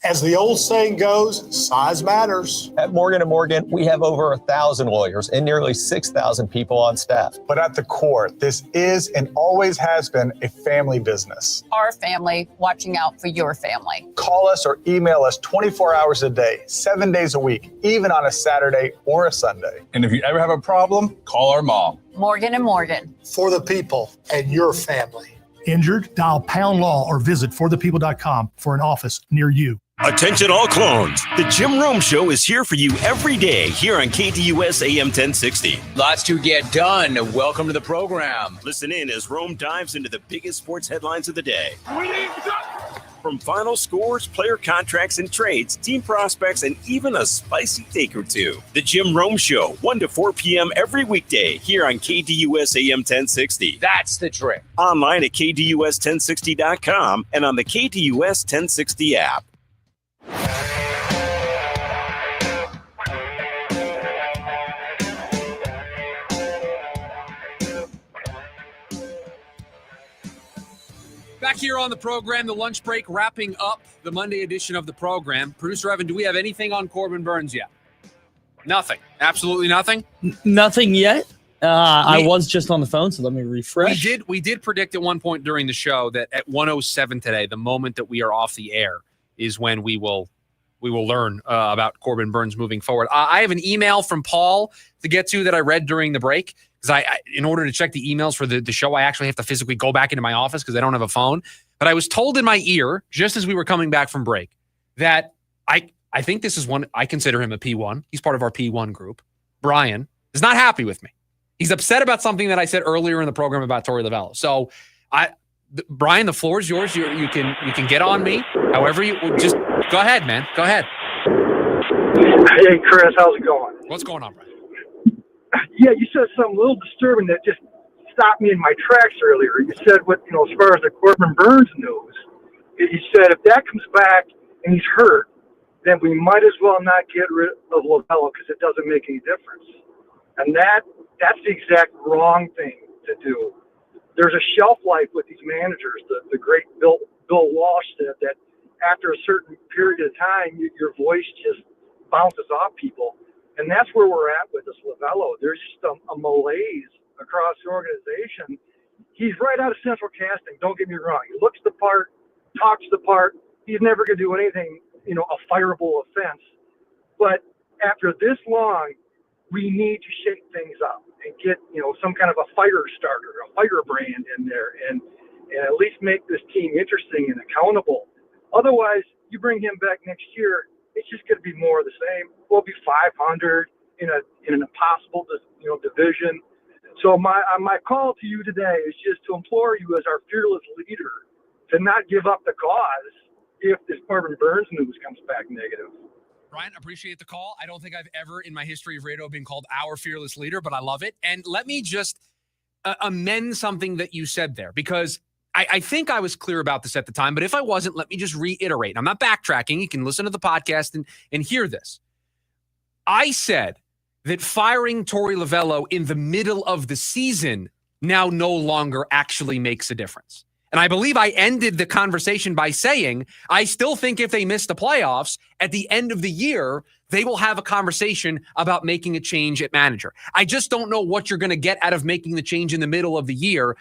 S9: As the old saying goes, size matters.
S16: At Morgan & Morgan, we have over 1,000 lawyers and nearly 6,000 people on staff.
S9: But at the core, this is and always has been a family business.
S18: Our family watching out for your family.
S9: Call us or email us 24 hours a day, 7 days a week, even on a Saturday or a Sunday.
S19: And if you ever have a problem, call our mom.
S18: Morgan & Morgan.
S9: For the people and your family.
S20: Injured? Dial #law or visit forthepeople.com for an office near you.
S4: Attention all clones. The Jim Rome Show is here for you every day here on KDUS AM 1060.
S21: Lots to get done. Welcome to the program.
S4: Listen in as Rome dives into the biggest sports headlines of the day. From final scores, player contracts and trades, team prospects, and even a spicy take or two. The Jim Rome Show, 1 to 4 p.m. every weekday here on KDUS AM 1060.
S21: That's the trick.
S4: Online at KDUS1060.com and on the KDUS 1060 app.
S7: Back here on the program, the lunch break, wrapping up the Monday edition of the program. Producer Evan, do we have anything on Corbin Burnes yet? Nothing. Absolutely nothing?
S8: Nothing yet. I was just on the phone, so let me refresh.
S7: We did predict at one point during the show that at 1:07 today, the moment that we are off the air is when we will learn about Corbin Burnes moving forward. I have an email from Paul to get to that I read during the break. Because in order to check the emails for the show, I actually have to physically go back into my office because I don't have a phone. But I was told in my ear, just as we were coming back from break, that I think this is one, I consider him a P1. He's part of our P1 group. Brian is not happy with me. He's upset about something that I said earlier in the program about Torey Lovullo. So, Brian, the floor is yours. You can get on me. However, just go ahead, man. Go ahead.
S22: Hey, Chris, how's it going?
S7: What's going on, Brian?
S22: Yeah, you said something a little disturbing that just stopped me in my tracks earlier. You said, as far as the Corbin Burnes news, you said if that comes back and he's hurt, then we might as well not get rid of Lovullo because it doesn't make any difference. And that's the exact wrong thing to do. There's a shelf life with these managers. The great Bill Walsh said that after a certain period of time, your voice just bounces off people. And that's where we're at with this Lovullo. There's just a malaise across the organization. He's right out of central casting. Don't get me wrong. He looks the part, talks the part. He's never going to do anything, a fireable offense. But after this long, we need to shake things up and get, some kind of a fire starter, a fire brand in there, and at least make this team interesting and accountable. Otherwise, you bring him back next year, it's just going to be more of the same. We'll be 500 in an impossible, division. So my call to you today is just to implore you as our fearless leader to not give up the cause if this Corbin Burnes news comes back negative.
S7: Brian, appreciate the call. I don't think I've ever in my history of radio been called our fearless leader, but I love it. And let me just amend something that you said there, because I think I was clear about this at the time, but if I wasn't, let me just reiterate. I'm not backtracking. You can listen to the podcast and hear this. I said that firing Torey Lovullo in the middle of the season now no longer actually makes a difference. And I believe I ended the conversation by saying, I still think if they miss the playoffs at the end of the year, they will have a conversation about making a change at manager. I just don't know what you're going to get out of making the change in the middle of the year.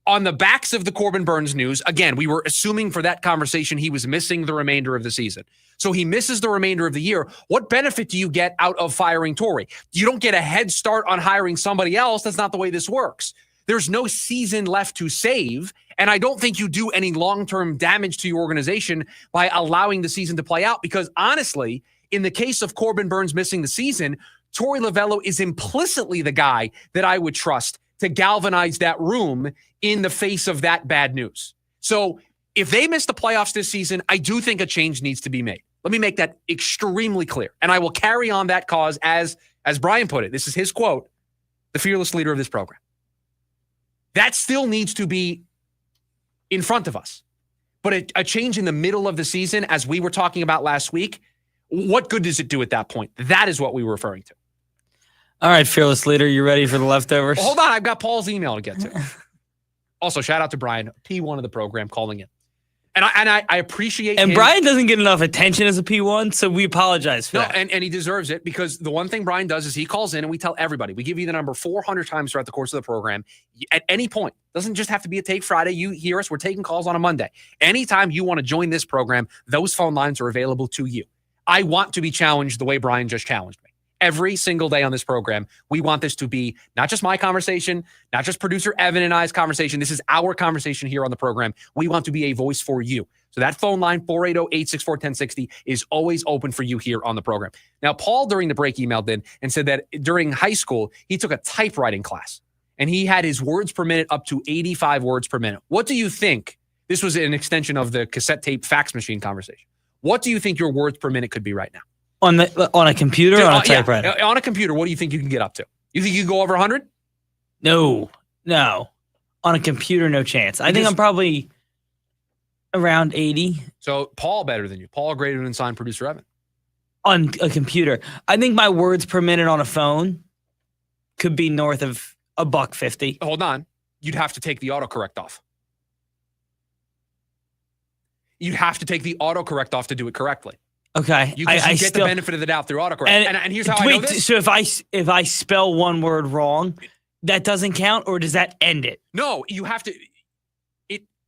S7: On the backs of the Corbin Burnes news, again, we were assuming for that conversation he was missing the remainder of the season. So he misses the remainder of the year. What benefit do you get out of firing Torey? You don't get a head start on hiring somebody else. That's not the way this works. There's no season left to save, and I don't think you do any long-term damage to your organization by allowing the season to play out, because honestly, in the case of Corbin Burnes missing the season, Torey Lovullo is implicitly the guy that I would trust to galvanize that room in the face of that bad news. So if they miss the playoffs this season, I do think a change needs to be made. Let me make that extremely clear. And I will carry on that cause as Brian put it. This is his quote, the fearless leader of this program. That still needs to be in front of us. But a change in the middle of the season, as we were talking about last week, what good does it do at that point? That is what we were referring to.
S8: All right, fearless leader, you ready for the leftovers?
S7: Well, hold on, I've got Paul's email to get to. Also, shout out to Brian, P1 of the program, calling in. And I appreciate
S8: And
S7: him.
S8: Brian doesn't get enough attention as a P1, so we apologize for that.
S7: And he deserves it, because the one thing Brian does is he calls in and we tell everybody. We give you the number 400 times throughout the course of the program. At any point, doesn't just have to be a Take Friday. You hear us, we're taking calls on a Monday. Anytime you want to join this program, those phone lines are available to you. I want to be challenged the way Brian just challenged me. Every single day on this program, we want this to be not just my conversation, not just producer Evan and I's conversation. This is our conversation here on the program. We want to be a voice for you. So that phone line, 480-864-1060, is always open for you here on the program. Now, Paul, during the break, emailed in and said that during high school, he took a typewriting class, and he had his words per minute up to 85 words per minute. What do you think? This was an extension of the cassette tape fax machine conversation. What do you think your words per minute could be right now?
S8: On a computer or on a typewriter?
S7: Yeah, on a computer, what do you think you can get up to? You think you can go over 100?
S8: No. On a computer, no chance. I think I'm probably around 80.
S7: So Paul better than you. Paul greater than signed producer Evan.
S8: On a computer. I think my words per minute on a phone could be north of $1.50.
S7: Hold on. You'd have to take the autocorrect off. You'd have to take the autocorrect off to do it correctly.
S8: Okay.
S7: You get the benefit of the doubt through autocorrect. And here's how I know this.
S8: So if I spell one word wrong, that doesn't count, or does that end it?
S7: No, you have to.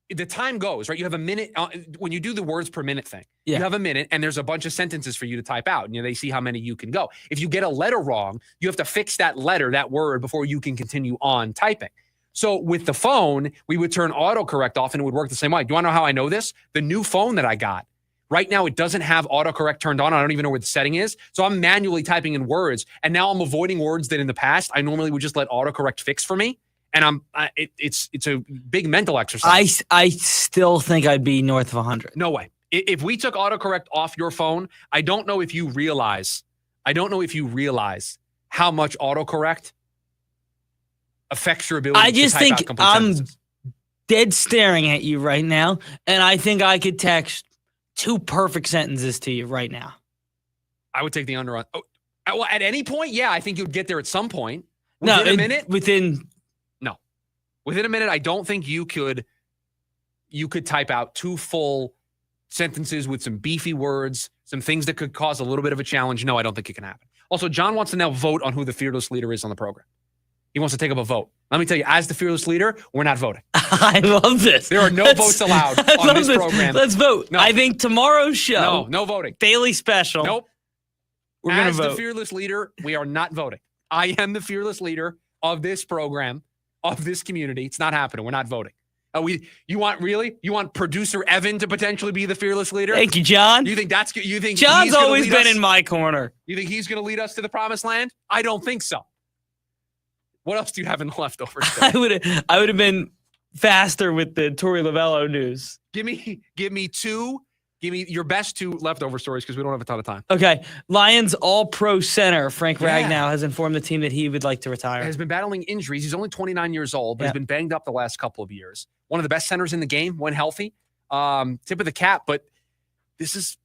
S7: The time goes, right? You have a minute when you do the words per minute thing. Yeah. You have a minute, and there's a bunch of sentences for you to type out, and they see how many you can go. If you get a letter wrong, you have to fix that letter, that word, before you can continue on typing. So with the phone, we would turn autocorrect off, and it would work the same way. Do you want to know how I know this? The new phone that I got, right now, it doesn't have autocorrect turned on. I don't even know where the setting is. So I'm manually typing in words, and now I'm avoiding words that in the past I normally would just let autocorrect fix for me. And it's a big mental exercise.
S8: I still think I'd be north of 100.
S7: No way. If we took autocorrect off your phone, I don't know if you realize how much autocorrect affects your ability to type out complete sentences.
S8: Dead staring at you right now, and I think I could text 2 perfect sentences to you right now.
S7: I would take the under on. Oh, well, at any point, yeah, I think you'd get there at some point. Within a minute? Within a minute, I don't think you could type out 2 full sentences with some beefy words, some things that could cause a little bit of a challenge. No, I don't think it can happen. Also, John wants to now vote on who the fearless leader is on the program. He wants to take up a vote. Let me tell you, as the fearless leader, we're not voting.
S8: I love this.
S7: There are no votes allowed on this program.
S8: Let's vote. No. I think tomorrow's show.
S7: No voting.
S8: Daily special.
S7: Nope.
S8: We're going to vote.
S7: As the fearless leader, we are not voting. I am the fearless leader of this program, of this community. It's not happening. We're not voting. You want producer Evan to potentially be the fearless leader?
S8: Thank you, John.
S7: You think
S8: John's always been in my corner?
S7: You think he's going to lead us to the promised land? I don't think so. What else do you have in the leftovers?
S8: I would have been faster with the Torey Lovello news.
S7: Give me your best 2 leftover stories, because we don't have a ton of time.
S8: Okay. Lions All-Pro center Frank Ragnow has informed the team that he would like to retire.
S7: Has been battling injuries. He's only 29 years old, but has been banged up the last couple of years. One of the best centers in the game when healthy. Tip of the cap, but this is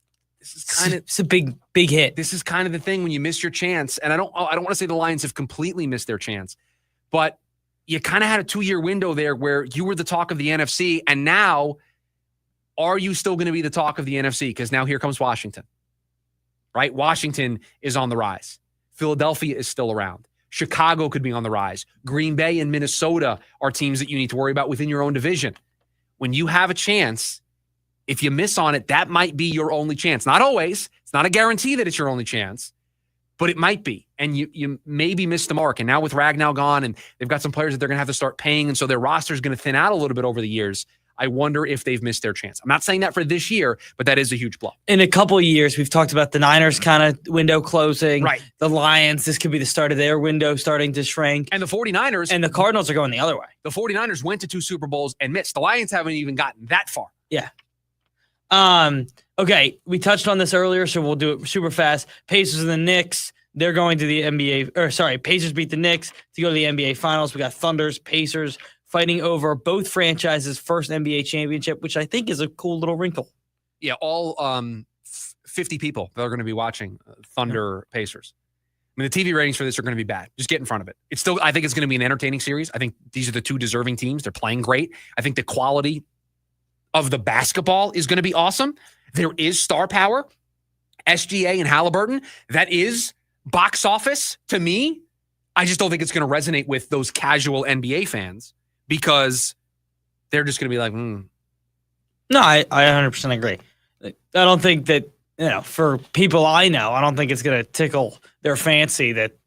S7: kind of
S8: it's a big hit.
S7: This is kind of the thing when you miss your chance. And I don't want to say the Lions have completely missed their chance, but you kind of had a 2-year window there where you were the talk of the NFC, and now are you still going to be the talk of the NFC? Because now here comes Washington, right? Washington is on the rise. Philadelphia is still around. Chicago could be on the rise. Green Bay and Minnesota are teams that you need to worry about within your own division. When you have a chance, if you miss on it, that might be your only chance. Not always. It's not a guarantee that it's your only chance, but it might be. And you maybe missed the mark. And now with Ragnow gone, and they've got some players that they're going to have to start paying, and so their roster is going to thin out a little bit over the years. I wonder if they've missed their chance. I'm not saying that for this year, but that is a huge blow.
S8: In a couple of years, we've talked about the Niners kind of window closing.
S7: Right.
S8: The Lions, this could be the start of their window starting to shrink.
S7: And the 49ers.
S8: And the Cardinals are going the other way.
S7: The 49ers went to 2 Super Bowls and missed. The Lions haven't even gotten that far.
S8: Yeah. Okay, we touched on this earlier, so we'll do it super fast. Pacers and the Knicks, they're going to the NBA. Pacers beat the Knicks to go to the NBA Finals. We got Thunders, Pacers, fighting over both franchises' first NBA championship, which I think is a cool little wrinkle.
S7: Yeah, all 50 people that are going to be watching Thunder Pacers. I mean, the TV ratings for this are going to be bad. Just get in front of it. I think it's going to be an entertaining series. I think these are the two deserving teams. They're playing great. I think the quality of the basketball is going to be awesome. There is star power. SGA and Halliburton. That is box office to me. I just don't think it's going to resonate with those casual NBA fans because they're just going to be like,
S8: No, I 100% agree. I don't think that, for people I know, I don't think it's going to tickle their fancy that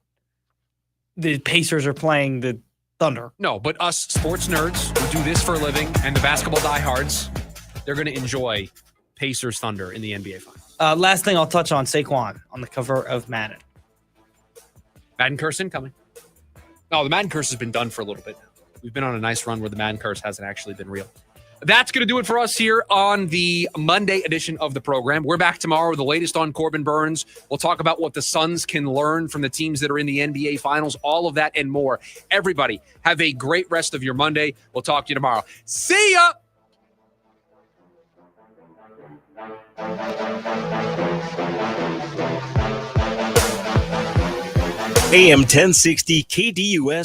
S8: the Pacers are playing the Thunder.
S7: No, but us sports nerds who do this for a living and the basketball diehards, they're going to enjoy Pacers Thunder in the NBA Finals.
S8: Last thing I'll touch on, Saquon on the cover of Madden.
S7: Madden curse incoming. No, the Madden curse has been done for a little bit now. We've been on a nice run where the Madden curse hasn't actually been real. That's going to do it for us here on the Monday edition of the program. We're back tomorrow with the latest on Corbin Burnes. We'll talk about what the Suns can learn from the teams that are in the NBA Finals, all of that and more. Everybody, have a great rest of your Monday. We'll talk to you tomorrow. See ya!
S4: AM 1060 KDUS.